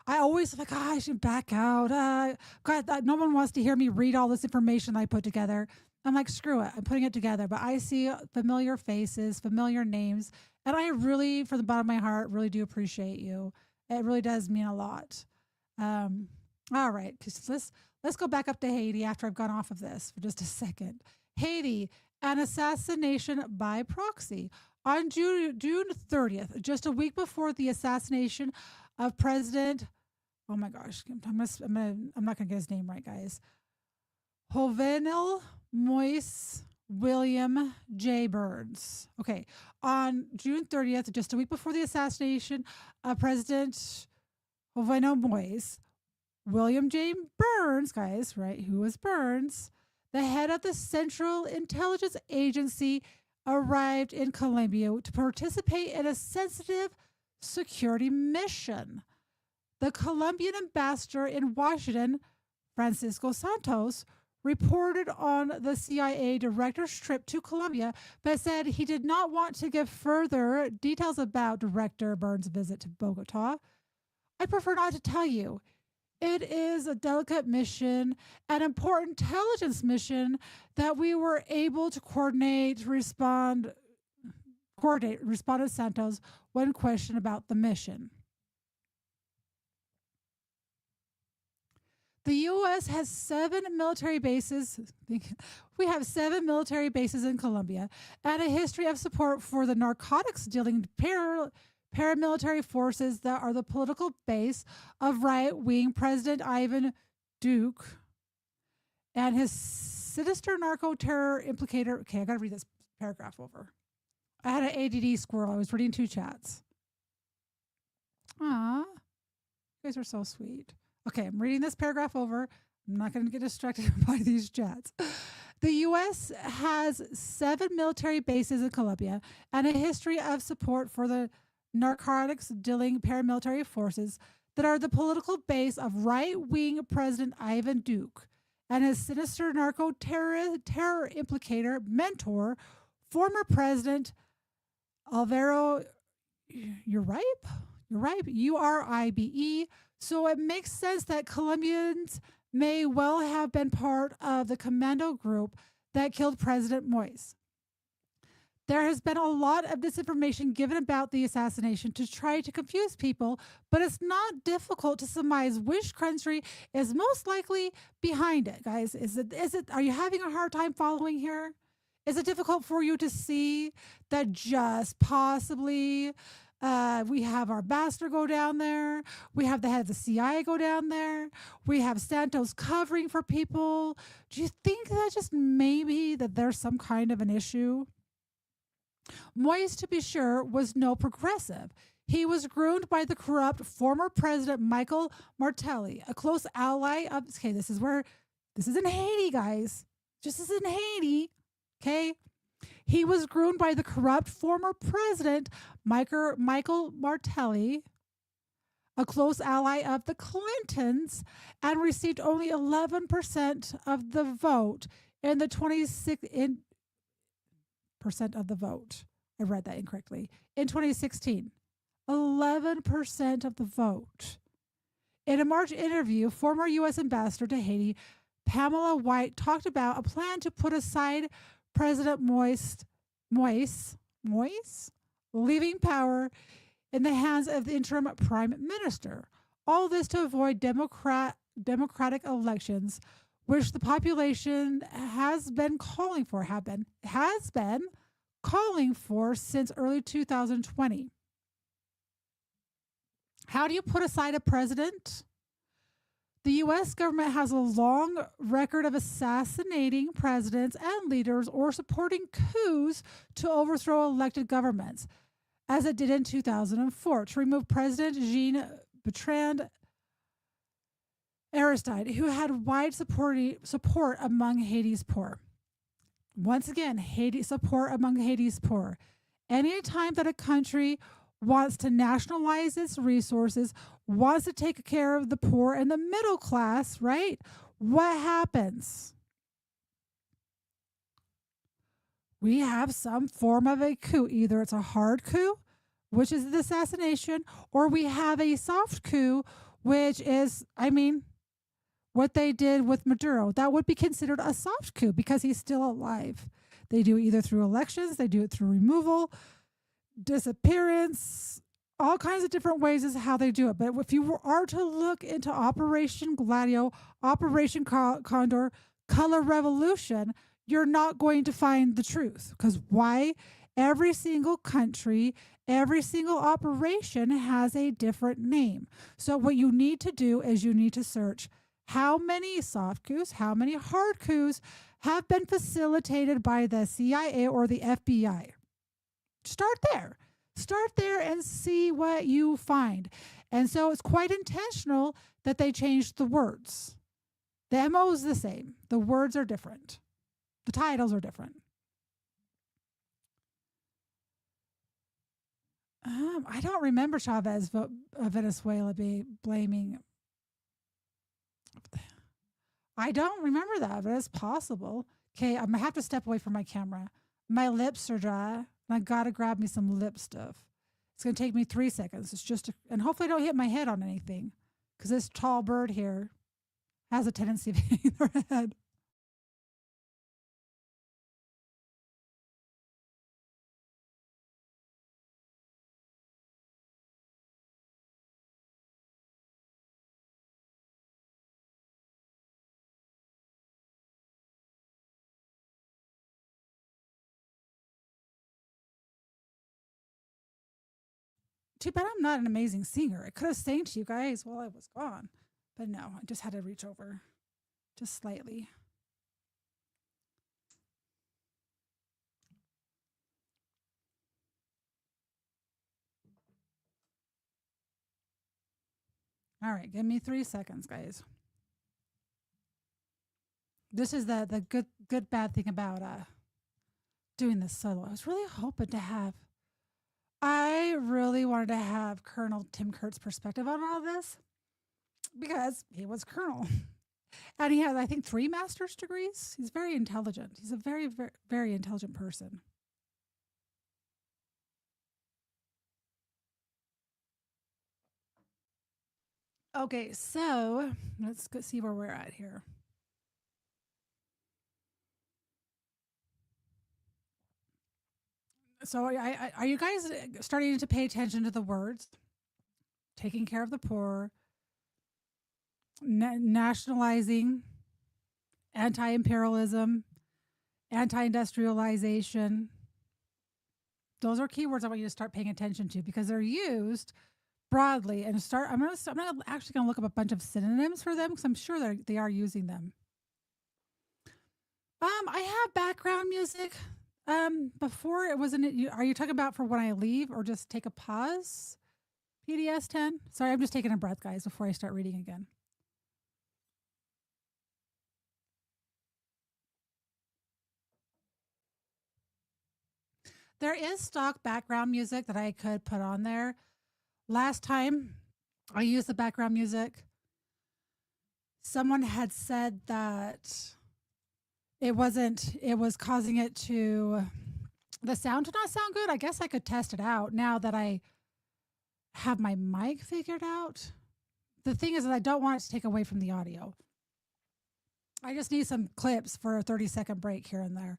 I always like, I should back out. God, no one wants to hear me read all this information I put together. I'm like, screw it. I'm putting it together. But I see familiar faces, familiar names. And I really, from the bottom of my heart, really do appreciate you. It really does mean a lot. All right. Let's go back up to Haiti after I've gone off of this for just a second. Haiti, an assassination by proxy. On June 30th, just a week before the assassination of President, oh my gosh, I'm not going to get his name right, guys. Jovenel Moise William J. Burns. Okay, on June 30th, just a week before the assassination of President Jovenel Moise William J. Burns, guys, right? Who was Burns? The head of the Central Intelligence Agency arrived in Colombia to participate in a sensitive security mission. The Colombian ambassador in Washington, Francisco Santos, reported on the CIA director's trip to Colombia, but said he did not want to give further details about Director Burns' visit to Bogota. I prefer not to tell you. It is a delicate mission, an important intelligence mission that we were able to respond to Santos when questioned about the mission. The U.S. has 7 military bases. We have 7 military bases in Colombia and a history of support for the narcotics dealing paramilitary forces that are the political base of right-wing President Ivan Duque and his sinister narco-terror implicator. Okay, I got to read this paragraph over. I had an ADD squirrel. I was reading 2 chats. Aw, you guys are so sweet. Okay, I'm reading this paragraph over. I'm not going to get distracted by these chats. The U.S. has 7 military bases in Colombia and a history of support for the narcotics dealing paramilitary forces that are the political base of right-wing President Ivan Duque and his sinister narco-terror implicator mentor, former President Alvaro Uribe, Uribe. So it makes sense that Colombians may well have been part of the commando group that killed President Moise. There has been a lot of disinformation given about the assassination to try to confuse people, but it's not difficult to surmise which country is most likely behind it, guys. Are you having a hard time following here? Is it difficult for you to see that just possibly we have our ambassador go down there. We have the head of the CIA go down there. We have Santos covering for people. Do you think that just maybe that there's some kind of an issue? Moise, to be sure, was no progressive. He was groomed by the corrupt former President Michael Martelly, a close ally of. Okay, this is in Haiti, guys. Just as in Haiti, okay? He was groomed by the corrupt former President Michael Martelly, a close ally of the Clintons, and received only 11% of the vote in the 26 in percent of the vote. I read that incorrectly. In 2016, 11% of the vote. In a March interview, former U.S. Ambassador to Haiti, Pamela White, talked about a plan to put aside President Moise, leaving power in the hands of the interim prime minister. All this to avoid democratic elections, which the population has been calling for since early 2020. How do you put aside a president? The U.S. government has a long record of assassinating presidents and leaders or supporting coups to overthrow elected governments, as it did in 2004 to remove President Jean Bertrand Aristide, who had wide support among Haiti's poor. Once again, support among Haiti's poor. Any time that a country wants to nationalize its resources, wants to take care of the poor and the middle class, right? What happens? We have some form of a coup. Either it's a hard coup, which is the assassination, or we have a soft coup, which is, what they did with Maduro. That would be considered a soft coup because he's still alive. They do it either through elections, they do it through removal, disappearance, all kinds of different ways is how they do it. But if you are to look into Operation Gladio, Operation Condor, Color Revolution, you're not going to find the truth. Because why? Every single country, every single operation has a different name. So what you need to do is you need to search how many soft coups, how many hard coups have been facilitated by the CIA or the FBI. Start there. Start there and see what you find. And so it's quite intentional that they changed the words. The MO is the same. The words are different. The titles are different. I don't remember Chavez Venezuela blaming. I don't remember that, but it's possible. Okay, I'm gonna have to step away from my camera. My lips are dry, and I gotta grab me some lip stuff. It's gonna take me 3 seconds. It's just, and hopefully I don't hit my head on anything, because this tall bird here has a tendency of hitting their head. Too bad I'm not an amazing singer. I could have sang to you guys while I was gone. But no, I just had to reach over just slightly. All right, give me 3 seconds, guys. This is the good bad thing about doing this solo. I really wanted to have Colonel Tim Kirk's perspective on all this because he was colonel. And he has, I think, 3 master's degrees. He's very intelligent. He's a very, very, very intelligent person. Okay, so let's go see where we're at here. So, are you guys starting to pay attention to the words? Taking care of the poor, nationalizing, anti-imperialism, anti-industrialization. Those are keywords I want you to start paying attention to because they're used broadly. And I'm actually gonna look up a bunch of synonyms for them because I'm sure they are using them. I have background music Before it wasn't. Are you talking about for when I leave or just take a pause? PDS 10. Sorry, I'm just taking a breath, guys, before I start reading again. There is stock background music that I could put on there. Last time I used the background music, someone had said that it was causing the sound to not sound good. I guess I could test it out now that I have my mic figured out. The thing is that I don't want it to take away from the audio. I just need some clips for a 30-second break here and there.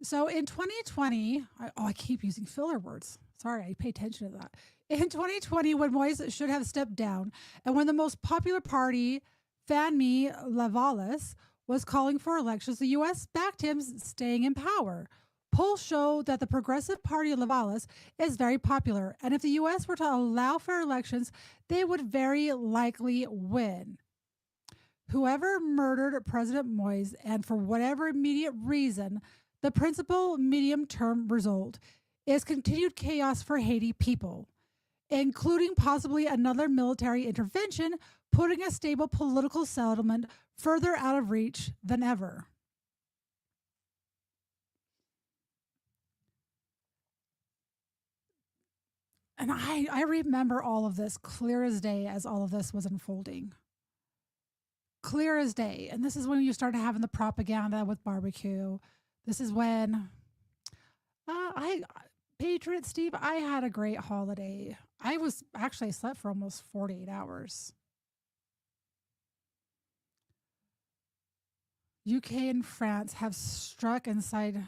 So in 2020, I keep using filler words. Sorry, I pay attention to that. In 2020, when Moise should have stepped down, and when the most popular party, Fanmi Lavalas, was calling for elections, the U.S. backed him staying in power. Polls show that the Progressive Party of Lavalas is very popular, and if the U.S. were to allow for elections, they would very likely win. Whoever murdered President Moise, and for whatever immediate reason, the principal medium-term result is continued chaos for Haiti people, including possibly another military intervention, putting a stable political settlement further out of reach than ever. And I remember all of this clear as day as all of this was unfolding. Clear as day. And this is when you started having the propaganda with barbecue. This is when Patriot Steve, I had a great holiday. I slept for almost 48 hours. UK and France have struck inside.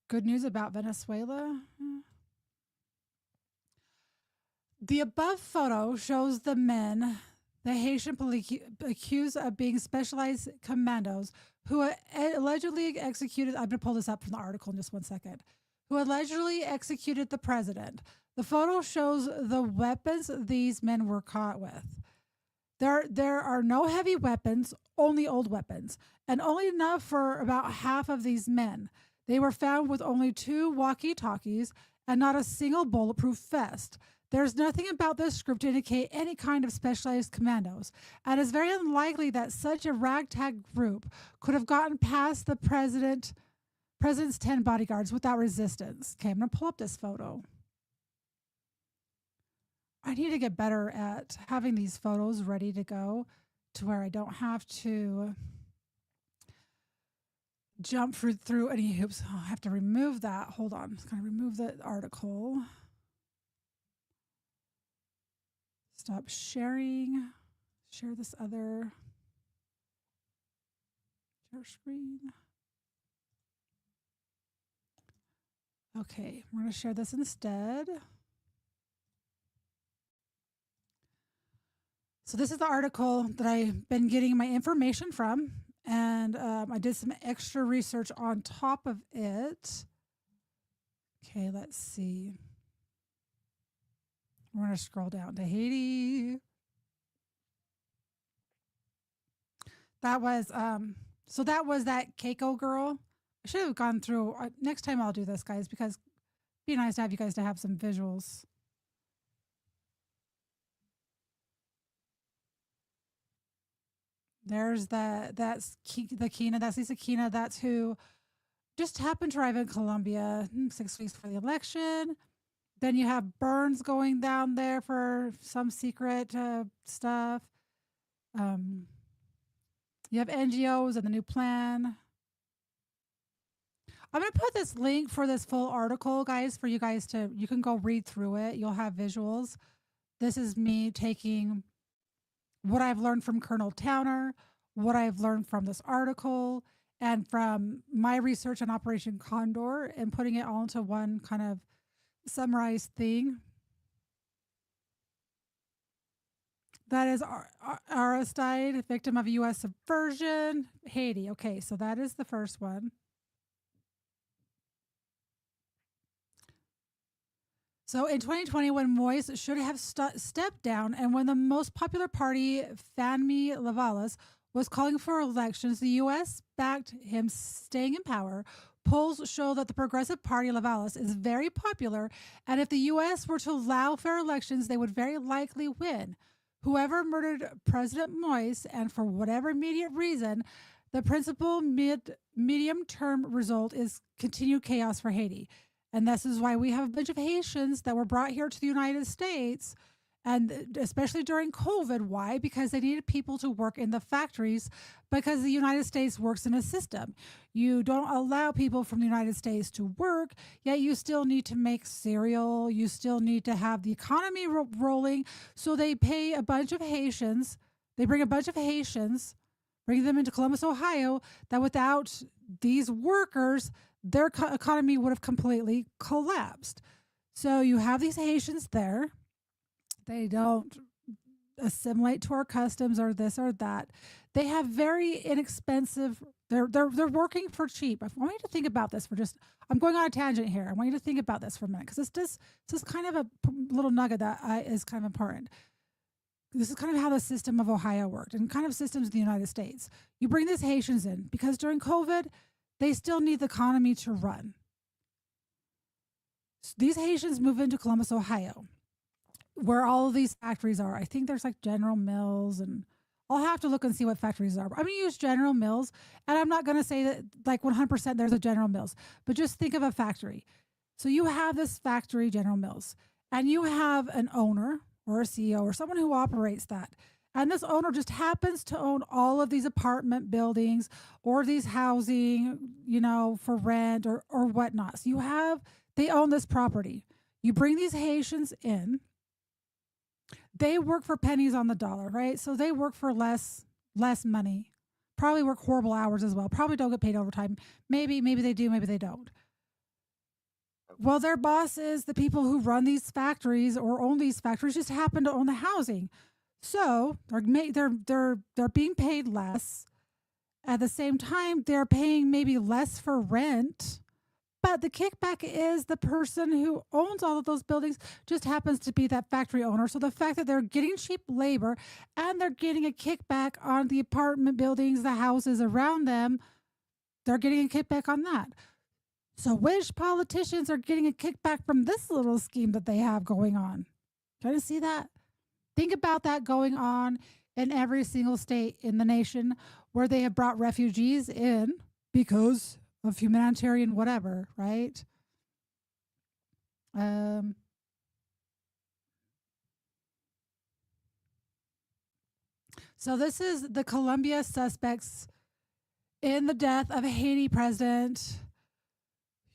Good news about Venezuela. The above photo shows the men the Haitian police accused of being specialized commandos who allegedly executed. I'm going to pull this up from the article in just 1 second. Who allegedly executed the president. The photo shows the weapons these men were caught with. There are no heavy weapons, only old weapons, and only enough for about half of these men. They were found with only 2 walkie-talkies and not a single bulletproof vest. There's nothing about this group to indicate any kind of specialized commandos, and it's very unlikely that such a ragtag group could have gotten past the president's 10 bodyguards without resistance. Okay, I'm going to pull up this photo. I need to get better at having these photos ready to go to where I don't have to jump through any hoops. Oh, I have to remove that. Hold on. I'm just going to remove the article. Stop sharing. Share this other. Share screen. Okay, we're going to share this instead. So this is the article that I've been getting my information from, and I did some extra research on top of it. Okay, let's see. We're going to scroll down to Haiti. That was that Keiko girl. I should have gone through. Next time I'll do this, guys, because it'd be nice to have you guys to have some visuals. There's that's the Kina. That's Lisa Kina. That's who just happened to arrive in Colombia 6 weeks for the election. Then you have Burns going down there for some secret stuff. You have NGOs and the new plan. I'm going to put this link for this full article, guys, for you guys you can go read through it. You'll have visuals. This is me taking what I've learned from Colonel Towner, what I've learned from this article, and from my research on Operation Condor, and putting it all into one kind of summarized thing. That is Aristide, victim of U.S. subversion, Haiti. Okay, so that is the first one. So in 2020, when Moise should have stepped down, and when the most popular party, Fanmi Lavalas, was calling for elections, the U.S. backed him staying in power. Polls show that the Progressive Party, Lavalas, is very popular, and if the U.S. were to allow fair elections, they would very likely win. Whoever murdered President Moise, and for whatever immediate reason, the principal medium term result is continued chaos for Haiti. And this is why we have a bunch of Haitians that were brought here to the United States, and especially during COVID. Why? Because they needed people to work in the factories, because the United States works in a system. You don't allow people from the United States to work, yet you still need to make cereal. You still need to have the economy rolling. So they pay a bunch of Haitians. They bring a bunch of Haitians, bring them into Columbus, Ohio, that without these workers, their economy would have completely collapsed. So you have these Haitians there. They don't assimilate to our customs or this or that. They have very inexpensive. They're working for cheap. I want you to think about this for just. I'm going on a tangent here. I want you to think about this for a minute, because this is kind of a little nugget that is kind of important. This is kind of how the system of Ohio worked, and kind of systems in the United States. You bring these Haitians in because during COVID, they still need the economy to run. So these Haitians move into Columbus, Ohio, where all of these factories are. I think there's like General Mills, and I'll have to look and see what factories are. I'm going to use General Mills, and I'm not going to say that like 100% there's a General Mills, but just think of a factory. So you have this factory, General Mills, and you have an owner or a CEO or someone who operates that. And this owner just happens to own all of these apartment buildings or these housing, for rent or whatnot. So they own this property. You bring these Haitians in. They work for pennies on the dollar, right? So they work for less money. Probably work horrible hours as well. Probably don't get paid overtime. Maybe they do, maybe they don't. Well, their bosses, the people who run these factories or own these factories, just happen to own the housing. So they're being paid less. At the same time, they're paying maybe less for rent. But the kickback is the person who owns all of those buildings just happens to be that factory owner. So the fact that they're getting cheap labor and they're getting a kickback on the apartment buildings, the houses around them, they're getting a kickback on that. So which politicians are getting a kickback from this little scheme that they have going on? Try to see that? Think about that going on in every single state in the nation where they have brought refugees in because of humanitarian whatever, right? So this is the Colombia suspects in the death of Haiti President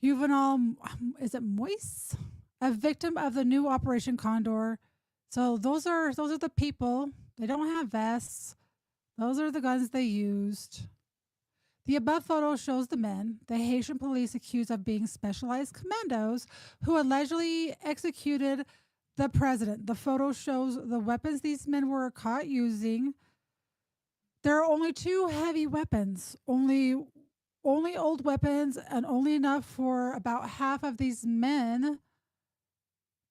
Juvenal, is it Moise? A victim of the new Operation Condor. So those are the people. They don't have vests. Those are the guns they used. The above photo shows the men, the Haitian police accused of being specialized commandos who allegedly executed the president. The photo shows the weapons these men were caught using. There are only two heavy weapons, only old weapons, and only enough for about half of these men.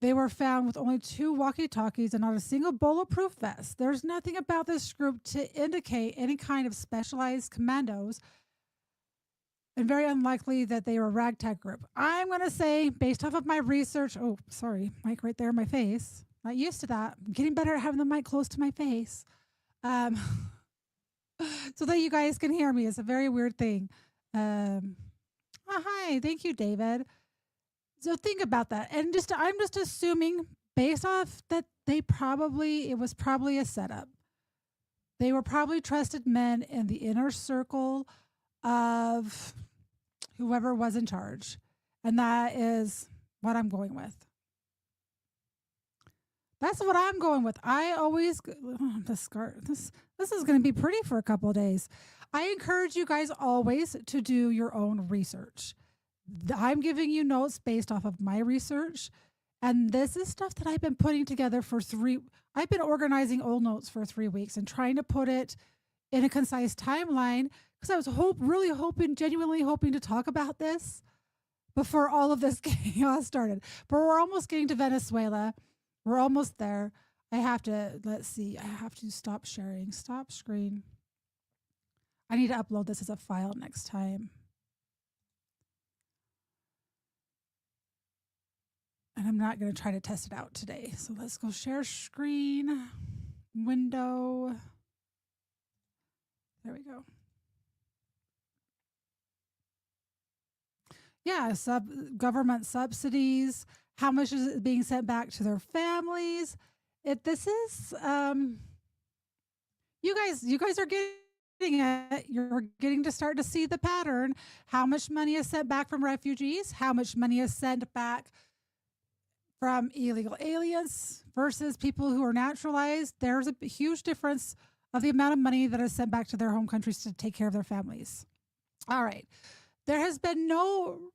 They were found with only two walkie-talkies and not a single bulletproof vest. There's nothing about this group to indicate any kind of specialized commandos, and very unlikely that they were a ragtag group. I'm going to say, based off of my research, oh, sorry, mic right there in my face. Not used to that. I'm getting better at having the mic close to my face. So that you guys can hear me. It's a very weird thing. Hi, thank you, David. So think about that. And I'm just assuming, based off that it was probably a setup. They were probably trusted men in the inner circle of whoever was in charge. And that is what I'm going with. That's what I'm going with. I always, this is going to be pretty for a couple of days. I encourage you guys always to do your own research. I'm giving you notes based off of my research. And this is stuff that I've been putting together I've been organizing old notes for 3 weeks and trying to put it in a concise timeline, because I was genuinely hoping to talk about this before all of this chaos started. But we're almost getting to Venezuela. We're almost there. I have to stop sharing. Stop screen. I need to upload this as a file next time. And I'm not going to try to test it out today. So let's go share screen, window. There we go. Yeah, government subsidies. How much is being sent back to their families? This is you guys are getting it. You're getting to start to see the pattern. How much money is sent back from refugees? How much money is sent back from illegal aliens versus people who are naturalized? There's a huge difference of the amount of money that is sent back to their home countries to take care of their families. All right. There has been no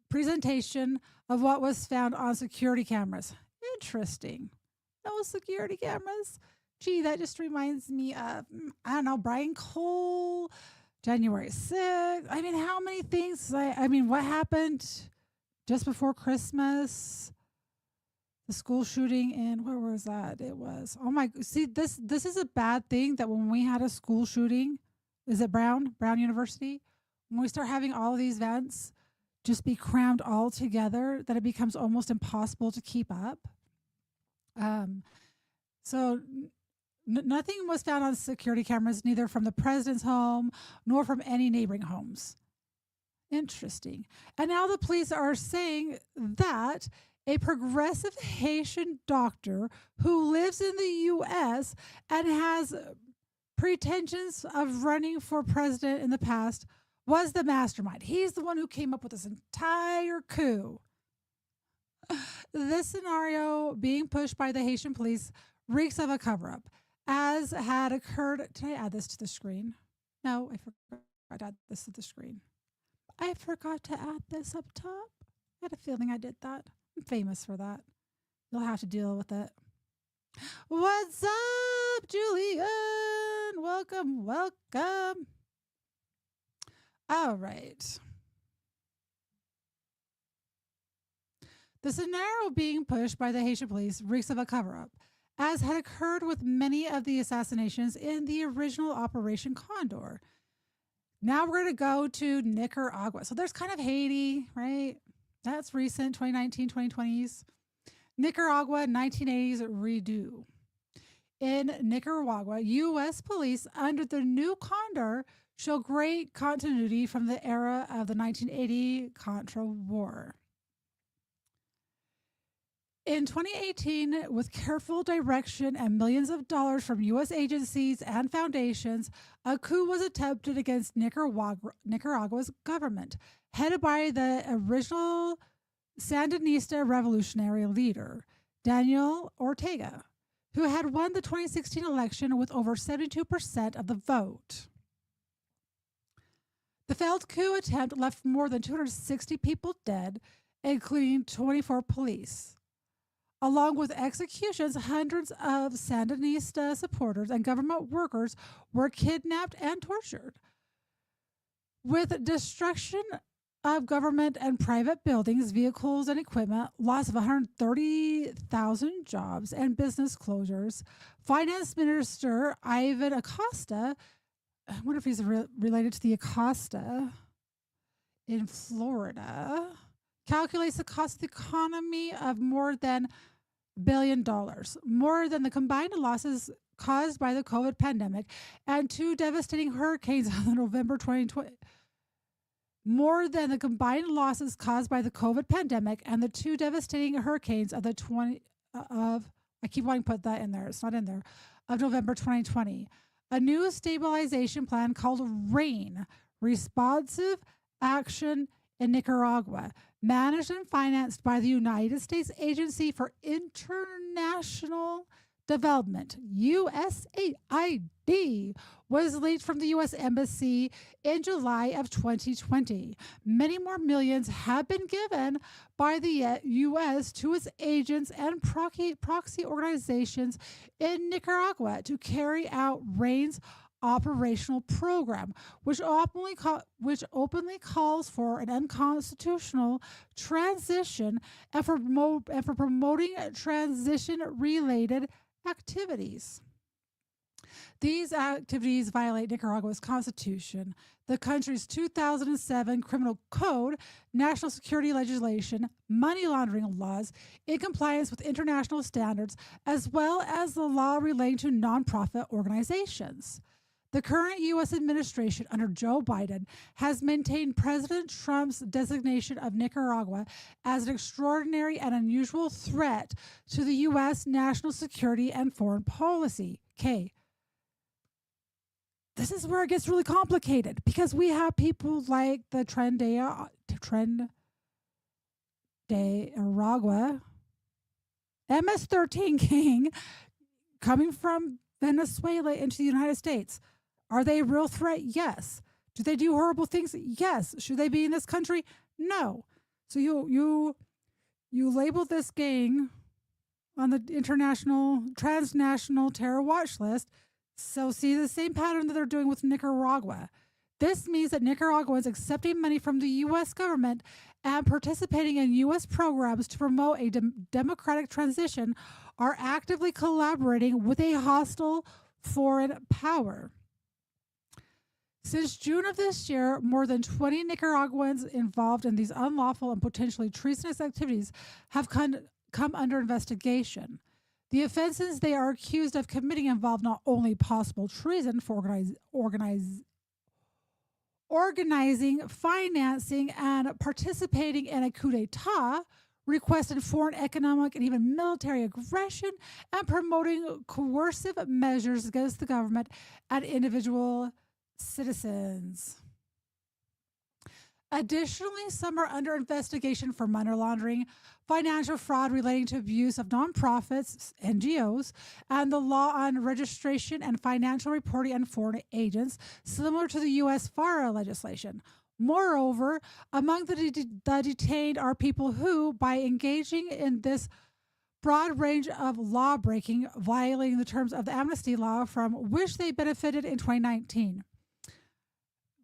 presentation of what was found on security cameras. Interesting. No security cameras. Gee, that just reminds me of, I don't know, Brian Cole, January 6th. I mean, how many things? I mean, what happened just before Christmas? The school shooting in, where was that? It was, oh my, see, this is a bad thing that when we had a school shooting, is it Brown University? When we start having all of these events just be crammed all together, that it becomes almost impossible to keep up. So nothing was found on security cameras, neither from the president's home nor from any neighboring homes. Interesting. And now the police are saying that a progressive Haitian doctor who lives in the U.S. and has pretensions of running for president in the past was the mastermind. He's the one who came up with this entire coup. This scenario being pushed by the Haitian police reeks of a cover-up, as had occurred. Did I add this to the screen? No, I forgot to add this to the screen. I forgot to add this up top. I had a feeling I did that. I'm famous for that. You'll have to deal with it. What's up, Julian? Welcome, welcome. All right. The scenario being pushed by the Haitian police reeks of a cover-up, as had occurred with many of the assassinations in the original Operation Condor. Now we're going to go to Nicaragua. So there's kind of Haiti, right? That's recent, 2019, 2020s. Nicaragua, 1980s redo. In Nicaragua, U.S. police under the new Condor show great continuity from the era of the 1980 Contra War. In 2018, with careful direction and millions of dollars from U.S. agencies and foundations, a coup was attempted against Nicaragua's government, headed by the original Sandinista revolutionary leader, Daniel Ortega, who had won the 2016 election with over 72% of the vote. The failed coup attempt left more than 260 people dead, including 24 police. Along with executions, hundreds of Sandinista supporters and government workers were kidnapped and tortured. With destruction of government and private buildings, vehicles, and equipment, loss of 130,000 jobs, and business closures, Finance Minister Ivan Acosta, I wonder if he's related to the Acosta in Florida, calculates the cost of the economy of more than $1 billion, more than the combined losses caused by the COVID pandemic and two devastating hurricanes of November 2020. More than the combined losses caused by the COVID pandemic and the two devastating hurricanes of I keep wanting to put that in there, it's not in there, of November 2020. A new stabilization plan called RAIN, Responsive Action in Nicaragua, managed and financed by the United States Agency for International Development, USAID, was leaked from the U.S. Embassy in July of 2020. Many more millions have been given by the U.S. to its agents and proxy organizations in Nicaragua to carry out RAIN's operational program, which openly calls for an unconstitutional transition and for promoting transition-related activities. These activities violate Nicaragua's constitution, the country's 2007 criminal code, national security legislation, money laundering laws, in compliance with international standards, as well as the law relating to nonprofit organizations. The current U.S. administration under Joe Biden has maintained President Trump's designation of Nicaragua as an extraordinary and unusual threat to the U.S. national security and foreign policy. Okay. This is where it gets really complicated because we have people like the Tren de Aragua, MS-13 King, coming from Venezuela into the United States. Are they a real threat? Yes. Do they do horrible things? Yes. Should they be in this country? No. So you label this gang on the international transnational terror watch list. So see the same pattern that they're doing with Nicaragua. This means that Nicaraguans accepting money from the U.S. government and participating in U.S. programs to promote a democratic transition are actively collaborating with a hostile foreign power. Since June of this year, more than 20 Nicaraguans involved in these unlawful and potentially treasonous activities have come under investigation. The offenses they are accused of committing involve not only possible treason for organizing, financing, and participating in a coup d'etat, requesting foreign economic and even military aggression, and promoting coercive measures against the government and individual citizens. Additionally, some are under investigation for money laundering, financial fraud relating to abuse of nonprofits, NGOs, and the law on registration and financial reporting on foreign agents, similar to the U.S. FARA legislation. Moreover, among the detained are people who, by engaging in this broad range of law breaking, violating the terms of the amnesty law from which they benefited in 2019.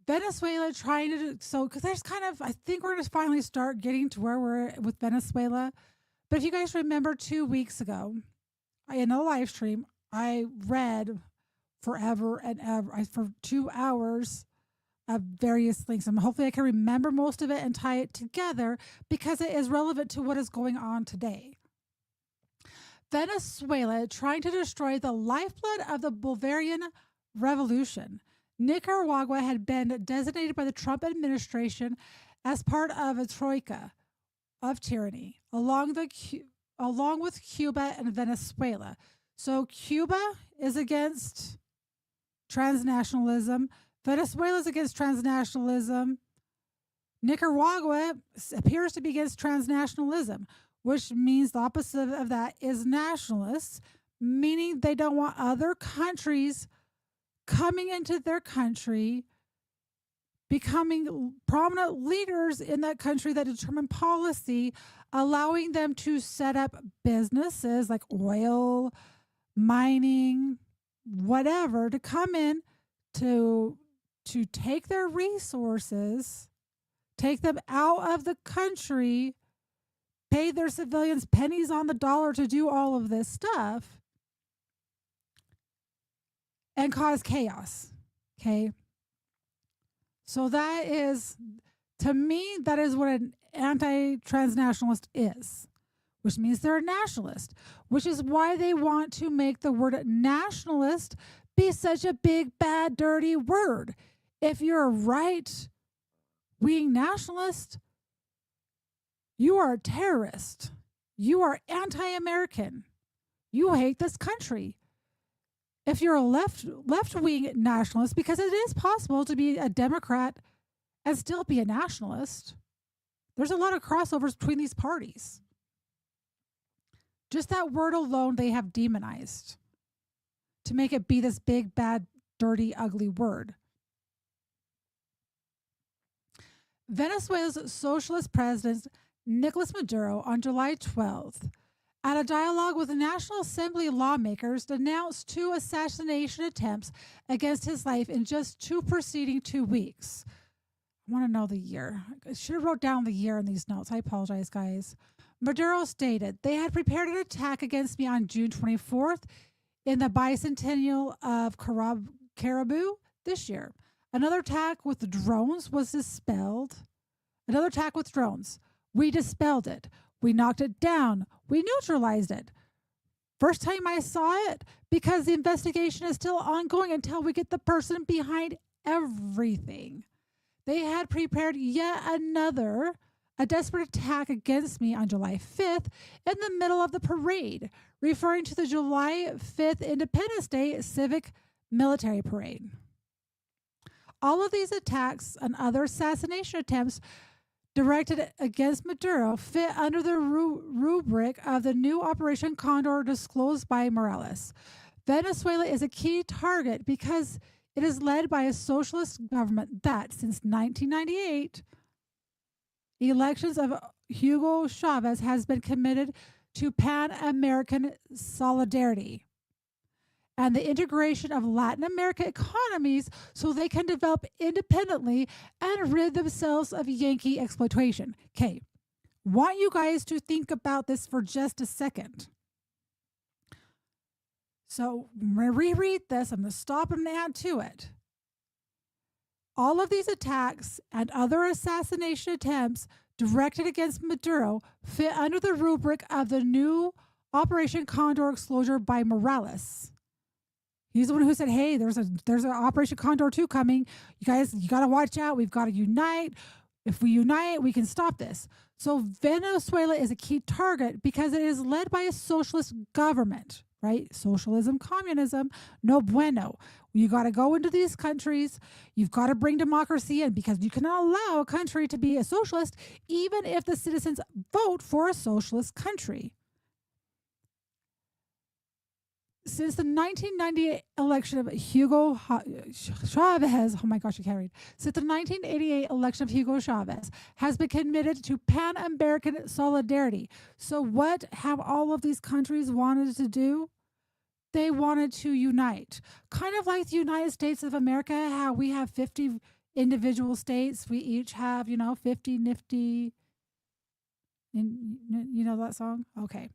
Venezuela trying to do so, because there's kind of, I think we're going to finally start getting to where we're with Venezuela. But if you guys remember 2 weeks ago, in a live stream, I read forever and ever for 2 hours of various links. And hopefully I can remember most of it and tie it together because it is relevant to what is going on today. Venezuela trying to destroy the lifeblood of the Bolivarian Revolution. Nicaragua had been designated by the Trump administration as part of a troika of tyranny, along with Cuba and Venezuela. So Cuba is against transnationalism. Venezuela is against transnationalism. Nicaragua appears to be against transnationalism, which means the opposite of that is nationalists, meaning they don't want other countries coming into their country, becoming prominent leaders in that country that determine policy, allowing them to set up businesses like oil, mining, whatever, to come in to take their resources, take them out of the country, pay their civilians pennies on the dollar to do all of this stuff, and cause chaos. Okay. So that is, to me, that is what an anti-transnationalist is, which means they're a nationalist, which is why they want to make the word nationalist be such a big, bad, dirty word. If you're a right-wing nationalist, you are a terrorist. You are anti-American. You hate this country. If you're a left-wing nationalist, because it is possible to be a Democrat and still be a nationalist, there's a lot of crossovers between these parties. Just that word alone they have demonized to make it be this big, bad, dirty, ugly word. Venezuela's socialist president, Nicolás Maduro, on July 12th, at a dialogue with the National Assembly lawmakers, denounced 2 assassination attempts against his life in just 2 preceding 2 weeks. I want to know the year. I should have wrote down the year in these notes. I apologize, guys. Maduro stated, "They had prepared an attack against me on June 24th. in the bicentennial of Caribou this year. Another attack with drones was dispelled. Another attack with drones. We dispelled it. We knocked it down. We neutralized it. First time I saw it, because the investigation is still ongoing until we get the person behind everything. They had prepared yet another, a desperate attack against me on July 5th in the middle of the parade, referring to the July 5th Independence Day Civic Military Parade. All of these attacks and other assassination attempts directed against Maduro fit under the rubric of the new Operation Condor disclosed by Morales. Venezuela is a key target because it is led by a socialist government that, since 1998, elections of Hugo Chavez has been committed to Pan-American solidarity and the integration of Latin American economies so they can develop independently and rid themselves of Yankee exploitation. Okay, want you guys to think about this for just a second. So I'm going to reread this. I'm going to stop and add to it. All of these attacks and other assassination attempts directed against Maduro fit under the rubric of the new Operation Condor disclosure by Morales. He's the one who said, hey, there's an Operation Condor 2 coming. You guys, you got to watch out. We've got to unite. If we unite, we can stop this. So Venezuela is a key target because it is led by a socialist government, right? Socialism, communism, no bueno. You got to go into these countries. You've got to bring democracy in because you cannot allow a country to be a socialist even if the citizens vote for a socialist country. Since the 1998 election of Hugo Chavez, oh my gosh, I can't read. Since the 1988 election of Hugo Chavez has been committed to Pan-American solidarity. So what have all of these countries wanted to do? They wanted to unite. Kind of like the United States of America, how we have 50 individual states. We each have, 50 nifty. You know that song? Okay.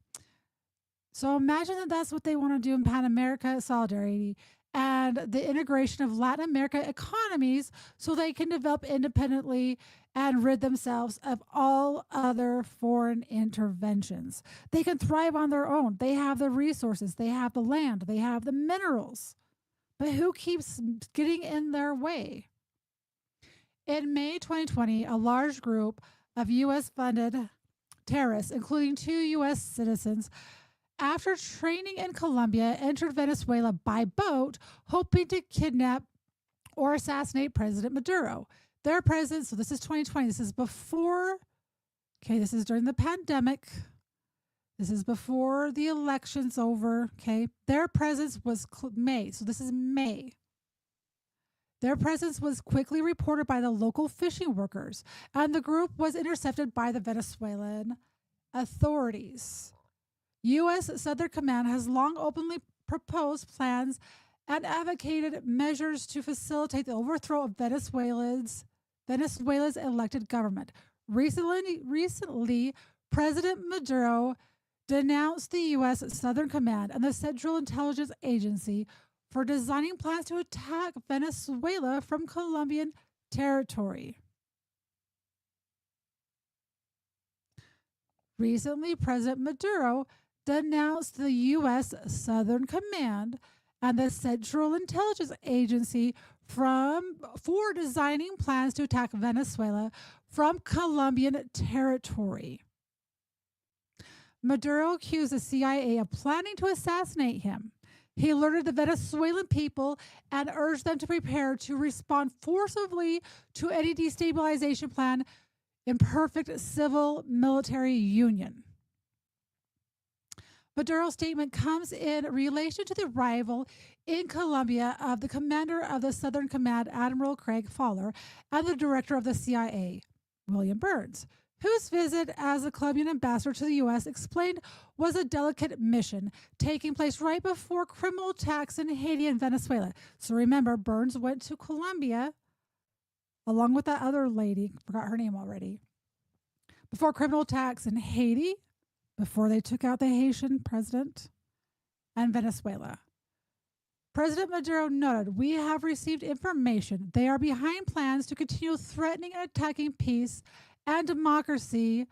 So imagine that that's what they want to do in Pan America solidarity and the integration of Latin America economies so they can develop independently and rid themselves of all other foreign interventions. They can thrive on their own. They have the resources. They have the land. They have the minerals. But who keeps getting in their way? In May 2020, a large group of U.S.-funded terrorists, including 2 U.S. citizens, after training in Colombia, entered Venezuela by boat, hoping to kidnap or assassinate President Maduro. Their presence, so this is 2020, this is before, this is during the pandemic. This is before the election's over, Their presence was May, so this is May. Their presence was quickly reported by the local fishing workers, and the group was intercepted by the Venezuelan authorities. U.S. Southern Command has long openly proposed plans and advocated measures to facilitate the overthrow of Venezuela's elected government. Recently, President Maduro denounced the U.S. Southern Command and the Central Intelligence Agency for designing plans to attack Venezuela from Colombian territory. Recently, President Maduro denounced the U.S. Southern Command and the Central Intelligence Agency for designing plans to attack Venezuela from Colombian territory. Maduro accused the CIA of planning to assassinate him. He alerted the Venezuelan people and urged them to prepare to respond forcibly to any destabilization plan in perfect civil-military union. Maduro's statement comes in relation to the arrival in Colombia of the commander of the Southern Command, Admiral Craig Fowler, and the director of the CIA, William Burns, whose visit as the Colombian ambassador to the U.S. explained was a delicate mission taking place right before criminal attacks in Haiti and Venezuela. So remember, Burns went to Colombia along with that other lady, forgot her name already, before criminal attacks in Haiti, before they took out the Haitian president, and Venezuela. President Maduro noted, "We have received information. They are behind plans to continue threatening and attacking peace and democracy,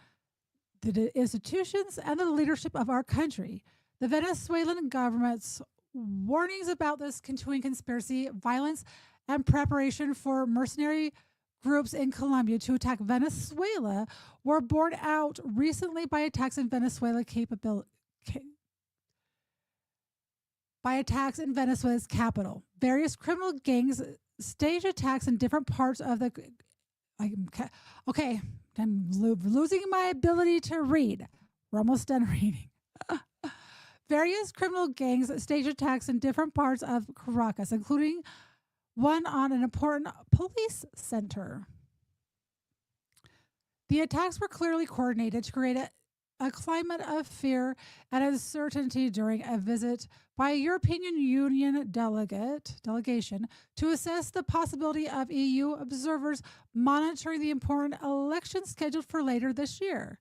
the institutions, and the leadership of our country. The Venezuelan government's warnings about this continuing conspiracy, violence, and preparation for mercenary groups in Colombia to attack Venezuela were borne out recently by attacks in Venezuela's capital. Various criminal gangs stage attacks in different parts of the. Okay, I'm losing my ability to read. We're almost done reading. Various criminal gangs stage attacks in different parts of Caracas, including one on an important police center. The attacks were clearly coordinated to create a climate of fear and uncertainty during a visit by a European Union delegation to assess the possibility of EU observers monitoring the important election scheduled for later this year.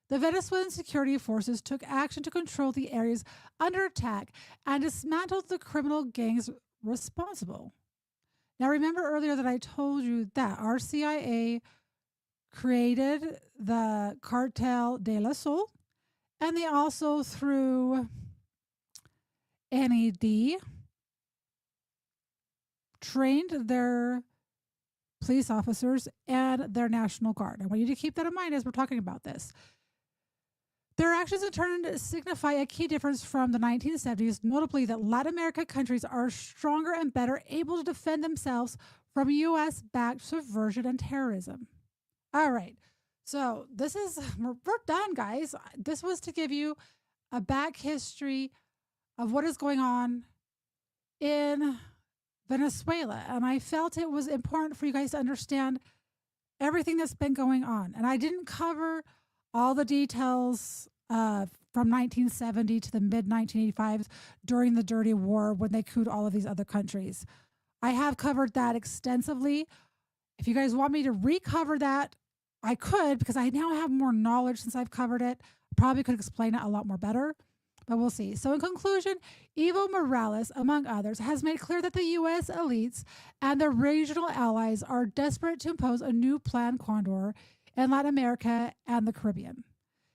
The Venezuelan security forces took action to control the areas under attack and dismantled the criminal gangs responsible. Now, remember earlier that I told you that our CIA created the Cartel de la Sol, and they also, through NED, trained their police officers and their National Guard. I want you to keep that in mind as we're talking about this. Their actions in turn signify a key difference from the 1970s, notably that Latin American countries are stronger and better able to defend themselves from U.S.-backed subversion and terrorism. All right, so we're done, guys. This was to give you a back history of what is going on in Venezuela, and I felt it was important for you guys to understand everything that's been going on. And I didn't cover all the details from 1970 to the mid 1985s during the Dirty War when they couped all of these other countries. I have covered that extensively. If you guys want me to recover that, I could, because I now have more knowledge since I've covered it. Probably could explain it a lot more better, but we'll see. So in conclusion, Evo Morales, among others, has made clear that the U.S. elites and their regional allies are desperate to impose a new Plan Condor in Latin America and the Caribbean.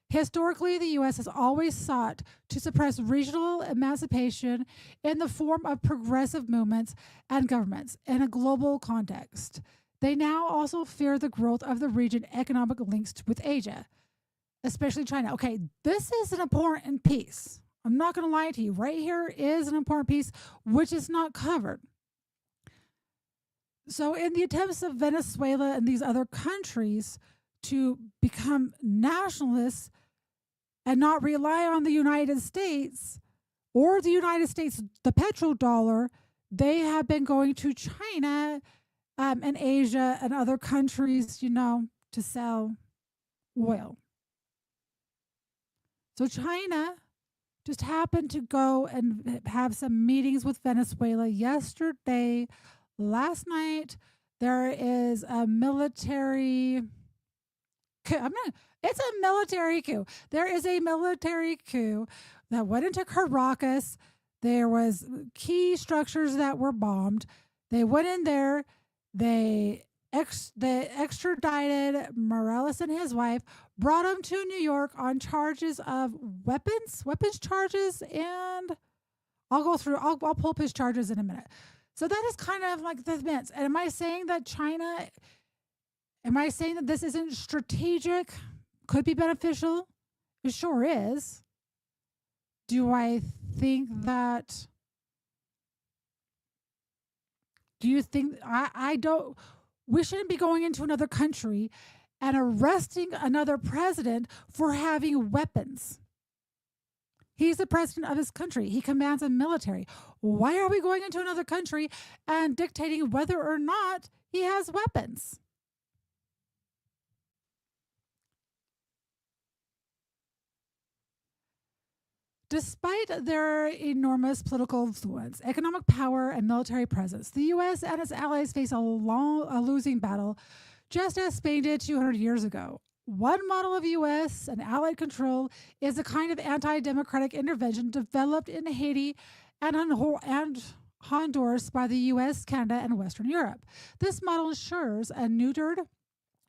Historically, the U.S. has always sought to suppress regional emancipation in the form of progressive movements and governments in a global context. They now also fear the growth of the region economic links with Asia, especially China. Okay, this is an important piece. I'm not going to lie to you. Right here is an important piece which is not covered. So in the attempts of Venezuela and these other countries to become nationalists and not rely on the United States or the United States, the petrodollar, they have been going to China and Asia and other countries, to sell oil. So China just happened to go and have some meetings with Venezuela yesterday. Last night, there is a military it's a military coup. There is a military coup that went into Caracas. There was key structures that were bombed. They went in there. They extradited Morales and his wife, brought him to New York on charges of weapons charges, and I'll pull up his charges in a minute. So that is kind of like the events. And am I saying that this isn't strategic? Could be beneficial? It sure is. Do I think that? Do you think I don't? We shouldn't be going into another country and arresting another president for having weapons. He's the president of his country. He commands a military. Why are we going into another country and dictating whether or not he has weapons? Despite their enormous political influence, economic power, and military presence, the U.S. and its allies face a losing battle, just as Spain did 200 years ago. One model of U.S. and allied control is a kind of anti-democratic intervention developed in Haiti and Honduras by the US, Canada, and Western Europe. This model ensures a neutered,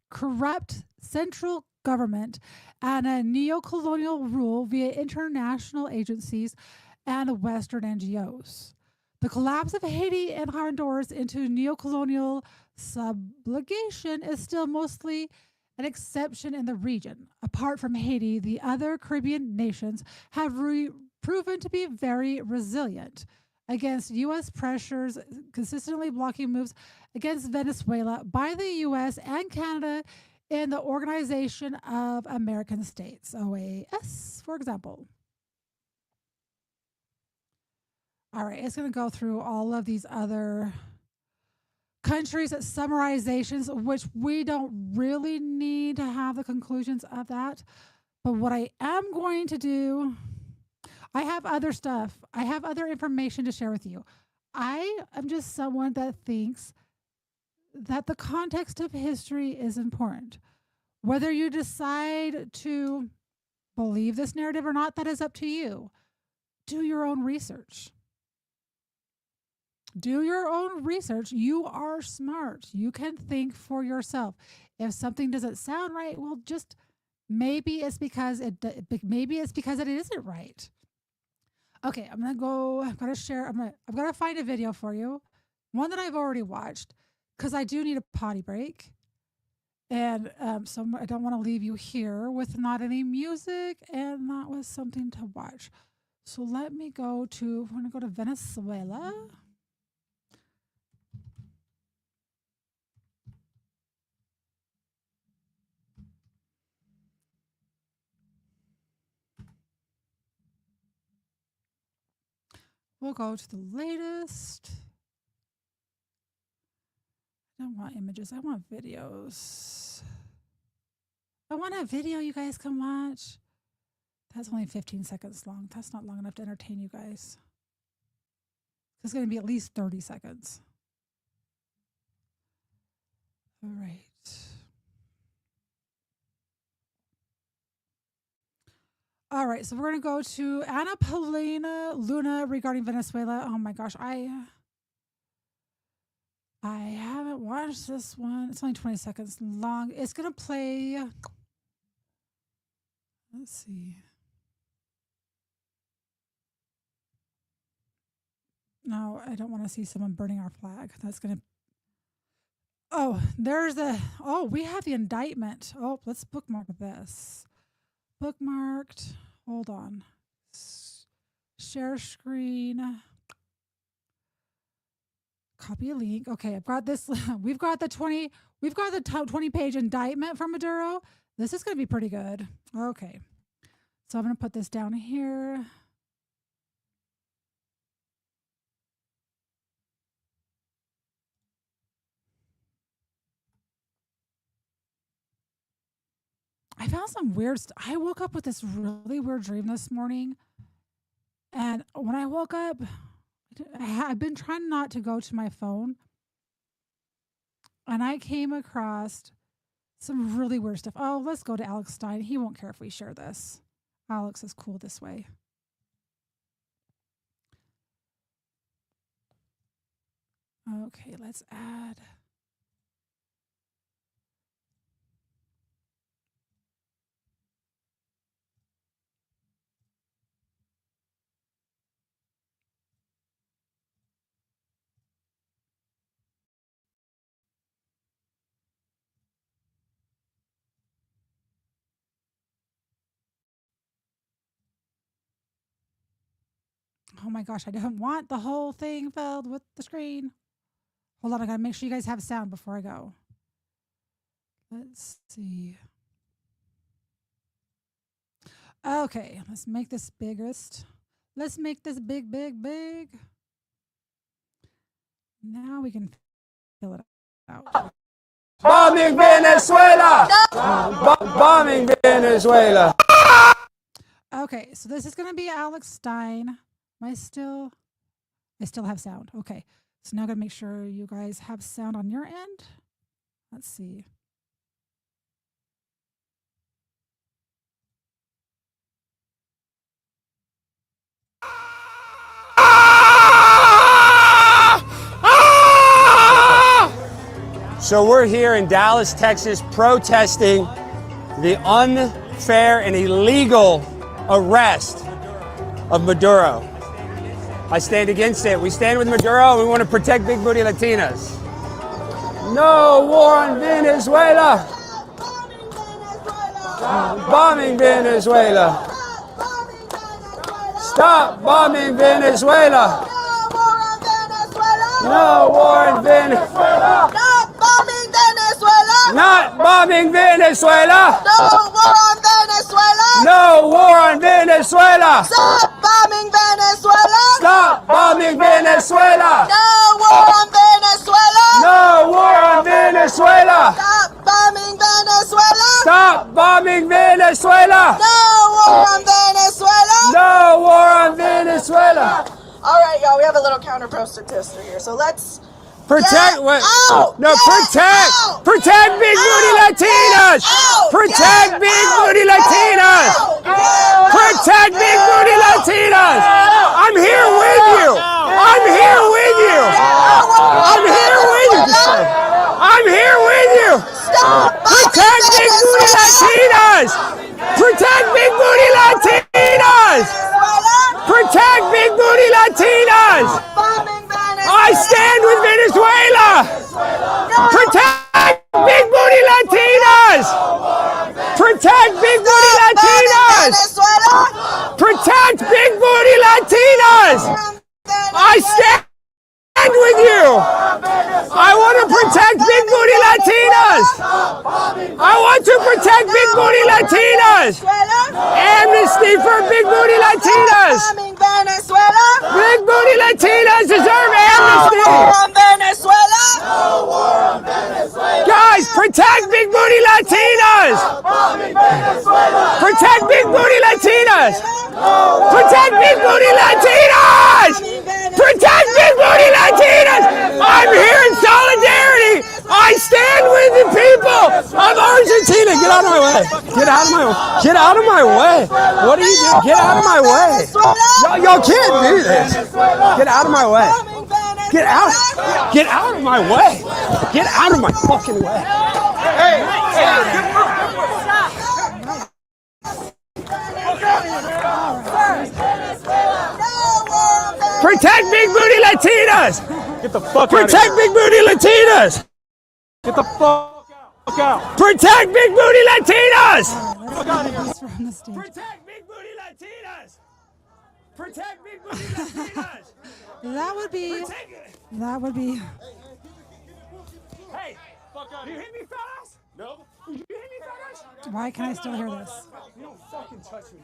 corrupt central government and a neo-colonial rule via international agencies and Western NGOs. The collapse of Haiti and Honduras into neocolonial subjugation is still mostly an exception in the region. Apart from Haiti, the other Caribbean nations have proven to be very resilient against U.S. pressures, consistently blocking moves against Venezuela by the U.S. and Canada in the Organization of American States, OAS, for example. All right, it's going to go through all of these other countries at summarizations, which we don't really need to have the conclusions of that. But what I am going to do, I have other stuff. I have other information to share with you. I am just someone that thinks that the context of history is important. Whether you decide to believe this narrative or not, that is up to you. Do your own research. Do your own research. You are smart. You can think for yourself. If something doesn't sound right, well, just maybe it's because it isn't right. Okay, I'm gonna share. I'm gonna find a video for you, one that I've already watched, because I do need a potty break, and so I don't want to leave you here with not any music and not with something to watch. So let me go to. I'm gonna go to Venezuela. We'll go to the latest. I don't want images. I want videos. I want a video you guys can watch. That's only 15 seconds long. That's not long enough to entertain you guys. It's going to be at least 30 seconds. All right. All right, so we're going to go to Ana Paulina Luna regarding Venezuela. Oh my gosh, I haven't watched this one. It's only 20 seconds long. It's going to play. Let's see. No, I don't want to see someone burning our flag. That's going to. Oh, we have the indictment. Oh, let's bookmark this. Bookmarked. Hold on. Share screen. Copy a link. Okay, I've got this. We've got the 20-page indictment from Maduro. This is going to be pretty good. Okay. So I'm going to put this down here. I found some weird I woke up with this really weird dream this morning. And when I woke up, I've been trying not to go to my phone. And I came across some really weird stuff. Oh, let's go to Alex Stein. He won't care if we share this. Alex is cool this way. Okay, let's add. Oh my gosh, I don't want the whole thing filled with the screen. Hold on, I gotta make sure you guys have sound before I go. Let's see. Okay, let's make this biggest. Let's make this big, big, big. Now we can fill it out. Bombing Venezuela! Bombing Venezuela! Okay, so this is going to be Alex Stein. I still have sound. Okay, so now I'm going to make sure you guys have sound on your end. Let's see. So we're here in Dallas, Texas, protesting the unfair and illegal arrest of Maduro. I stand against it. We stand with Maduro and we want to protect big booty Latinas. No war on Venezuela. Bombing Venezuela. Stop bombing Venezuela. No war in Venezuela. Not bombing Venezuela. Not bombing Venezuela. No war on Venezuela. No war on Venezuela. Stop bombing Venezuela. Stop bombing Venezuela. No war on Venezuela. No war on Venezuela. Stop bombing Venezuela. Stop bombing Venezuela. No war on Venezuela. No war on Venezuela. All right, y'all, we have a little counter protester here, so let's Protect get what? out. No, Get protect. out. Protect big booty Out. Latinas. Out. Protect Get big out. booty Latinas. Out. Protect big booty Latinas. I'm here with you. I'm here with you. I'm here with you. I'm here with you. Stop Protect big booty Latinas. Protect big booty Latinas. Protect big booty Latinas. bombing Venezuela. I stand with Venezuela. Protect big booty Latinas. Protect big booty Latinas. Venezuela. Protect big booty Latinas. I stand with you. I want to protect big booty Latinas. I want to protect big booty Latinas. Amnesty for big booty Latinas. Bombing Venezuela. Big booty Latinas deserve amnesty. On Venezuela. Guys, protect big booty Latinas. Protect big booty Latinas. Protect big booty Latinas. Protect big booty Latinas. I'm here in solidarity. I stand with the people of Argentina. Get out of my way. Get out of my way. Get out of my way. What are you doing? Get out of my way. Y'all can't do this. Get out of my way. Get out. Get out of my way. Get out of my fucking way. Protect big booty Latinas. Get the fuck out. Protect big booty Latinas. Get the fuck out. Protect big booty Latinas. Let's from the stage. Protect big booty Latinas. Protect big booty Latinas. That would be. Protect it. That would be. Hey, you hit me, fellas? No. You hit me, fellas? Why can I still hear this? You don't fucking touch me.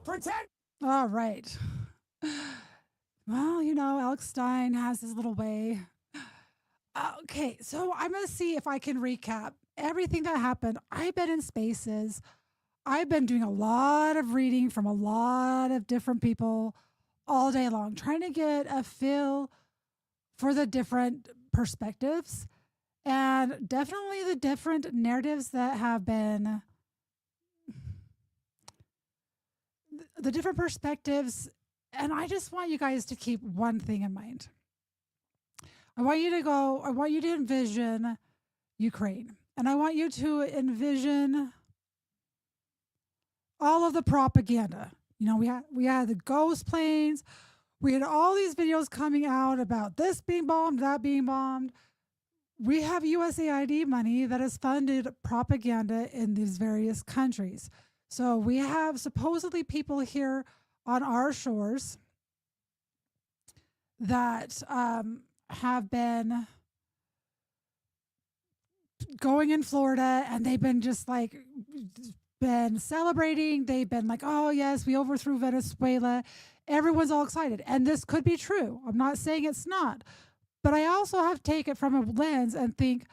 Protect. All right. Well, you know, Alex Stein has his little way. Okay, so I'm going to see if I can recap everything that happened. I've been in spaces. I've been doing a lot of reading from a lot of different people all day long, trying to get a feel for the different perspectives and definitely the different narratives that have been the different perspectives. And I just want you guys to keep one thing in mind. I want you to envision Ukraine. And I want you to envision all of the propaganda. You know, we had the ghost planes. We had all these videos coming out about this being bombed, that being bombed. We have USAID money that has funded propaganda in these various countries. So we have supposedly people here on our shores that have been going in Florida, and they've been just like been celebrating. They've been like, oh yes, we overthrew Venezuela. Everyone's all excited. And this could be true. I'm not saying it's not. But I also have to take it from a lens and think,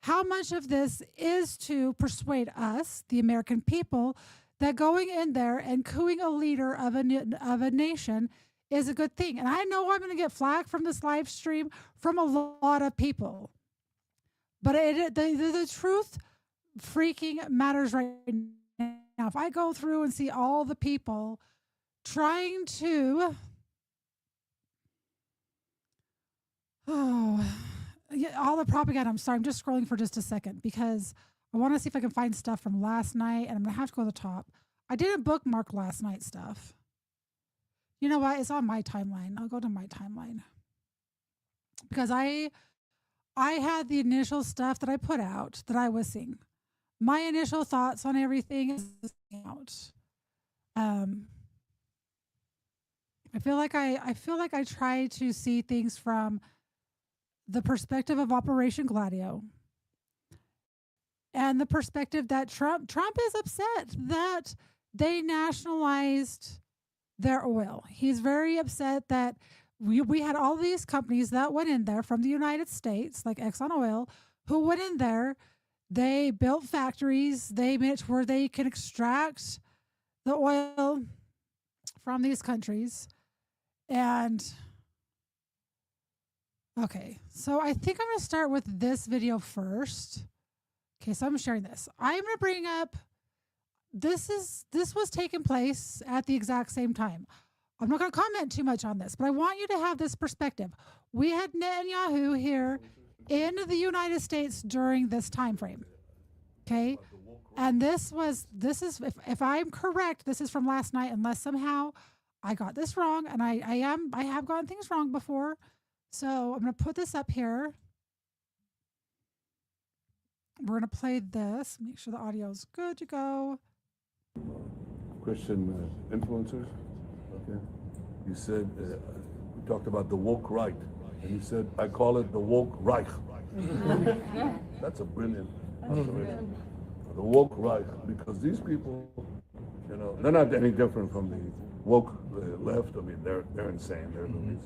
how much of this is to persuade us, the American people, that going in there and cooing a leader of a nation is a good thing. And I know I'm going to get flack from this live stream from a lot of people. But the truth freaking matters right now. If I go through and see all the people trying to Oh, yeah, all the propaganda. I'm sorry. I'm just scrolling for just a second because I want to see if I can find stuff from last night, and I'm gonna have to go to the top. I didn't bookmark last night's stuff. You know what? It's on my timeline. I'll go to my timeline because I had the initial stuff that I put out that I was seeing. My initial thoughts on everything is out. Um, I feel like I try to see things from the perspective of Operation Gladio and the perspective that Trump is upset that they nationalized their oil. He's very upset that we had all these companies that went in there from the United States, like Exxon Oil, who went in there. They built factories. They made it where they can extract the oil from these countries. And okay, so I think I'm going to start with this video first. Okay, so I'm sharing this. I'm going to bring up this was taking place at the exact same time. I'm not going to comment too much on this, but I want you to have this perspective. We had Netanyahu here in the United States during this time frame. Okay? And this is if I'm correct, this is from last night, unless somehow I got this wrong, and I have gotten things wrong before. So I'm going to put this up here. We're going to play this, make sure the audio is good to go. Christian influencers. Okay. You said, we talked about the woke right, and you said, I call it the woke Reich. That's a brilliant observation. The woke Reich, because these people, you know, they're not any different from the woke left. I mean, they're insane. They're loonies.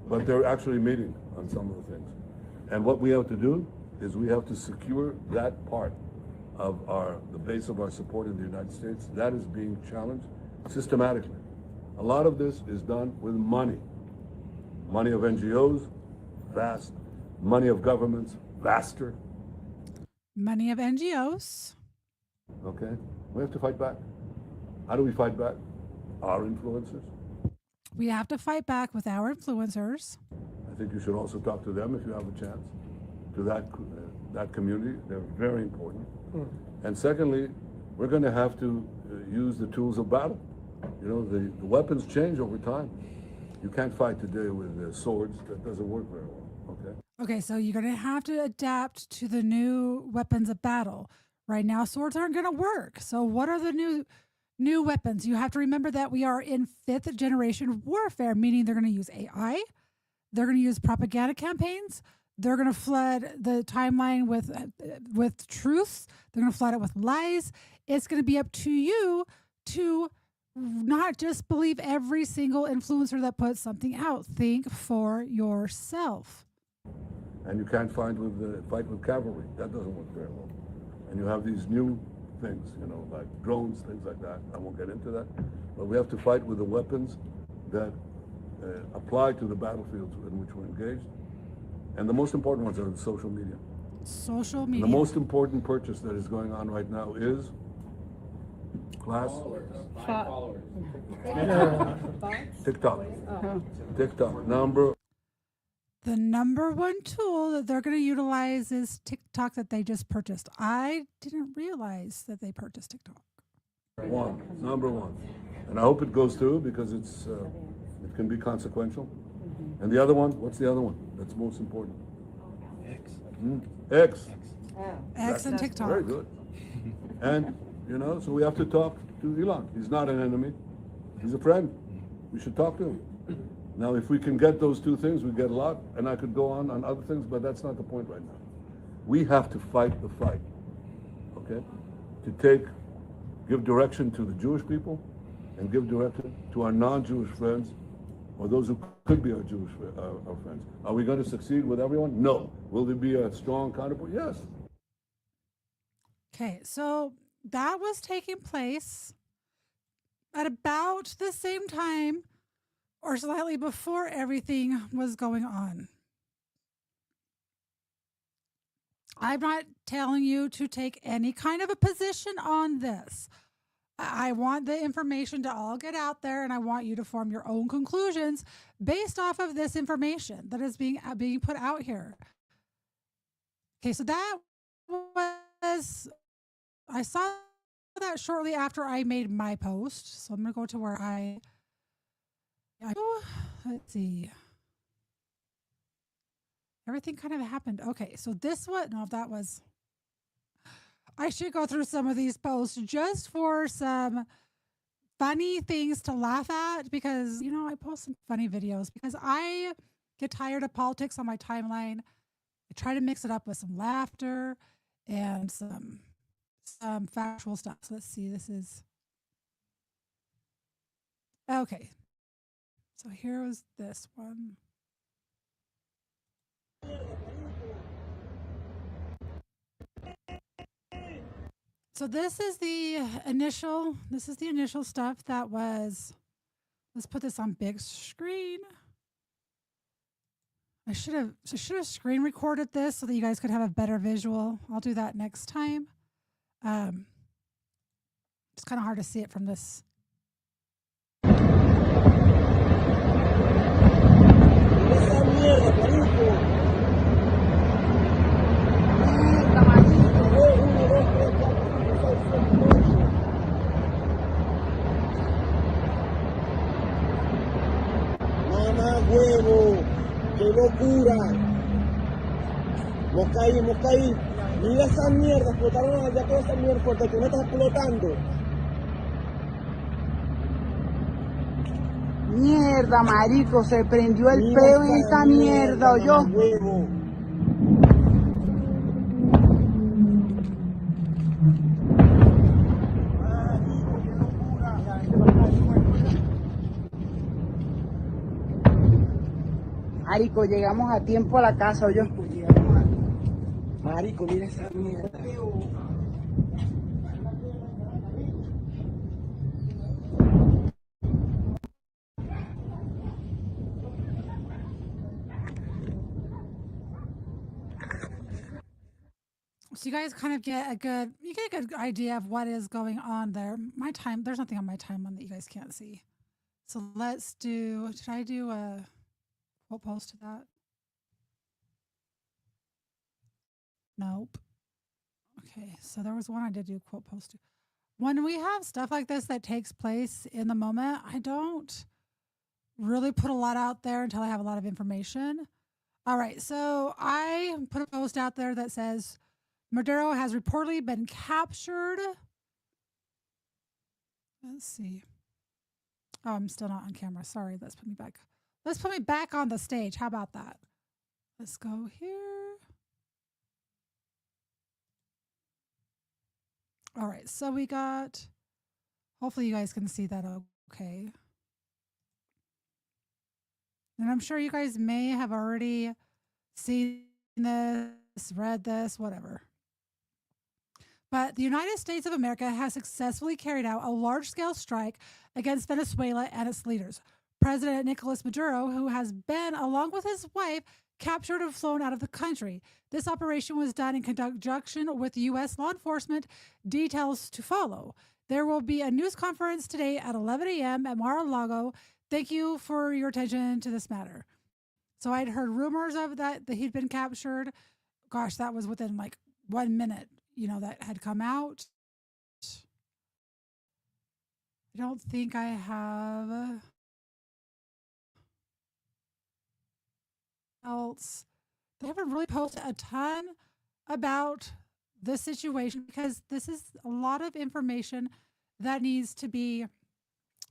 But they're actually meeting on some of the things. And what we have to do is we have to secure that part of the base of our support in the United States. That is being challenged systematically. A lot of this is done with money. Money of NGOs, vast. Money of governments, vaster. Money of NGOs. Okay? We have to fight back. How do we fight back? Our influencers. We have to fight back with our influencers. I think you should also talk to them if you have a chance. To that community, they're very important. And secondly, we're going to have to use the tools of battle. You know, the weapons change over time. You can't fight today with swords. That doesn't work very well. Okay. Okay, so you're going to have to adapt to the new weapons of battle. Right now, swords aren't going to work. So what are the new weapons? You have to remember that we are in 5th generation warfare, meaning they're going to use AI. They're going to use propaganda campaigns. They're going to flood the timeline with truths. They're going to flood it with lies. It's going to be up to you to not just believe every single influencer that puts something out. Think for yourself. And you can't fight with cavalry. That doesn't work very well. And you have these new things, you know, like drones, things like that. I won't get into that. But we have to fight with the weapons that apply to the battlefields in which we're engaged. And the most important ones are the social media. Social media. And the most important purchase that is going on right now is class. Followers. TikTok. TikTok. The number one tool that they're going to utilize is TikTok that they just purchased. I didn't realize that they purchased TikTok. Number one. And I hope it goes through because it can be consequential. And the other one, what's the other one that's most important? X. X and TikTok. Very good. And, you know, so we have to talk to Elon. He's not an enemy. He's a friend. We should talk to him. Now, if we can get those two things, we get a lot. And I could go on other things, but that's not the point right now. We have to fight the fight, okay? To give direction to the Jewish people and give direction to our non-Jewish friends or those who could be our Jewish our friends. Are we going to succeed with everyone? No. Will there be a strong counterpoint? Yes. Okay, so that was taking place at about the same time or slightly before everything was going on. I'm not telling you to take any kind of a position on this. I want the information to all get out there, and I want you to form your own conclusions based off of this information that is being put out here. Okay, so that was, I saw that shortly after I made my post. So I'm going to go to where let's see. Everything kind of happened. Okay, so I should go through some of these posts just for some funny things to laugh at because, I post some funny videos because I get tired of politics on my timeline. I try to mix it up with some laughter and some factual stuff. So let's see. This is okay. So here was this one. So this is the initial stuff that was, let's put this on big screen. I should have screen recorded this so that you guys could have a better visual. I'll do that next time. It's kind of hard to see it from this. Huevo, qué locura. Moscaí. Mira esa mierda, explotaron allá toda esa mierda porque tú no estás explotando. Mierda, marico, se prendió el peo en esta mierda, ¿oyó? Huevo. Marico, llegamos a tiempo a la casa, ¿oyó? Marico, mira esa mierda. So you guys kind of get a good idea of what is going on there. There's nothing on my timeline that you guys can't see. So should I do a quote post to that? Nope. Okay, so there was one I did do a quote post to. When we have stuff like this that takes place in the moment, I don't really put a lot out there until I have a lot of information. All right, so I put a post out there that says, Maduro has reportedly been captured. Let's see. Oh, I'm still not on camera. Sorry, let's put me back. Let's put me back on the stage. How about that? Let's go here. All right, so we got, hopefully you guys can see that okay. And I'm sure you guys may have already seen this, read this, whatever. But the United States of America has successfully carried out a large-scale strike against Venezuela and its leaders. President Nicolás Maduro, who has been, along with his wife, captured and flown out of the country. This operation was done in conjunction with U.S. law enforcement. Details to follow. There will be a news conference today at 11 a.m. at Mar-a-Lago. Thank you for your attention to this matter. So I'd heard rumors of that he'd been captured. Gosh, that was within like 1 minute, that had come out. I don't think I have else. They haven't really posted a ton about this situation because this is a lot of information that needs to be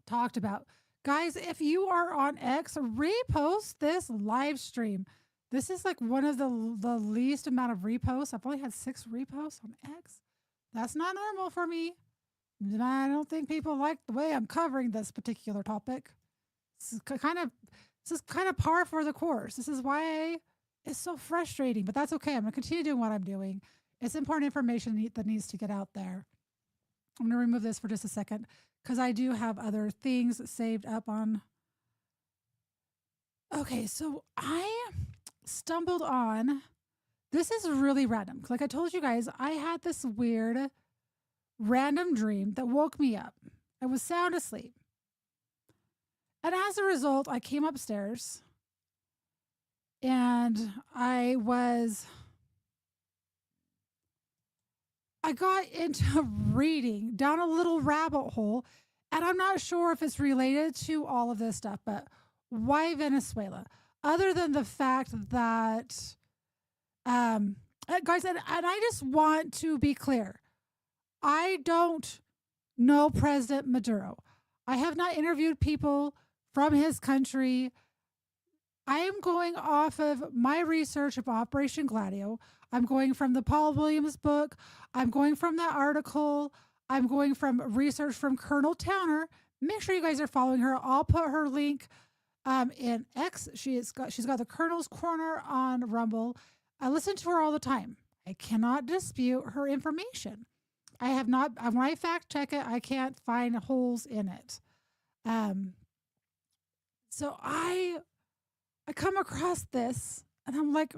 talked about. Guys, if you are on X, repost this live stream. This is like one of the least amount of reposts. I've only had 6 reposts on X. That's not normal for me. I don't think people like the way I'm covering this particular topic. This is kind of par for the course. This is why it's so frustrating, but that's okay. I'm going to continue doing what I'm doing. It's important information that needs to get out there. I'm going to remove this for just a second because I do have other things saved up on. Okay, so I stumbled on, this is really random. Like I told you guys, I had this weird random dream that woke me up. I was sound asleep. And as a result, I came upstairs and I got into reading down a little rabbit hole, and I'm not sure if it's related to all of this stuff, but why Venezuela? Other than the fact that, guys, and I just want to be clear. I don't know President Maduro. I have not interviewed people from his country. I am going off of my research of Operation Gladio. I'm going from the Paul Williams book. I'm going from that article. I'm going from research from Colonel Towner. Make sure you guys are following her. I'll put her link in X. She's got the Colonel's Corner on Rumble. I listen to her all the time. I cannot dispute her information. I have not, when I fact check it, I can't find holes in it. So I come across this and I'm like,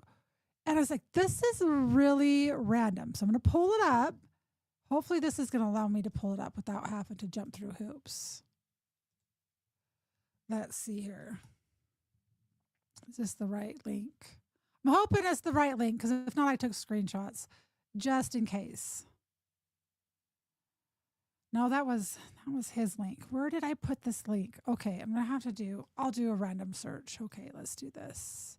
and I was like, this is really random. So I'm going to pull it up. Hopefully this is going to allow me to pull it up without having to jump through hoops. Let's see here. Is this the right link? I'm hoping it's the right link, because if not, I took screenshots just in case. No, that was his link. Where did I put this link? Okay, I'm going to have to I'll do a random search. Okay, let's do this.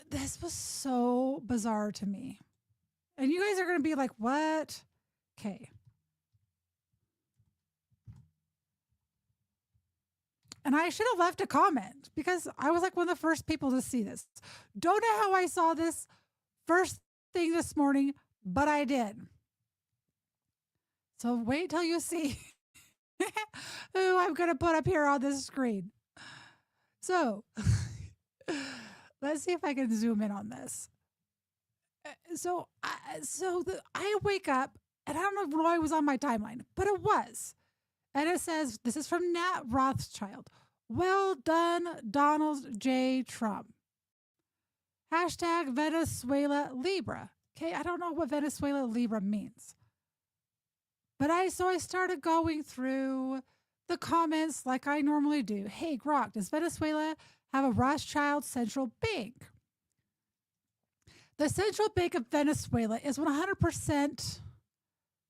This was so bizarre to me. And you guys are going to be like, what? Okay. And I should have left a comment because I was like one of the first people to see this. Don't know how I saw this first thing this morning, but I did. So wait till you see who I'm going to put up here on this screen. So let's see if I can zoom in on this. So I wake up and I don't know why it was on my timeline, but it was. And it says, this is from Nat Rothschild. Well done, Donald J. Trump. Hashtag Venezuela Libra. Okay, I don't know what Venezuela Libra means. But I started going through the comments like I normally do. Hey, Grok, does Venezuela have a Rothschild central bank? The Central Bank of Venezuela is 100%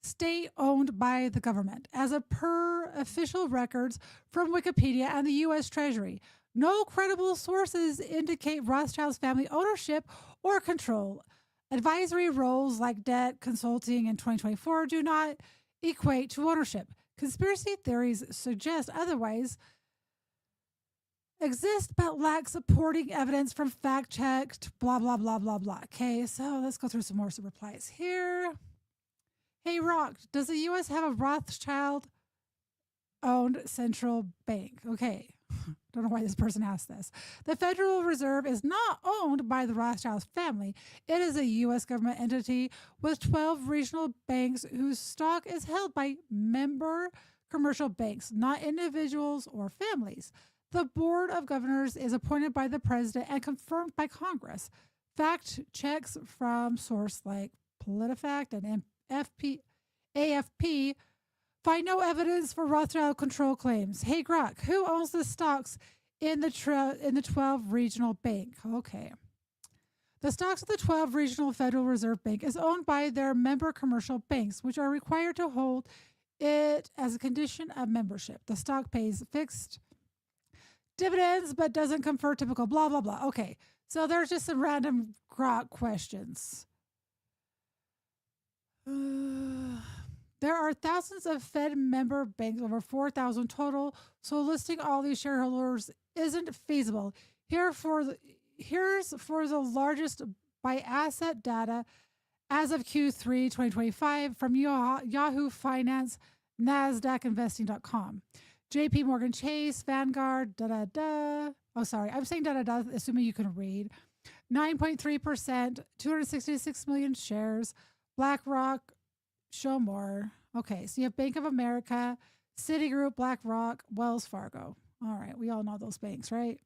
state-owned by the government, as per official records from Wikipedia and the U.S. Treasury. No credible sources indicate Rothschild's family ownership or control. Advisory roles like debt consulting in 2024 do not equate to ownership. Conspiracy theories suggest otherwise exist but lack supporting evidence from fact-checked, blah, blah, blah, blah, blah. Okay, so let's go through some more replies here. Hey, Rock, does the U.S. have a Rothschild-owned central bank? Okay, don't know why this person asked this. The Federal Reserve is not owned by the Rothschild family. It is a U.S. government entity with 12 regional banks whose stock is held by member commercial banks, not individuals or families. The Board of Governors is appointed by the President and confirmed by Congress. Fact checks from sources like PolitiFact and AFP find no evidence for Rothschild control claims. Hey, Grok, who owns the stocks in the 12 regional bank? Okay. The stocks of the 12 regional Federal Reserve Bank is owned by their member commercial banks, which are required to hold it as a condition of membership. The stock pays fixed dividends, but doesn't confer typical blah, blah, blah. Okay. So there's just some random Grok questions. There are thousands of Fed member banks, over 4,000 total, so listing all these shareholders isn't feasible. Here's for the largest by asset data as of Q3 2025 from Yahoo Finance, NASDAQinvesting.com. JP Morgan Chase, Vanguard, Oh, sorry. I'm saying assuming you can read. 9.3%, 266 million shares. BlackRock, show more. Okay, so you have Bank of America, Citigroup, BlackRock, Wells Fargo. All right, we all know those banks, right?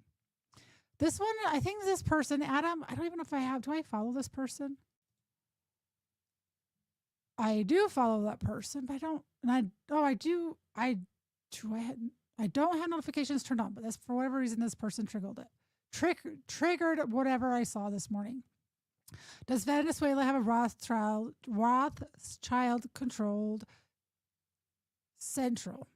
This one, I think this person, Adam, I don't even know if I have. Do I follow this person? I do follow that person, but I don't. And I do. I don't have notifications turned on, but that's for whatever reason this person triggered it. Triggered whatever I saw this morning. Does Venezuela have a Rothschild controlled central?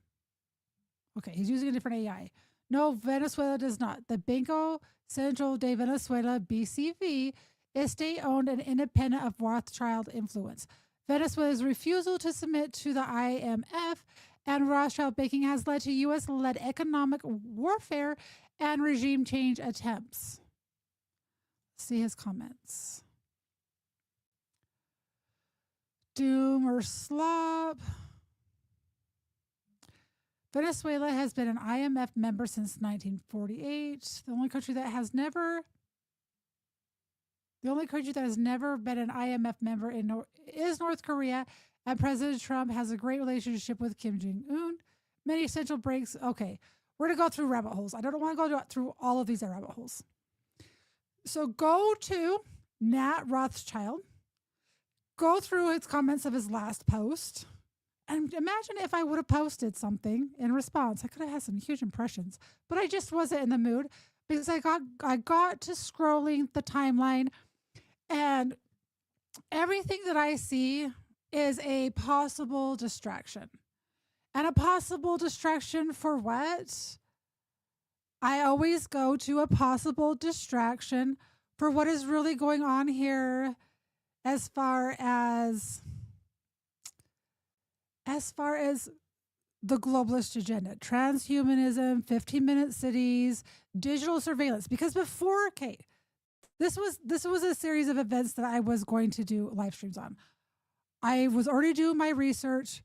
Okay, he's using a different AI. No, Venezuela does not. The Banco Central de Venezuela, BCV, is state owned and independent of Rothschild influence. Venezuela's refusal to submit to the IMF and Rothschild banking has led to U.S. led economic warfare and regime change attempts. See his comments. Doom or slop. Venezuela has been an IMF member since 1948. The only country that has never been an IMF member is North Korea, and President Trump has a great relationship with Kim Jong-un. Many central breaks. Okay, we're going to go through rabbit holes. I don't want to go through all of these rabbit holes. So go to Nat Rothschild, go through his comments of his last post, and imagine if I would have posted something in response. I could have had some huge impressions, but I just wasn't in the mood because I got to scrolling the timeline, and everything that I see is a possible distraction. And a possible distraction for what? I always go to a possible distraction for what is really going on here as far as the globalist agenda, transhumanism, 15-minute cities, digital surveillance. Because before, okay, this was a series of events that I was going to do live streams on. I was already doing my research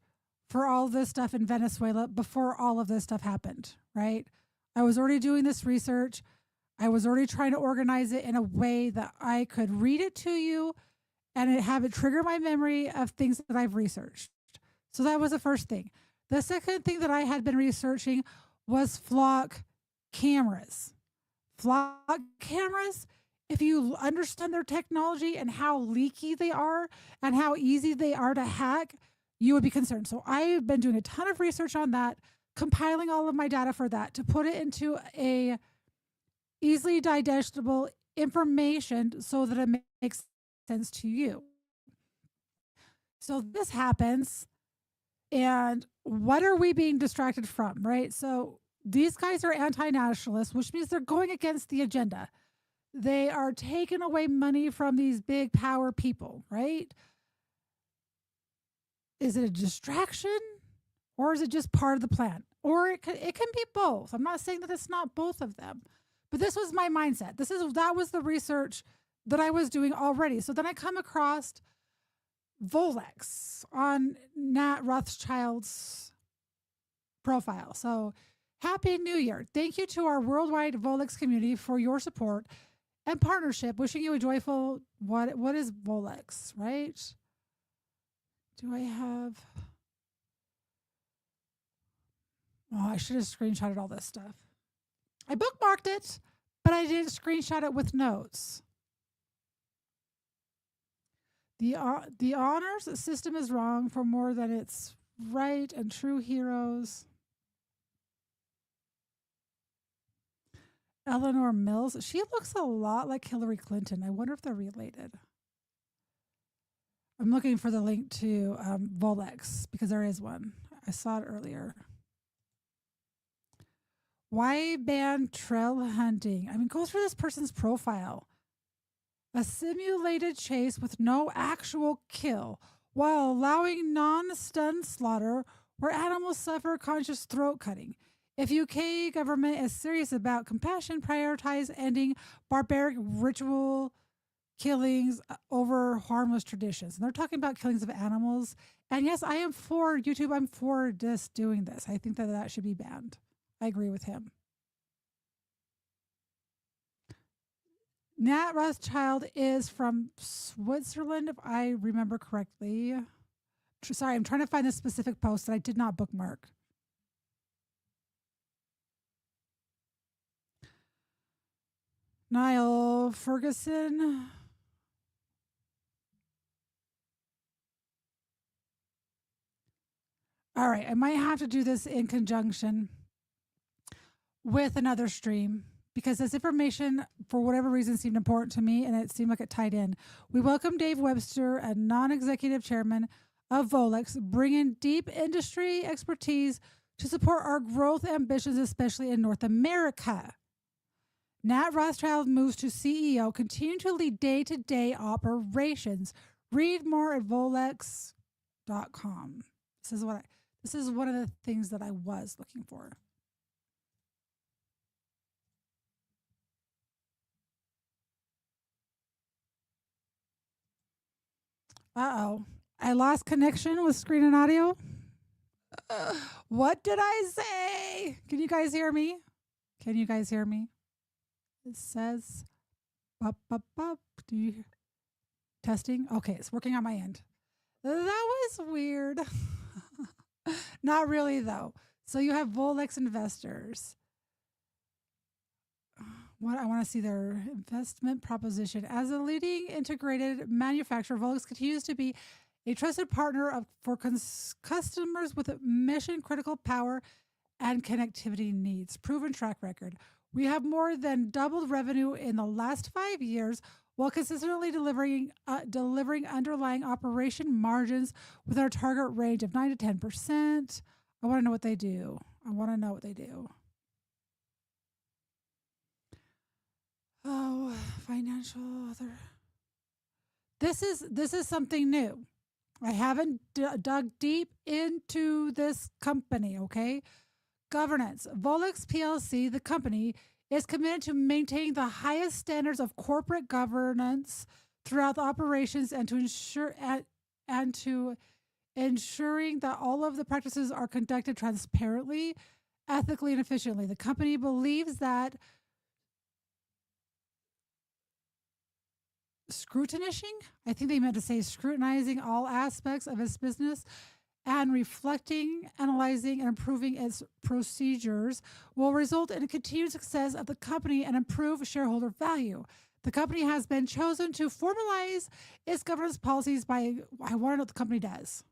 for all this stuff in Venezuela before all of this stuff happened, right? I was already doing this research. I was already trying to organize it in a way that I could read it to you and have it trigger my memory of things that I've researched. So that was the first thing. The second thing that I had been researching was flock cameras. Flock cameras, if you understand their technology and how leaky they are and how easy they are to hack, you would be concerned. So I've been doing a ton of research on that, compiling all of my data for that to put it into a easily digestible information so that it makes sense to you. So this happens, and what are we being distracted from, right? So these guys are anti-nationalists, which means they're going against the agenda. They are taking away money from these big power people, right? Is it a distraction, or is it just part of the plan? Or it can be both. I'm not saying that it's not both of them, but this was my mindset. That was the research that I was doing already. So then I come across Volex on Nat Rothschild's profile. So happy New Year. Thank you to our worldwide Volex community for your support and partnership. Wishing you a joyful, what is Volex, right? Do I have... Oh, I should have screenshotted all this stuff. I bookmarked it, but I didn't screenshot it with notes. The honors system is wrong for more than it's right, and true heroes. Eleanor Mills, she looks a lot like Hillary Clinton. I wonder if they're related. I'm looking for the link to Volex because there is one. I saw it earlier. Why ban trail hunting? I mean, go through this person's profile. A simulated chase with no actual kill while allowing non-stun slaughter where animals suffer conscious throat cutting. If UK government is serious about compassion, prioritize ending barbaric ritual killings over harmless traditions. And they're talking about killings of animals. And yes, I am for YouTube. I'm for just doing this. I think that should be banned. I agree with him. Nat Rothschild is from Switzerland, if I remember correctly. Sorry, I'm trying to find the specific post that I did not bookmark. Niall Ferguson. All right, I might have to do this in conjunction with another stream because this information, for whatever reason, seemed important to me and it seemed like it tied in. We welcome Dave Webster, a non-executive chairman of Volex, bringing deep industry expertise to support our growth ambitions, especially in North America. Nat Rothschild moves to CEO, continue to lead day-to-day operations. Read more at volex.com. This is one of the things that I was looking for. Uh-oh. I lost connection with screen and audio. What did I say? Can you guys hear me? Can you guys hear me? It says, bup, bup, bup. Do you hear? Testing? Okay, it's working on my end. That was weird. Not really, though. So you have Volex investors. What I want to see their investment proposition. As a leading integrated manufacturer, Volex continues to be a trusted partner for customers with mission critical power and connectivity needs. Proven track record. We have more than doubled revenue in the last 5 years while consistently delivering underlying operation margins with our target range of 9 to 10%. I want to know what they do. Oh, financial other. This is something new. I haven't dug deep into this company, okay? Governance. Volex PLC, the company, is committed to maintaining the highest standards of corporate governance throughout the operations and to ensuring that all of the practices are conducted transparently, ethically, and efficiently. The company believes that scrutinizing, I think they meant to say scrutinizing all aspects of its business and reflecting, analyzing, and improving its procedures will result in a continued success of the company and improve shareholder value. The company has been chosen to formalize its governance policies by, I want to know what the company does.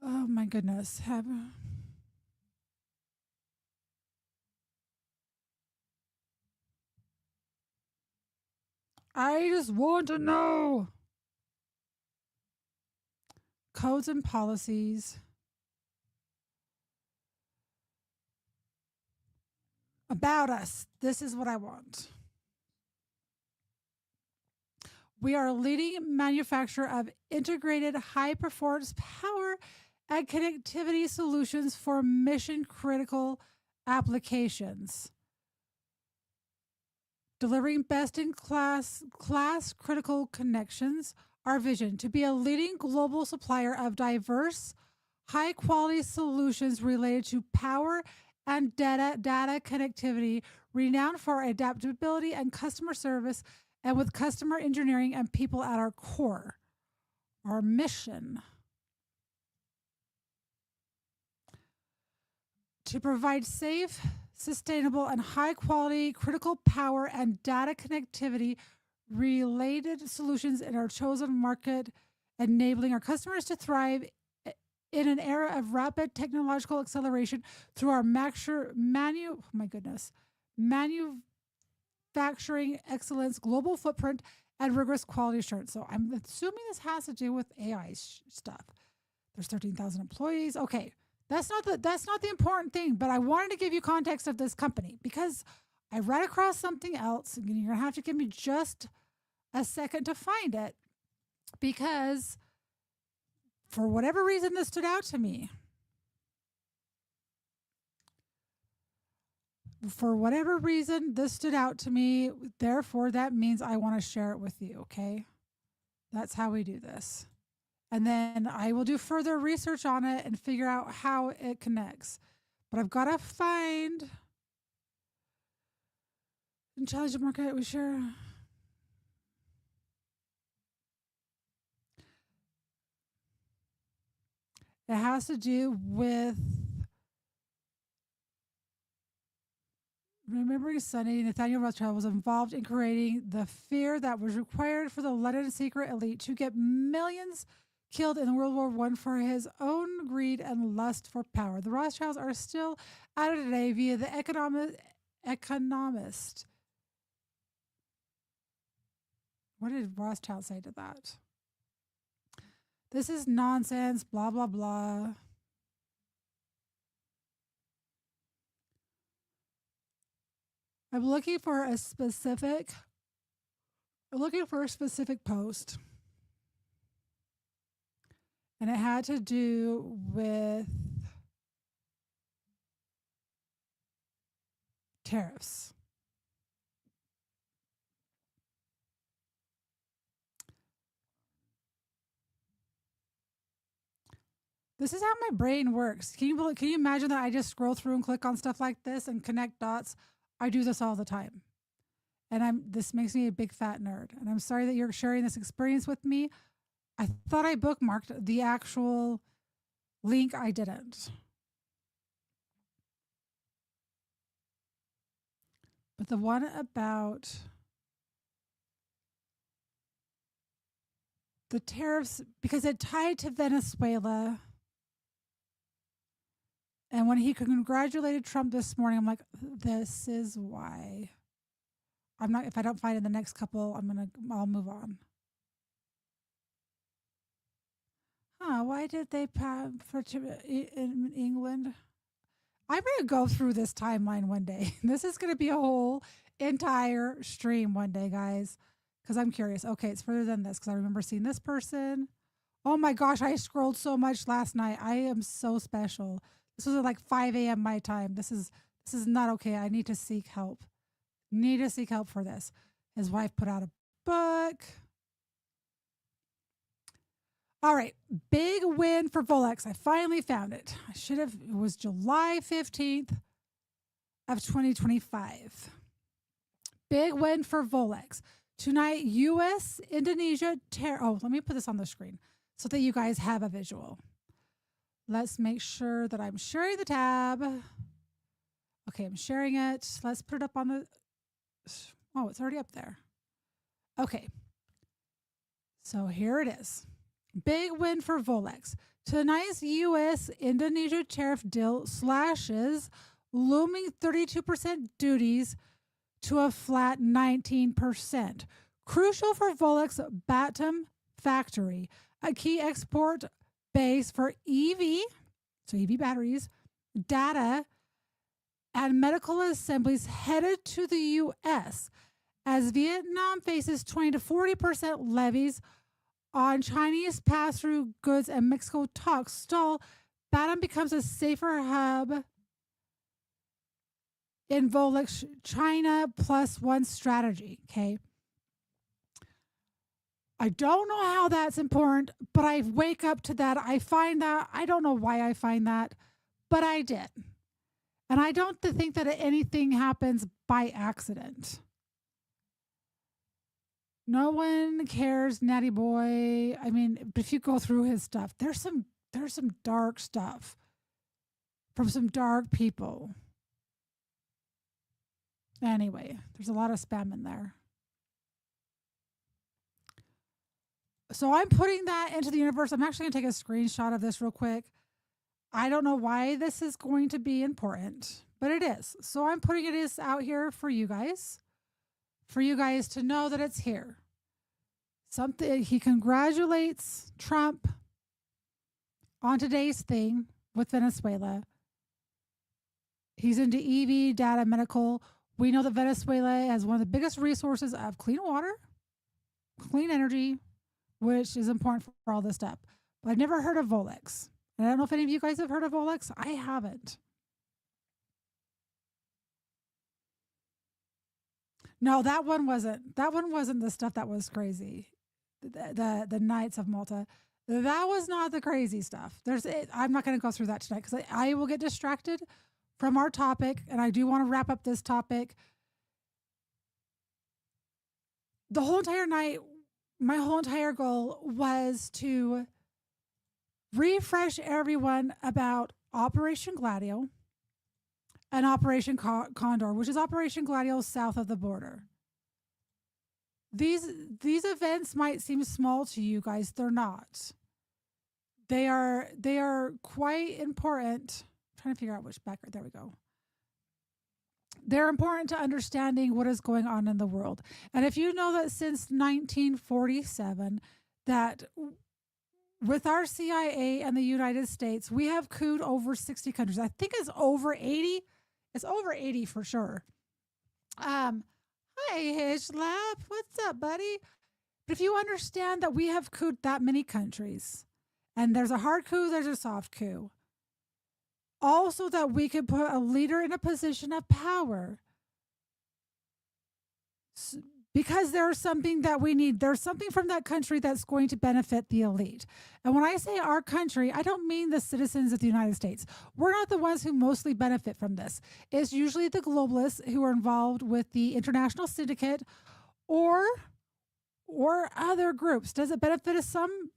Oh my goodness. I just want to know. Codes and policies. About us. This is what I want. We are a leading manufacturer of integrated high performance power and connectivity solutions for mission critical applications. Delivering best in class critical connections. Our vision to be a leading global supplier of diverse, high quality solutions related to power and data connectivity, renowned for adaptability and customer service, and with customer engineering and people at our core. Our mission to provide safe, sustainable, and high quality critical power and data connectivity related solutions in our chosen market, enabling our customers to thrive in an era of rapid technological acceleration through our manufacturing excellence, global footprint, and rigorous quality assurance. So I'm assuming this has to do with AI stuff. There's 13,000 employees. Okay. That's not the important thing, but I wanted to give you context of this company because I read across something else, and you're gonna have to give me just a second to find it because for whatever reason this stood out to me. Therefore, that means I want to share it with you, okay? That's how we do this. And then I will do further research on it and figure out how it connects. But I've got to find intelligent market. We share. It has to do with remembering Sunday, Nathaniel Rothschild was involved in creating the fear that was required for the London secret elite to get millions killed in World War I for his own greed and lust for power. The Rothschilds are still at it today via the Economist. What did Rothschild say to that? This is nonsense, blah, blah, blah. I'm looking for a specific post. And it had to do with tariffs. This is how my brain works. Can you imagine that I just scroll through and click on stuff like this and connect dots? I do this all the time. And this makes me a big fat nerd. And I'm sorry that you're sharing this experience with me. I thought I bookmarked the actual link. I didn't. But the one about the tariffs, because it tied to Venezuela. And when he congratulated Trump this morning, I'm like, this is why. If I don't find it in the next couple, I'll move on. Why did they pass in England? I'm going to go through this timeline one day. This is going to be a whole entire stream one day, guys, because I'm curious. Okay, it's further than this because I remember seeing this person. Oh my gosh, I scrolled so much last night. I am so special. This was at like 5 a.m. my time. This is not okay. I need to seek help. Need to seek help for this. His wife put out a book. All right, big win for Volex. I finally found it. It was July 15th of 2025. Big win for Volex. Tonight, U.S., Indonesia, let me put this on the screen so that you guys have a visual. Let's make sure that I'm sharing the tab. Okay, I'm sharing it. Let's put it up on the... Oh, it's already up there. Okay. So here it is. Big win for Volex. Tonight's U.S.-Indonesia tariff deal slashes looming 32% duties to a flat 19%. Crucial for Volex Batum factory, a key export base for EV, so EV batteries, data, and medical assemblies headed to the U.S. as Vietnam faces 20 to 40% levies on Chinese pass-through goods and Mexico talks stall. Batum becomes a safer hub in Volex China plus one strategy. Okay. I don't know how that's important, but I wake up to that. I find that. I don't know why I find that, but I did. And I don't think that anything happens by accident. No one cares, Natty Boy. I mean, if you go through his stuff, there's some dark stuff from some dark people. Anyway, there's a lot of spam in there. So I'm putting that into the universe. I'm actually going to take a screenshot of this real quick. I don't know why this is going to be important, but it is. So I'm putting it out here for you guys to know that it's here. Something he congratulates Trump on today's thing with Venezuela. He's into EV, data, medical. We know that Venezuela has one of the biggest resources of clean water, clean energy, which is important for all this stuff. But I've never heard of Volex. And I don't know if any of you guys have heard of Volex. I haven't. No, that one wasn't the stuff that was crazy. The Knights of Malta. That was not the crazy stuff. I'm not going to go through that tonight because I will get distracted from our topic, and I do want to wrap up this topic. The whole entire night, my whole entire goal was to refresh everyone about Operation Gladio and Operation Condor, which is Operation Gladio south of the border. These events might seem small to you guys. They're not. They are quite important. I'm trying to figure out which background. There we go. They're important to understanding what is going on in the world. And if you know that since 1947, that with our CIA and the United States, we have couped over 60 countries. I think it's over 80. It's over 80 for sure. Hi, Hishlap. What's up, buddy? But if you understand that we have couped that many countries, and there's a hard coup, there's a soft coup. Also, that we could put a leader in a position of power. Because there's something that we need. There's something from that country that's going to benefit the elite. And when I say our country, I don't mean the citizens of the United States. We're not the ones who mostly benefit from this. It's usually the globalists who are involved with the international syndicate or other groups. Does it benefit us some?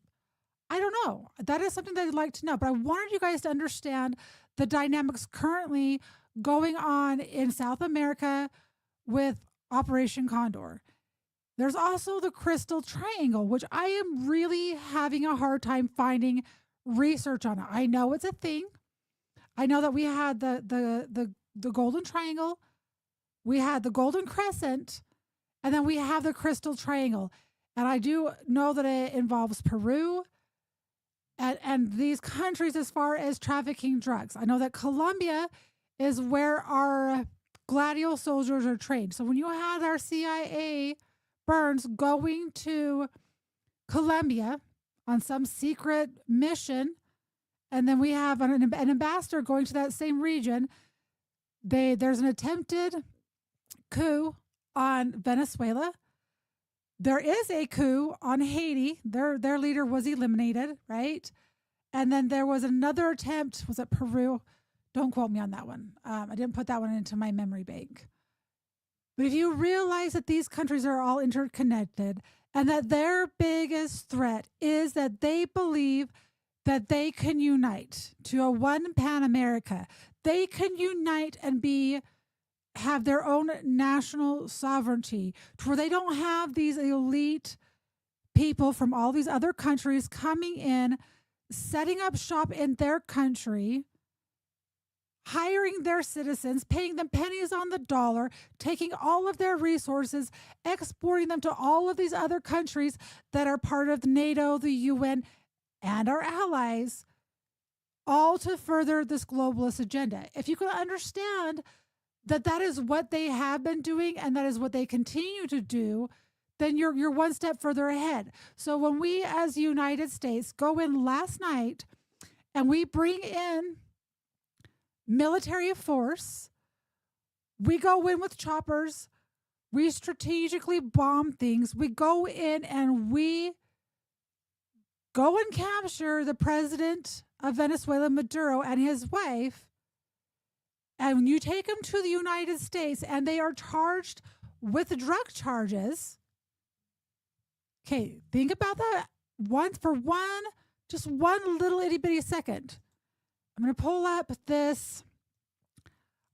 I don't know. That is something that I'd like to know. But I wanted you guys to understand the dynamics currently going on in South America with Operation Condor. There's also the Crystal Triangle, which I am really having a hard time finding research on it. I know it's a thing. I know that we had the Golden Triangle, we had the Golden Crescent, and then we have the Crystal Triangle. And I do know that it involves Peru and these countries as far as trafficking drugs. I know that Colombia is where our Gladio soldiers are trained. So when you had our CIA Burns going to Colombia on some secret mission, and then we have an ambassador going to that same region, there's an attempted coup on Venezuela. There is a coup on Haiti. Their leader was eliminated, right? And then there was another attempt. Was it Peru? Don't quote me on that one. I didn't put that one into my memory bank. But if you realize that these countries are all interconnected and that their biggest threat is that they believe that they can unite to a one Pan America, they can unite and have their own national sovereignty to where they don't have these elite people from all these other countries coming in, setting up shop in their country, hiring their citizens, paying them pennies on the dollar, taking all of their resources, exporting them to all of these other countries that are part of NATO, the UN, and our allies, all to further this globalist agenda. If you can understand that is what they have been doing and that is what they continue to do, then you're one step further ahead. So when we as United States go in last night and we bring in military force, we go in with choppers, we strategically bomb things, we go in and we go and capture the president of Venezuela, Maduro, and his wife, and when you take them to the United States and they are charged with drug charges, okay, think about that just one little itty bitty second. I'm going to pull up this.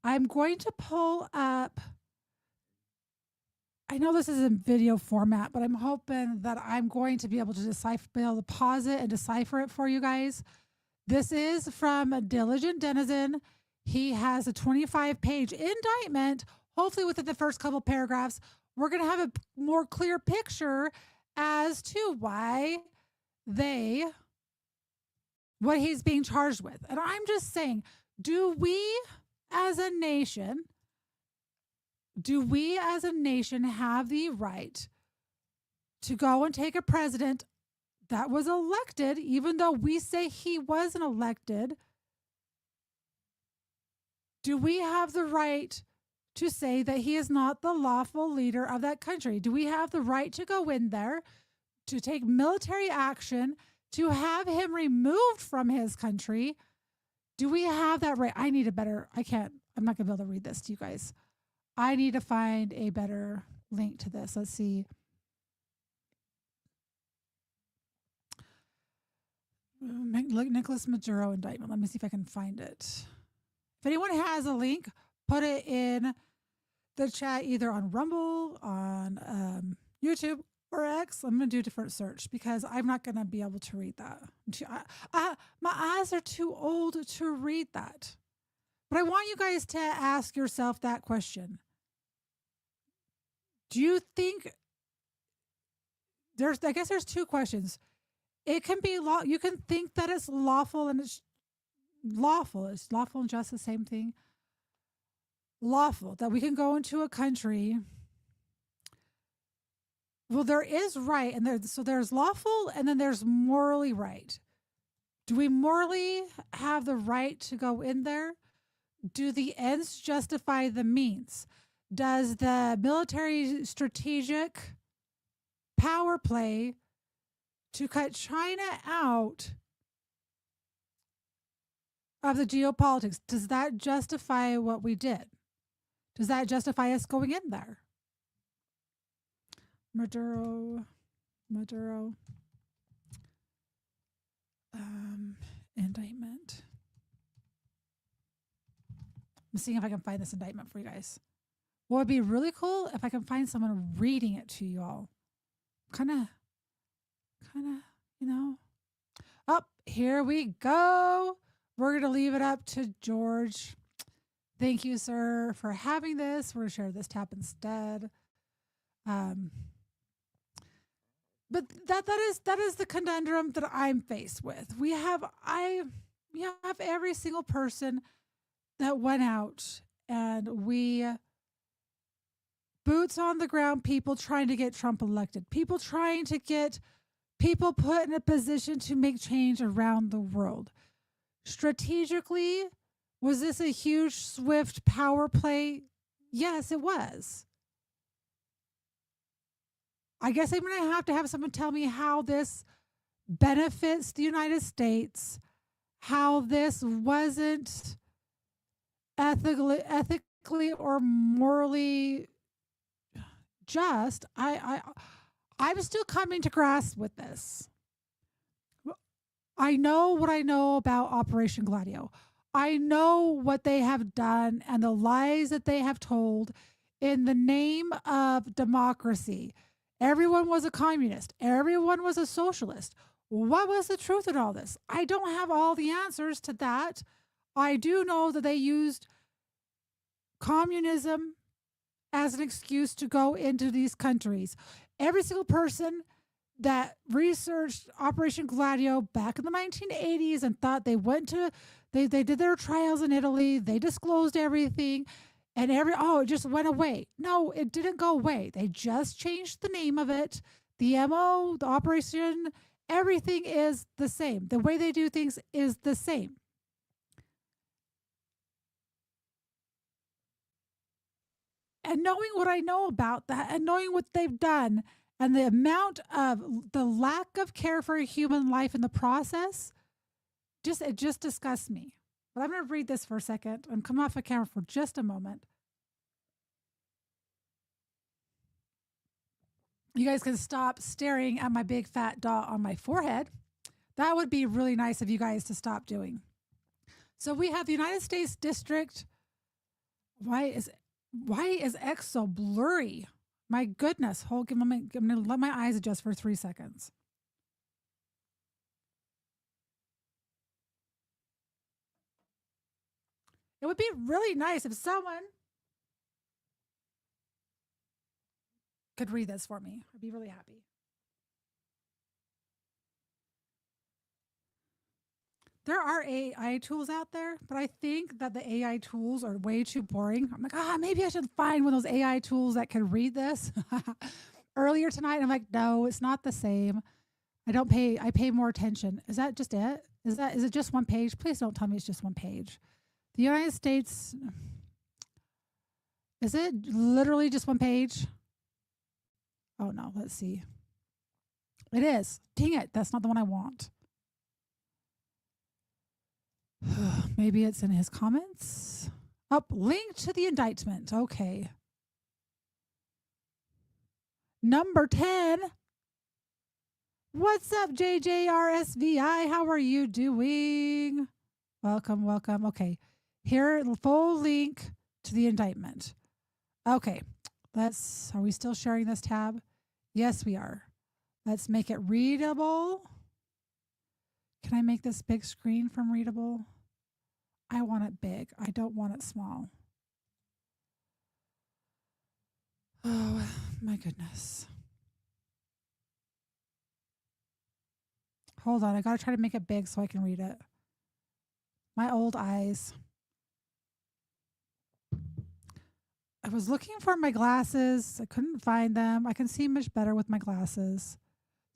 I'm going to pull up, I know this is in video format, but I'm hoping that I'm going to be able to be able to pause it and decipher it for you guys. This is from a Diligent Denizen. He has a 25-page indictment. Hopefully within the first couple paragraphs, we're going to have a more clear picture as to what he's being charged with. And I'm just saying, do we as a nation have the right to go and take a president that was elected, even though we say he wasn't elected? Do we have the right to say that he is not the lawful leader of that country? Do we have the right to go in there, to take military action, to have him removed from his country? Do we have that right? I'm not going to be able to read this to you guys. I need to find a better link to this. Let's see. Nicolás Maduro indictment. Let me see if I can find it. If anyone has a link, put it in the chat either on Rumble, on YouTube, or X. I'm going to do a different search because I'm not going to be able to read that. My eyes are too old to read that. But I want you guys to ask yourself that question. Do you think I guess there's two questions. It can be you can think that it's lawful and it's lawful. Is lawful and just the same thing? Lawful that we can go into a country. Well, there is right, and there's lawful, and then there's morally right. Do we morally have the right to go in there? Do the ends justify the means? Does the military strategic power play to cut China out of the geopolitics, does that justify what we did? Does that justify us going in there? Maduro. Indictment. I'm seeing if I can find this indictment for you guys. What would be really cool if I can find someone reading it to you all. Kind of, Oh, here we go. We're going to leave it up to George. Thank you, sir, for having this. We're going to share this tab instead. But that is the conundrum that I'm faced with. We have every single person that went out, and we boots on the ground people trying to get Trump elected, people trying to get people put in a position to make change around the world. Strategically, was this a huge, swift power play? Yes, it was. I guess I'm going to have someone tell me how this benefits the United States, how this wasn't ethically or morally just. I'm still coming to grasp with this. I know what I know about Operation Gladio. I know what they have done and the lies that they have told in the name of democracy. Everyone was a communist. Everyone was a socialist. What was the truth in all this? I don't have all the answers to that. I do know that they used communism as an excuse to go into these countries. Every single person that researched Operation Gladio back in the 1980s and thought they did their trials in Italy, they disclosed everything, and it just went away. No, it didn't go away. They just changed the name of it. The MO, the operation, everything is the same. The way they do things is the same. And knowing what I know about that and knowing what they've done and the amount of the lack of care for a human life in the process, it just disgusts me. But I'm going to read this for a second. I'm coming off the camera for just a moment. You guys can stop staring at my big fat dot on my forehead. That would be really nice of you guys to stop doing. So we have the United States District. Why is X so blurry? My goodness. I'm going to let my eyes adjust for 3 seconds. It would be really nice if someone could read this for me. I'd be really happy. There are AI tools out there, but I think that the AI tools are way too boring. I'm like, maybe I should find one of those AI tools that can read this. Earlier tonight, I'm like, no, it's not the same. I pay more attention. Is that just it? Is it just one page? Please don't tell me it's just one page. The United States, is it literally just one page? Oh no, let's see. It is. Dang it, that's not the one I want. Maybe it's in his comments. Link to the indictment. Okay. Number 10. What's up, JJRSVI? How are you doing? Welcome. Okay. Here, full link to the indictment. Okay, are we still sharing this tab? Yes, we are. Let's make it readable. Can I make this big screen from readable? I want it big. I don't want it small. Oh, my goodness. Hold on. I got to try to make it big so I can read it. My old eyes. I was looking for my glasses. I couldn't find them. I can see much better with my glasses.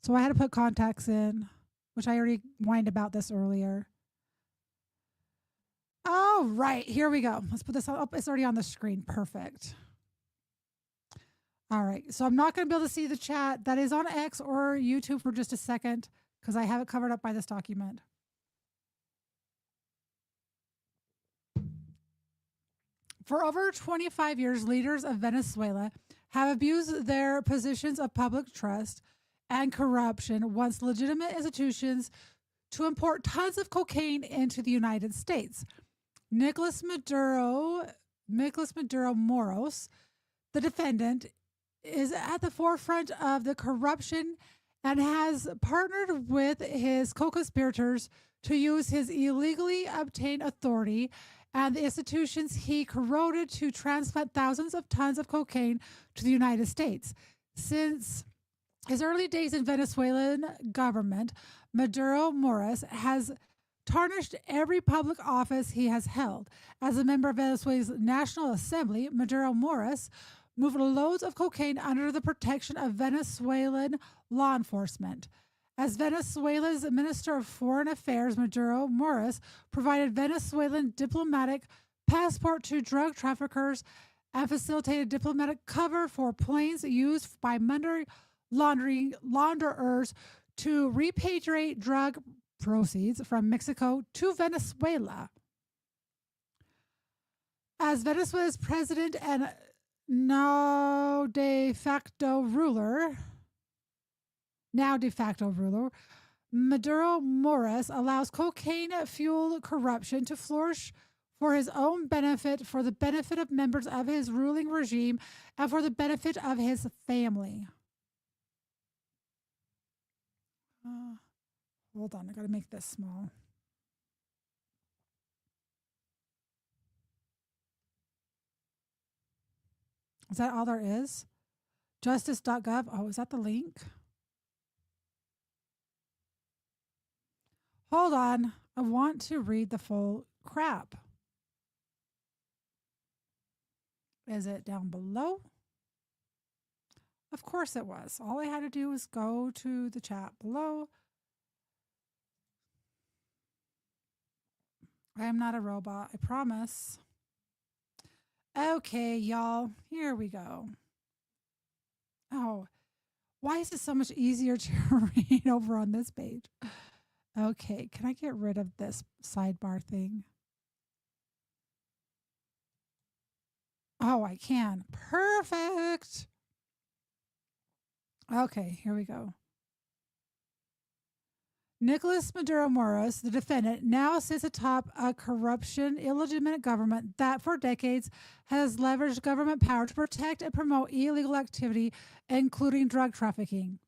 So I had to put contacts in, which I already whined about this earlier. All right, here we go. Let's put this up. Oh, it's already on the screen. Perfect. All right, so I'm not going to be able to see the chat. That is on X or YouTube for just a second because I have it covered up by this document. For over 25 years, leaders of Venezuela have abused their positions of public trust and corruption once legitimate institutions to import tons of cocaine into the United States. Nicolás Maduro Moros, the defendant, is at the forefront of the corruption and has partnered with his co-conspirators to use his illegally obtained authority and the institutions he corroded to transplant thousands of tons of cocaine to the United States. Since his early days in Venezuelan government, Maduro Moros has tarnished every public office he has held. As a member of Venezuela's National Assembly, Maduro Moros moved loads of cocaine under the protection of Venezuelan law enforcement. As Venezuela's Minister of Foreign Affairs, Maduro Moros provided Venezuelan diplomatic passport to drug traffickers and facilitated diplomatic cover for planes used by money launderers to repatriate drug proceeds from Mexico to Venezuela. As Venezuela's president and now de facto ruler, Maduro Moros allows cocaine-fueled corruption to flourish for his own benefit, for the benefit of members of his ruling regime, and for the benefit of his family. Hold on, I gotta make this small. Is that all there is? Justice.gov. Oh, is that the link? Hold on. I want to read the full crap. Is it down below? Of course it was. All I had to do was go to the chat below. I am not a robot, I promise. Okay, y'all, here we go. Oh, why is it so much easier to read over on this page? Okay, can I get rid of this sidebar thing? Oh, I can. Perfect. Okay, here we go. Nicolás Maduro Moros, the defendant, now sits atop a corruption, illegitimate government that for decades has leveraged government power to protect and promote illegal activity, including drug trafficking.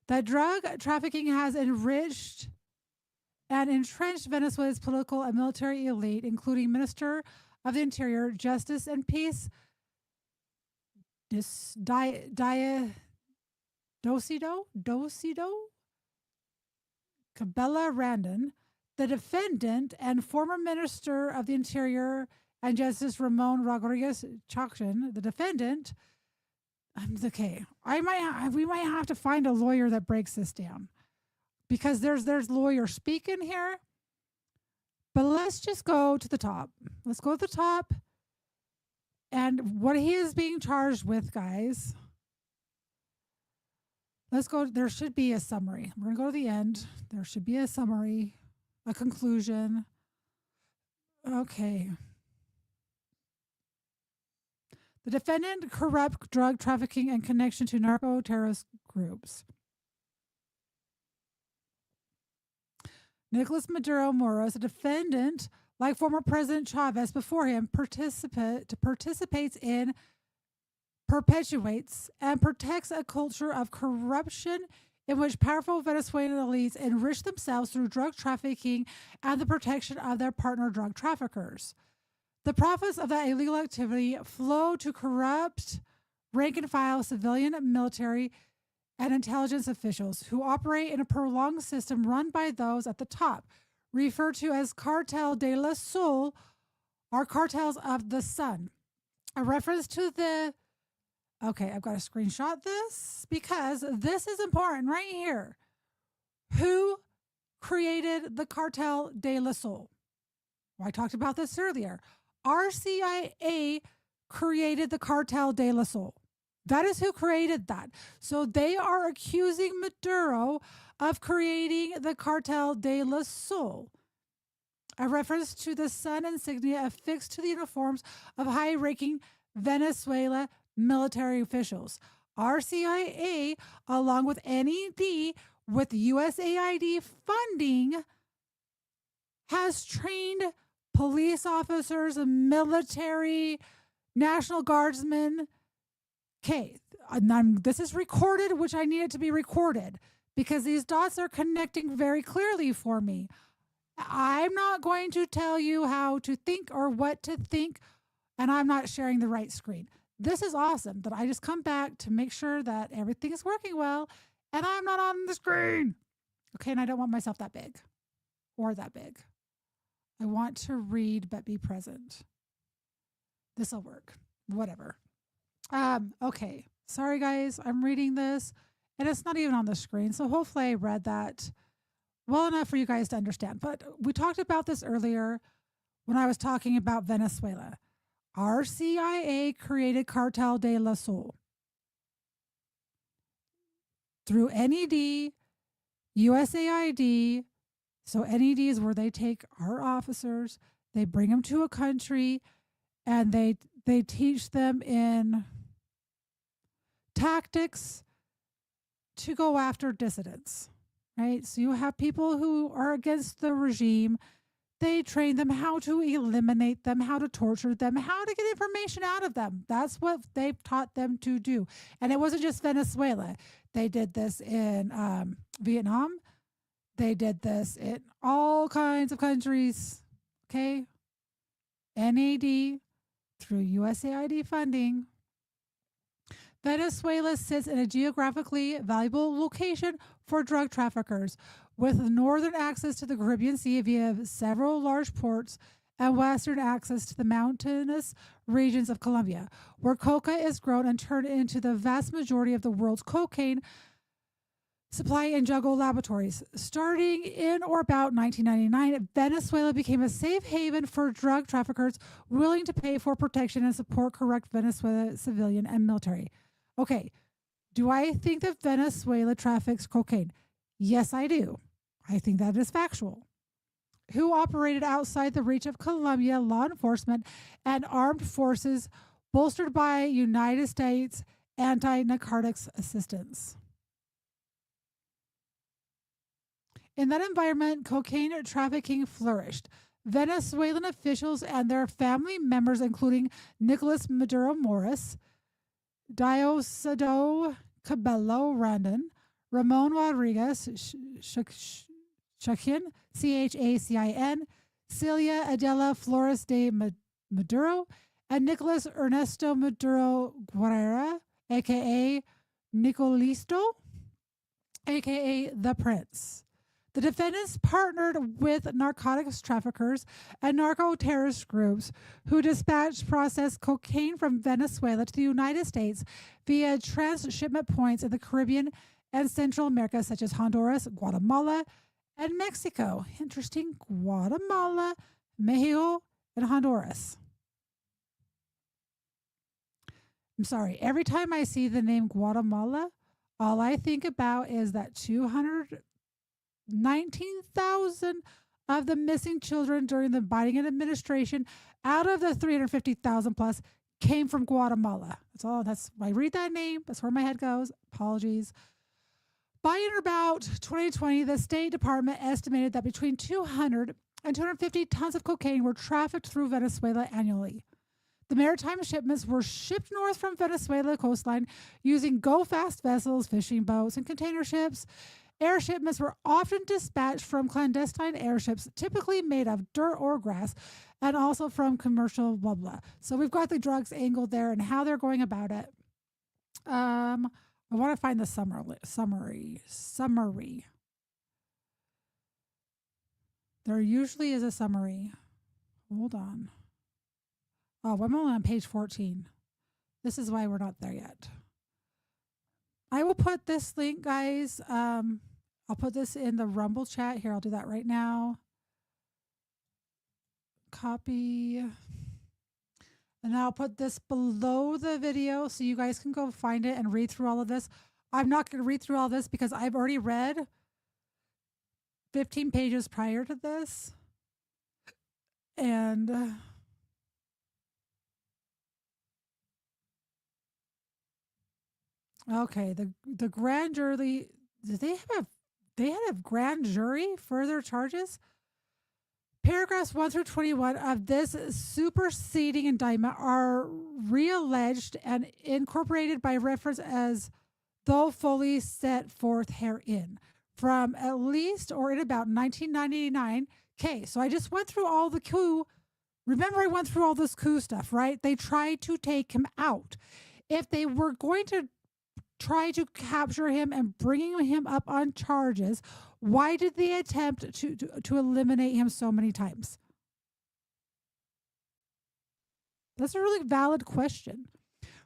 That drug trafficking has enriched and entrenched Venezuela's political and military elite, including Minister of the Interior, Justice and Peace, Docido? Cabela Randon, the defendant and former Minister of the Interior and Justice Ramon Rodriguez Chachin, the defendant. Okay, we might have to find a lawyer that breaks this down because there's lawyer speak in here. But let's just go to the top. Let's go to the top and what he is being charged with, guys. Let's go. There should be a summary. We're going to go to the end. There should be a summary, a conclusion. Okay. The defendant, corrupt drug trafficking and connection to narco-terrorist groups. Nicolás Maduro Moros, a defendant, like former President Chavez before him, participates in, perpetuates, and protects a culture of corruption in which powerful Venezuelan elites enrich themselves through drug trafficking and the protection of their partner drug traffickers. The profits of that illegal activity flow to corrupt rank and file civilian, military, and intelligence officials who operate in a prolonged system run by those at the top, referred to as Cartel de la Sol, or cartels of the sun. A reference to the okay, I've got to screenshot this because this is important right here. Who created the Cartel de la Sol? Well, I talked about this earlier. RCIA created the Cartel de la Sol. That is who created that. So they are accusing Maduro of creating the Cartel de la Sol. A reference to the sun insignia affixed to the uniforms of high-ranking Venezuela military officials. RCIA, along with NED, with USAID funding, has trained police officers, military, National Guardsmen. Okay, this is recorded, which I need it to be recorded because these dots are connecting very clearly for me. I'm not going to tell you how to think or what to think, and I'm not sharing the right screen. This is awesome that I just come back to make sure that everything is working well, and I'm not on the screen. Okay, and I don't want myself that big or that big. I want to read but be present. This will work. Whatever. Okay. Sorry guys, I'm reading this and it's not even on the screen. So hopefully I read that well enough for you guys to understand. But we talked about this earlier when I was talking about Venezuela. RCIA created Cartel de la Sol through NED, USAID. So NED is where they take our officers, they bring them to a country, and they teach them in tactics to go after dissidents, right? So you have people who are against the regime. They train them how to eliminate them, how to torture them, how to get information out of them. That's what they've taught them to do. And it wasn't just Venezuela. They did this in Vietnam. They did this in all kinds of countries, okay? NAD through USAID funding. Venezuela sits in a geographically valuable location for drug traffickers, with northern access to the Caribbean Sea via several large ports and western access to the mountainous regions of Colombia, where coca is grown and turned into the vast majority of the world's cocaine supply in jungle laboratories. Starting in or about 1999, Venezuela became a safe haven for drug traffickers willing to pay for protection and support correct Venezuela civilian and military. Okay, do I think that Venezuela traffics cocaine? Yes, I do. I think that is factual. Who operated outside the reach of Colombia law enforcement and armed forces bolstered by United States anti-narcotics assistance. In that environment, cocaine trafficking flourished. Venezuelan officials and their family members, including Nicolás Maduro Morris, Diosdado Cabello Rondon, Ramon Rodriguez Chacin, Chacin, Cilia Adela Flores de Maduro, and Nicolas Ernesto Maduro Guerrera, a.k.a. Nicolisto, a.k.a. The Prince. The defendants partnered with narcotics traffickers and narco-terrorist groups who dispatched processed cocaine from Venezuela to the United States via transshipment points in the Caribbean and Central America, such as Honduras, Guatemala, and Mexico. Interesting. Guatemala, Mexico, and Honduras. I'm sorry. Every time I see the name Guatemala, all I think about is that 219,000 of the missing children during the Biden administration out of the 350,000 plus came from Guatemala. That's why I read that name. That's where my head goes. Apologies. By and about 2020, the State Department estimated that between 200 and 250 tons of cocaine were trafficked through Venezuela annually. The maritime shipments were shipped north from Venezuela coastline using go-fast vessels, fishing boats, and container ships. Air shipments were often dispatched from clandestine airships, typically made of dirt or grass, and also from commercial blah blah. So we've got the drugs angled there and how they're going about it. I want to find the summary. There usually is a summary. Hold on. Oh, I'm only on page 14. This is why we're not there yet. I will put this link, guys. I'll put this in the Rumble chat. Here, I'll do that right now. Copy. And I'll put this below the video so you guys can go find it and read through all of this. I'm not going to read through all this because I've already read 15 pages prior to this. And okay, the grand jury, did they had a grand jury for their charges? Paragraphs 1 through 21 of this superseding indictment are realleged and incorporated by reference as though fully set forth herein from at least or in about 1999. Okay, so I just went through all the coup. Remember, I went through all this coup stuff, right? They tried to take him out. If they were going to try to capture him and bringing him up on charges, why did they attempt to eliminate him so many times? That's a really valid question.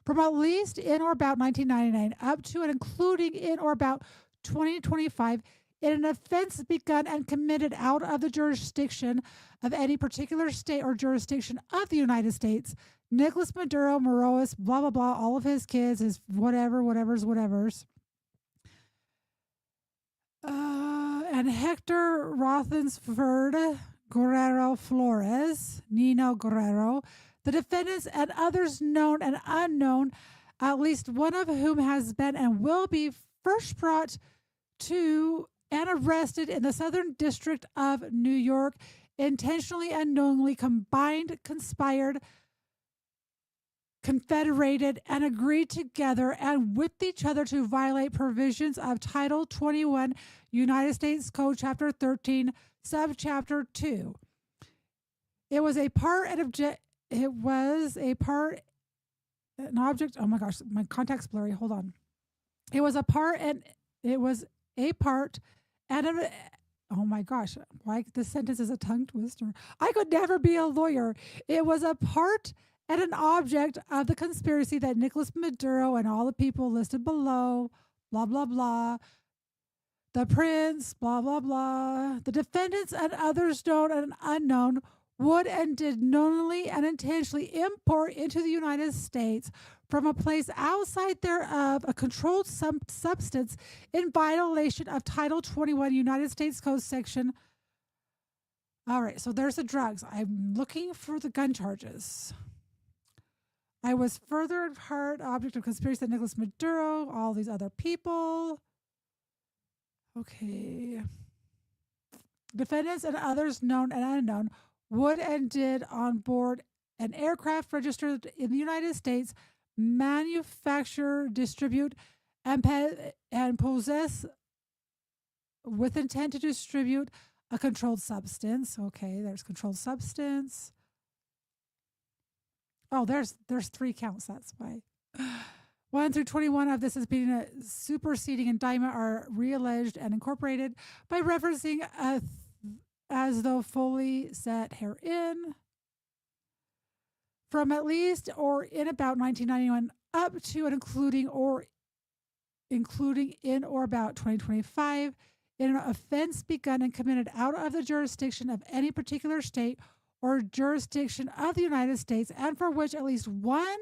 From at least in or about 1999 up to and including in or about 2025, in an offense begun and committed out of the jurisdiction of any particular state or jurisdiction of the United States, Nicolás Maduro, Morois, blah, blah, blah, all of his kids, his whatevers. And Hector Rothenford Guerrero Flores, Nino Guerrero, the defendants and others known and unknown, at least one of whom has been and will be first brought to and arrested in the Southern District of New York, intentionally and knowingly combined, conspired, confederated, and agreed together and with each other to violate provisions of Title 21, United States Code, Chapter 13, Subchapter 2. It was a part and object. It was a part, an object. Oh my gosh, my contact's blurry. Hold on. It was a part and it was a part and a, oh my gosh, why this sentence is a tongue twister. I could never be a lawyer. It was a part and an object of the conspiracy that Nicolás Maduro and all the people listed below, blah, blah, blah, the prince, blah, blah, blah, the defendants and others known and unknown would and did knowingly and intentionally import into the United States from a place outside thereof a controlled substance in violation of Title 21 United States Code section. All right, so there's the drugs. I'm looking for the gun charges. I was further in part object of conspiracy that Nicolás Maduro, all these other people. Okay. Defendants and others known and unknown would and did on board an aircraft registered in the United States manufacture, distribute, and possess with intent to distribute a controlled substance. Okay, there's controlled substance. Oh, there's 3 counts. That's why. 1 through 21 of this as being a superseding indictment are realleged and incorporated by referencing as though fully set herein. From at least or in about 1991 up to and including in or about 2025 in an offense begun and committed out of the jurisdiction of any particular state or jurisdiction of the United States, and for which at least one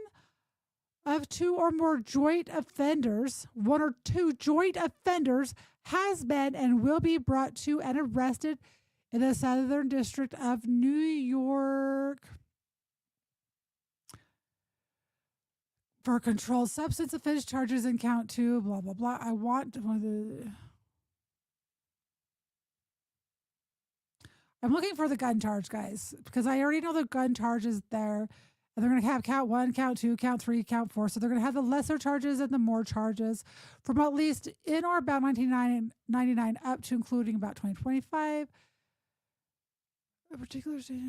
of 2 or more joint offenders, 1 or 2 joint offenders has been and will be brought to and arrested in the Southern District of New York for controlled substance offense charges in count 2, blah, blah, blah. I I'm looking for the gun charge, guys, because I already know the gun charge is there. And they're going to have count 1, count 2, count 3, count 4. So they're going to have the lesser charges and the more charges from at least in or about 1999 up to including about 2025. A particular state.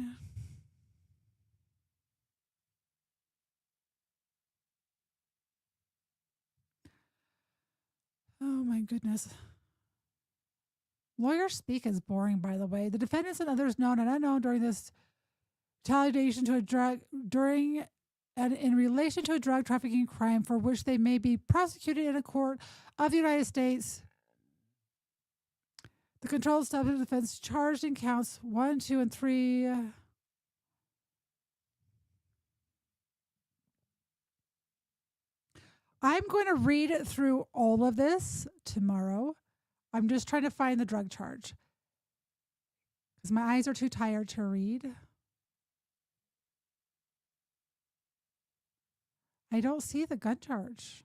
Oh my goodness. Lawyers speak is boring, by the way. The defendants and others known and unknown during this retaliation to a drug during and in relation to a drug trafficking crime for which they may be prosecuted in a court of the United States. The controlled substance offense charged in counts 1, 2, and 3. I'm going to read through all of this tomorrow. I'm just trying to find the drug charge because my eyes are too tired to read. I don't see the gun charge.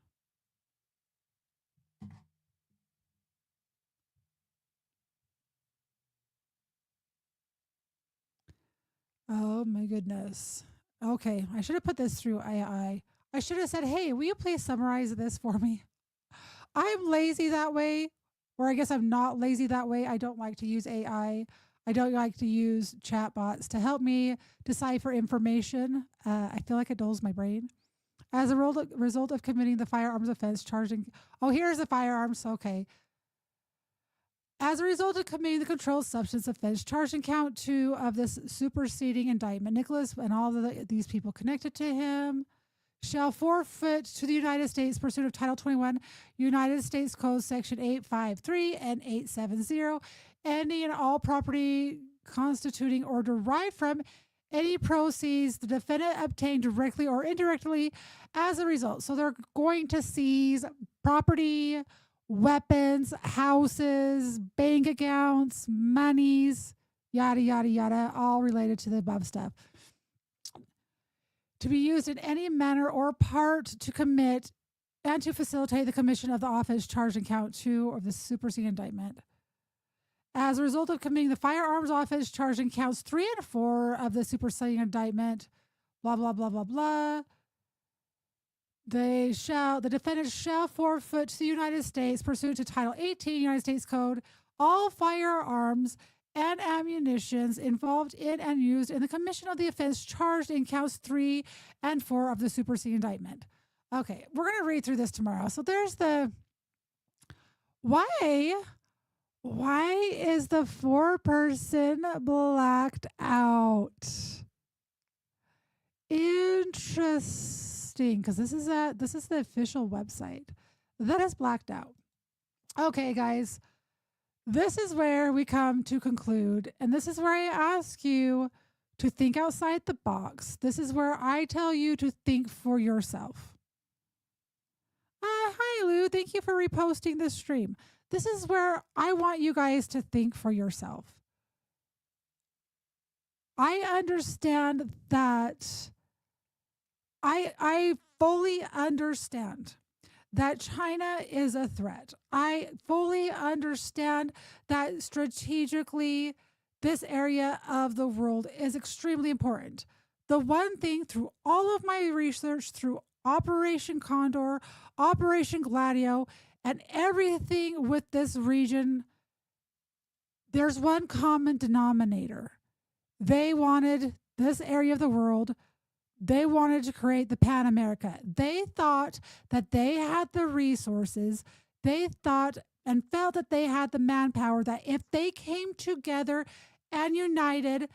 Oh my goodness. Okay, I should have put this through AI. I should have said, hey, will you please summarize this for me? I'm lazy that way, or I guess I'm not lazy that way. I don't like to use AI. I don't like to use chatbots to help me decipher information. I feel like it dulls my brain. As a result of committing the firearms offense charging, oh, here's the firearms. Okay. As a result of committing the controlled substance offense charged in count 2 of this superseding indictment, Nicholas and all of these people connected to him shall forfeit to the United States pursuant of Title 21, United States Code Section 853 and 870, any and all property constituting or derived from any proceeds the defendant obtained directly or indirectly as a result. So they're going to seize property, weapons, houses, bank accounts, monies, yada, yada, yada, all related to the above stuff. To be used in any manner or part to commit and to facilitate the commission of the offense charged in count 2 of the superseding indictment. As a result of committing the firearms offense charged in counts 3 and 4 of the superseding indictment, blah, blah, blah, blah, blah. The defendant shall forfeit to the United States pursuant to Title 18 United States Code all firearms and ammunitions involved in and used in the commission of the offense charged in counts 3 and 4 of the superseding indictment. Okay, we're going to read through this tomorrow. So there's the why is the 4-person blacked out? Interesting, because this is the official website that is blacked out. Okay, guys, this is where we come to conclude, and this is where I ask you to think outside the box. This is where I tell you to think for yourself. Hi, Lou. Thank you for reposting this stream. This is where I want you guys to think for yourself. I understand that I fully understand that China is a threat. I fully understand that strategically this area of the world is extremely important. The one thing through all of my research, through Operation Condor, Operation Gladio, and everything with this region, there's one common denominator. They wanted this area of the world. They wanted to create the Pan America. They thought that they had the resources. They thought and felt that they had the manpower, that if they came together and united,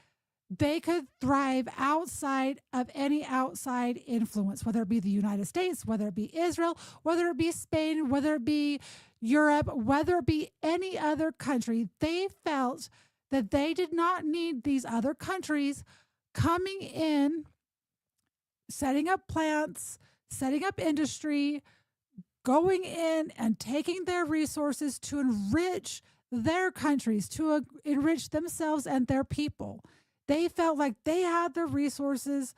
they could thrive outside of any outside influence, whether it be the United States, whether it be Israel, whether it be Spain, whether it be Europe, whether it be any other country. They felt that they did not need these other countries coming in, setting up plants, setting up industry, going in and taking their resources to enrich their countries, to enrich themselves and their people. They felt like they had the resources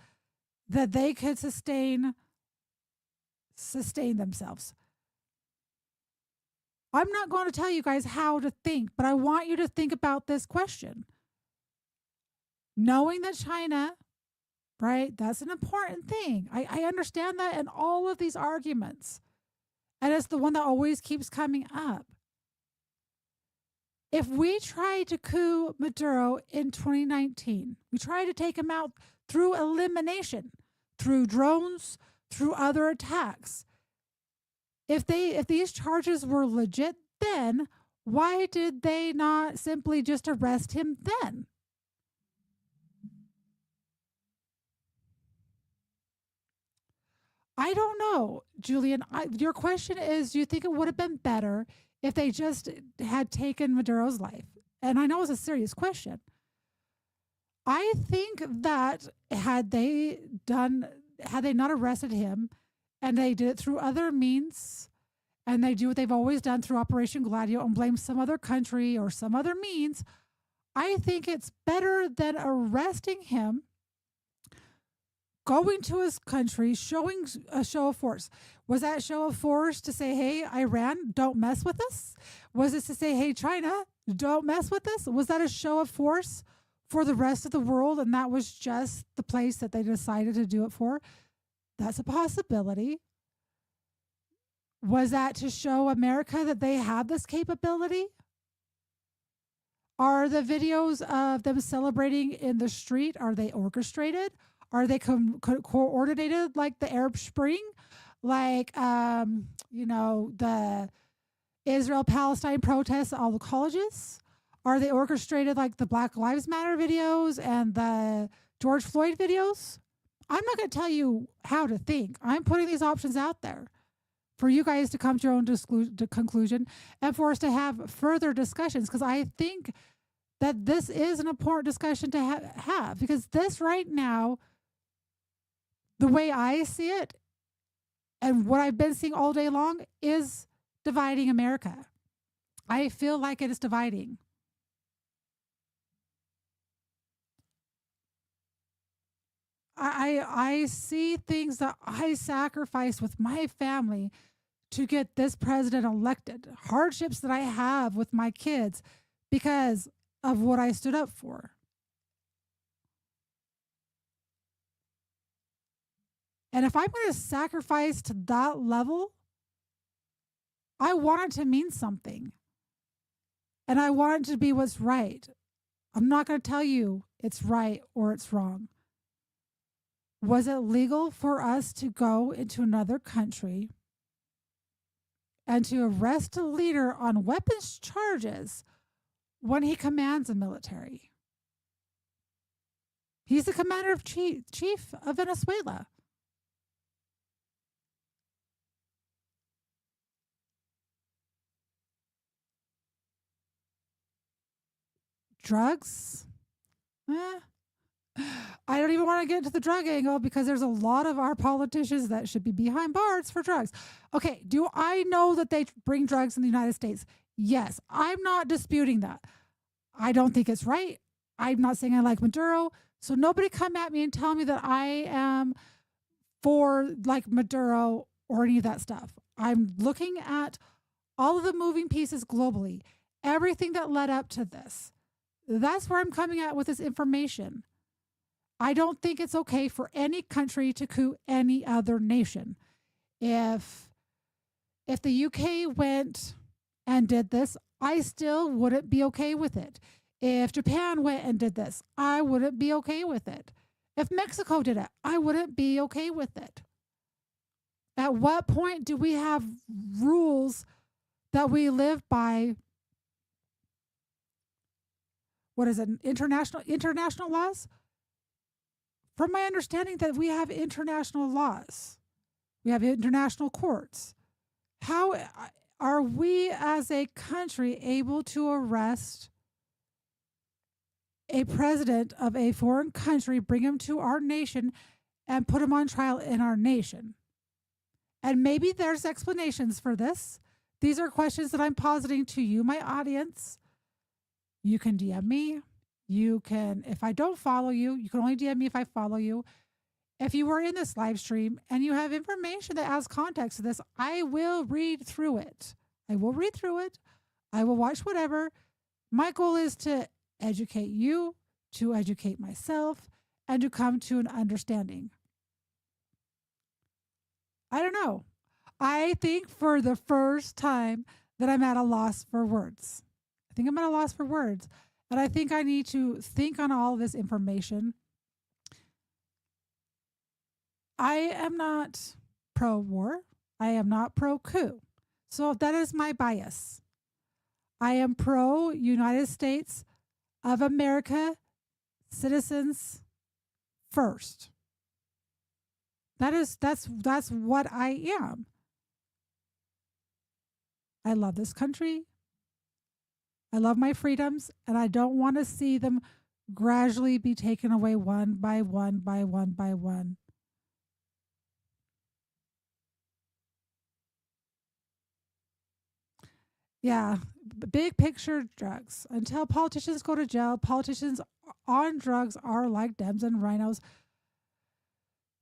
that they could sustain themselves. I'm not going to tell you guys how to think, but I want you to think about this question. knowing that China, right, that's an important thing. I understand that in all of these arguments. And it's the one that always keeps coming up. If we tried to coup Maduro in 2019, we tried to take him out through elimination, through drones, through other attacks. If these charges were legit then, why did they not simply just arrest him then? I don't know, Julian. Your question is, do you think it would have been better if they just had taken Maduro's life? And I know it's a serious question. I think that had they not arrested him and they did it through other means and they do what they've always done through Operation Gladio and blame some other country or some other means, I think it's better than arresting him, going to his country, showing a show of force. Was that show of force to say, hey, Iran, don't mess with us? Was it to say, hey, China, don't mess with us? Was that a show of force for the rest of the world and that was just the place that they decided to do it for? That's a possibility. Was that to show America that they have this capability? Are the videos of them celebrating in the street, are they orchestrated? Are they coordinated like the Arab Spring? Like, the Israel-Palestine protests at all the colleges? Are they orchestrated like the Black Lives Matter videos and the George Floyd videos? I'm not going to tell you how to think. I'm putting these options out there for you guys to come to your own conclusion and for us to have further discussions, because I think that this is an important discussion to have, because this right now, the way I see it and what I've been seeing all day long is dividing America. I feel like it is dividing. I see things that I sacrificed with my family to get this president elected, hardships that I have with my kids because of what I stood up for. And if I'm going to sacrifice to that level, I want it to mean something. And I want it to be what's right. I'm not going to tell you it's right or it's wrong. Was it legal for us to go into another country and to arrest a leader on weapons charges when he commands a military? He's the commander of chief of Venezuela. Drugs? I don't even want to get into the drug angle because there's a lot of our politicians that should be behind bars for drugs. Okay, do I know that they bring drugs in the United States? Yes, I'm not disputing that. I don't think it's right. I'm not saying I like Maduro. So nobody come at me and tell me that I am for like Maduro or any of that stuff. I'm looking at all of the moving pieces globally, everything that led up to this. That's where I'm coming at with this information. I don't think it's okay for any country to coup any other nation. If the UK went and did this, I still wouldn't be okay with it. If Japan went and did this, I wouldn't be okay with it. If Mexico did it, I wouldn't be okay with it. At what point do we have rules that we live by? What is it? International laws? From my understanding that we have international laws. We have international courts. How are we as a country able to arrest a president of a foreign country, bring him to our nation, and put him on trial in our nation? And maybe there's explanations for this. These are questions that I'm positing to you, my audience. You can DM me. You can, if I don't follow you, you can only DM me if I follow you. If you were in this live stream and you have information that adds context to this, I will read through it. I will watch whatever. My goal is to educate you, to educate myself, and to come to an understanding. I don't know. I think for the first time that I'm at a loss for words. I think I'm at a loss for words. And I think I need to think on all this information. I am not pro-war. I am not pro-coup. So that is my bias. I am pro-United States of America citizens first. That's what I am. I love this country. I love my freedoms, and I don't want to see them gradually be taken away one by one by one by one. Yeah, big picture drugs. Until politicians go to jail, politicians on drugs are like Dems and rhinos.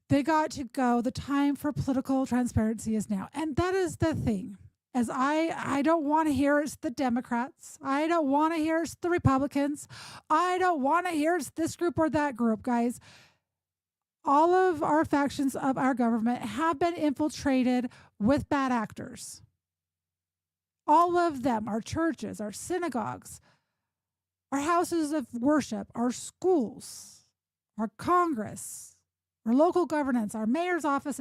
They got to go. The time for political transparency is now. And that is the thing. As I don't want to hear it's the Democrats. I don't want to hear it's the Republicans. I don't want to hear it's this group or that group, guys. All of our factions of our government have been infiltrated with bad actors. All of them, our churches, our synagogues, our houses of worship, our schools, our Congress, our local governance, our mayor's office.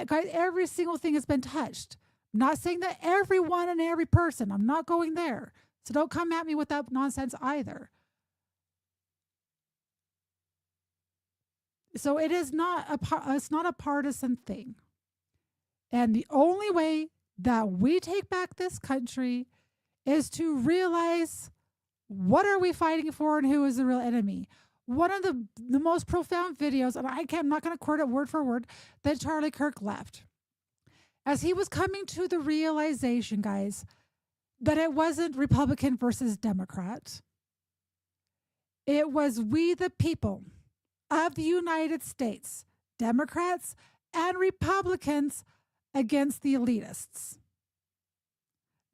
Guys, every single thing has been touched. I'm not saying that everyone and every person. I'm not going there. So don't come at me with that nonsense either. So it is not it's not a partisan thing. And the only way that we take back this country is to realize what are we fighting for and who is the real enemy. One of the most profound videos, and I'm not going to quote it word for word, that Charlie Kirk left. As he was coming to the realization, guys, that it wasn't Republican versus Democrat. It was we the people of the United States, Democrats and Republicans against the elitists.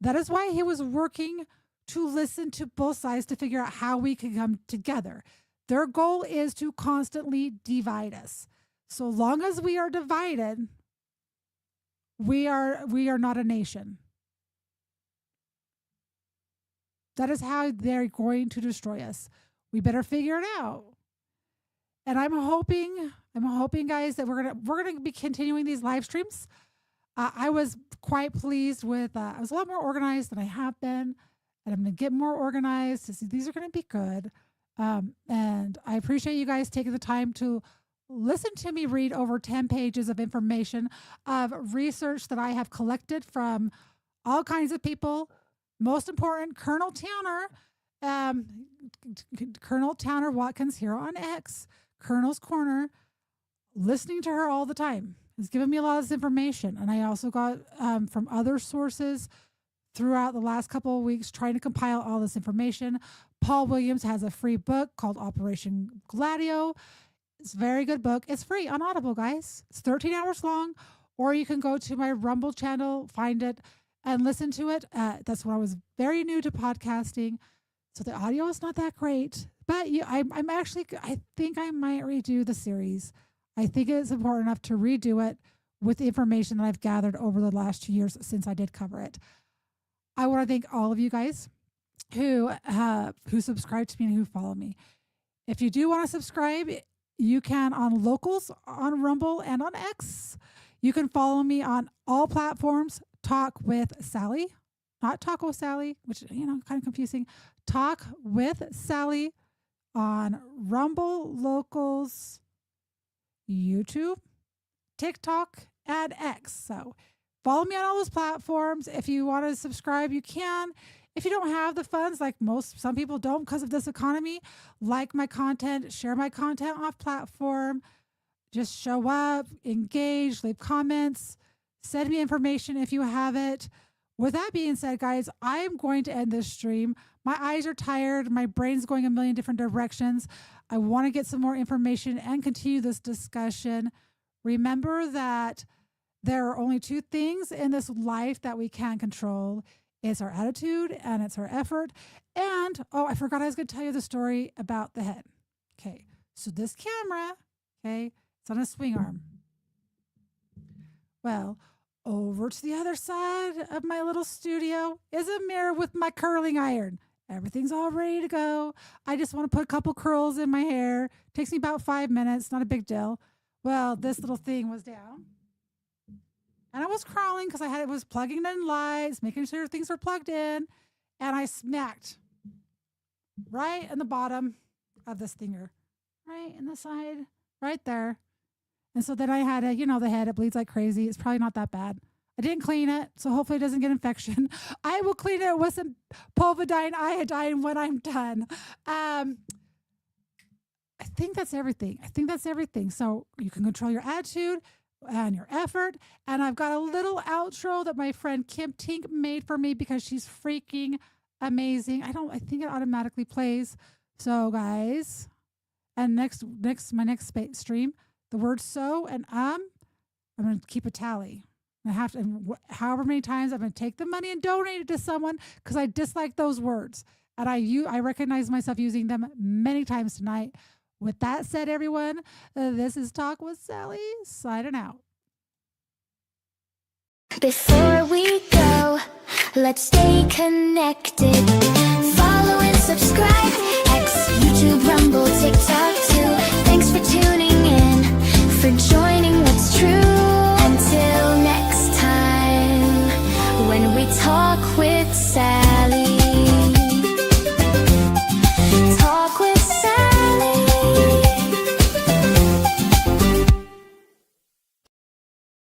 That is why he was working to listen to both sides to figure out how we can come together. Their goal is to constantly divide us. So long as we are divided, we are not a nation. That is how they're going to destroy us. We better figure it out. And I'm hoping, guys, that we're gonna be continuing these live streams. I was quite pleased with. I was a lot more organized than I have been, and I'm gonna get more organized. These are gonna be good. And I appreciate you guys taking the time to listen to me read over 10 pages of information of research that I have collected from all kinds of people. Most important, Colonel Towner Watkins here on X, Colonel's Corner, listening to her all the time. Has given me a lot of this information. And I also got from other sources throughout the last couple of weeks trying to compile all this information. Paul Williams has a free book called Operation Gladio. It's a very good book. It's free on Audible, guys. It's 13 hours long, or you can go to my Rumble channel, find it, and listen to it. That's when I was very new to podcasting, so the audio is not that great. But I think I might redo the series. I think it's important enough to redo it with the information that I've gathered over the last 2 years since I did cover it. I want to thank all of you guys who subscribe to me and who follow me. If you do want to subscribe, you can on Locals, on Rumble, and on X. You can follow me on all platforms. Talk with Sally, not Taco Sally, which, kind of confusing. Talk with Sally on Rumble, Locals, YouTube, TikTok, and X. So follow me on all those platforms. If you want to subscribe, you can. If you don't have the funds, like some people don't because of this economy, like my content, share my content off platform, just show up, engage, leave comments, send me information if you have it. With that being said, guys, I am going to end this stream. My eyes are tired. My brain's going a million different directions. I want to get some more information and continue this discussion. Remember that there are only two things in this life that we can control. It's our attitude and it's our effort. And, oh, I forgot I was going to tell you the story about the head. Okay. So this camera, okay, it's on a swing arm. Well, over to the other side of my little studio is a mirror with my curling iron. Everything's all ready to go. I just want to put a couple curls in my hair. Takes me about 5 minutes, not a big deal. Well, this little thing was down. And I was crawling because I was plugging in lights, making sure things were plugged in. And I smacked right in the bottom of this thinger. Right in the side, right there. And so then I had the head, it bleeds like crazy. It's probably not that bad. I didn't clean it, so hopefully it doesn't get infection. I will clean it with some povidone iodine when I'm done. I think that's everything. So you can control your attitude and your effort. And I've got a little outro that my friend Kim Tink made for me because she's freaking amazing. I think it automatically plays. So guys, and my next stream, the word so and I'm going to keep a tally. I have to, and however many times I'm going to take the money and donate it to someone because I dislike those words. And I recognize myself using them many times tonight. With that said, everyone, this is Talk with Sally, signing out. Before we go, let's stay connected. Follow and subscribe. X, YouTube, Rumble, TikTok.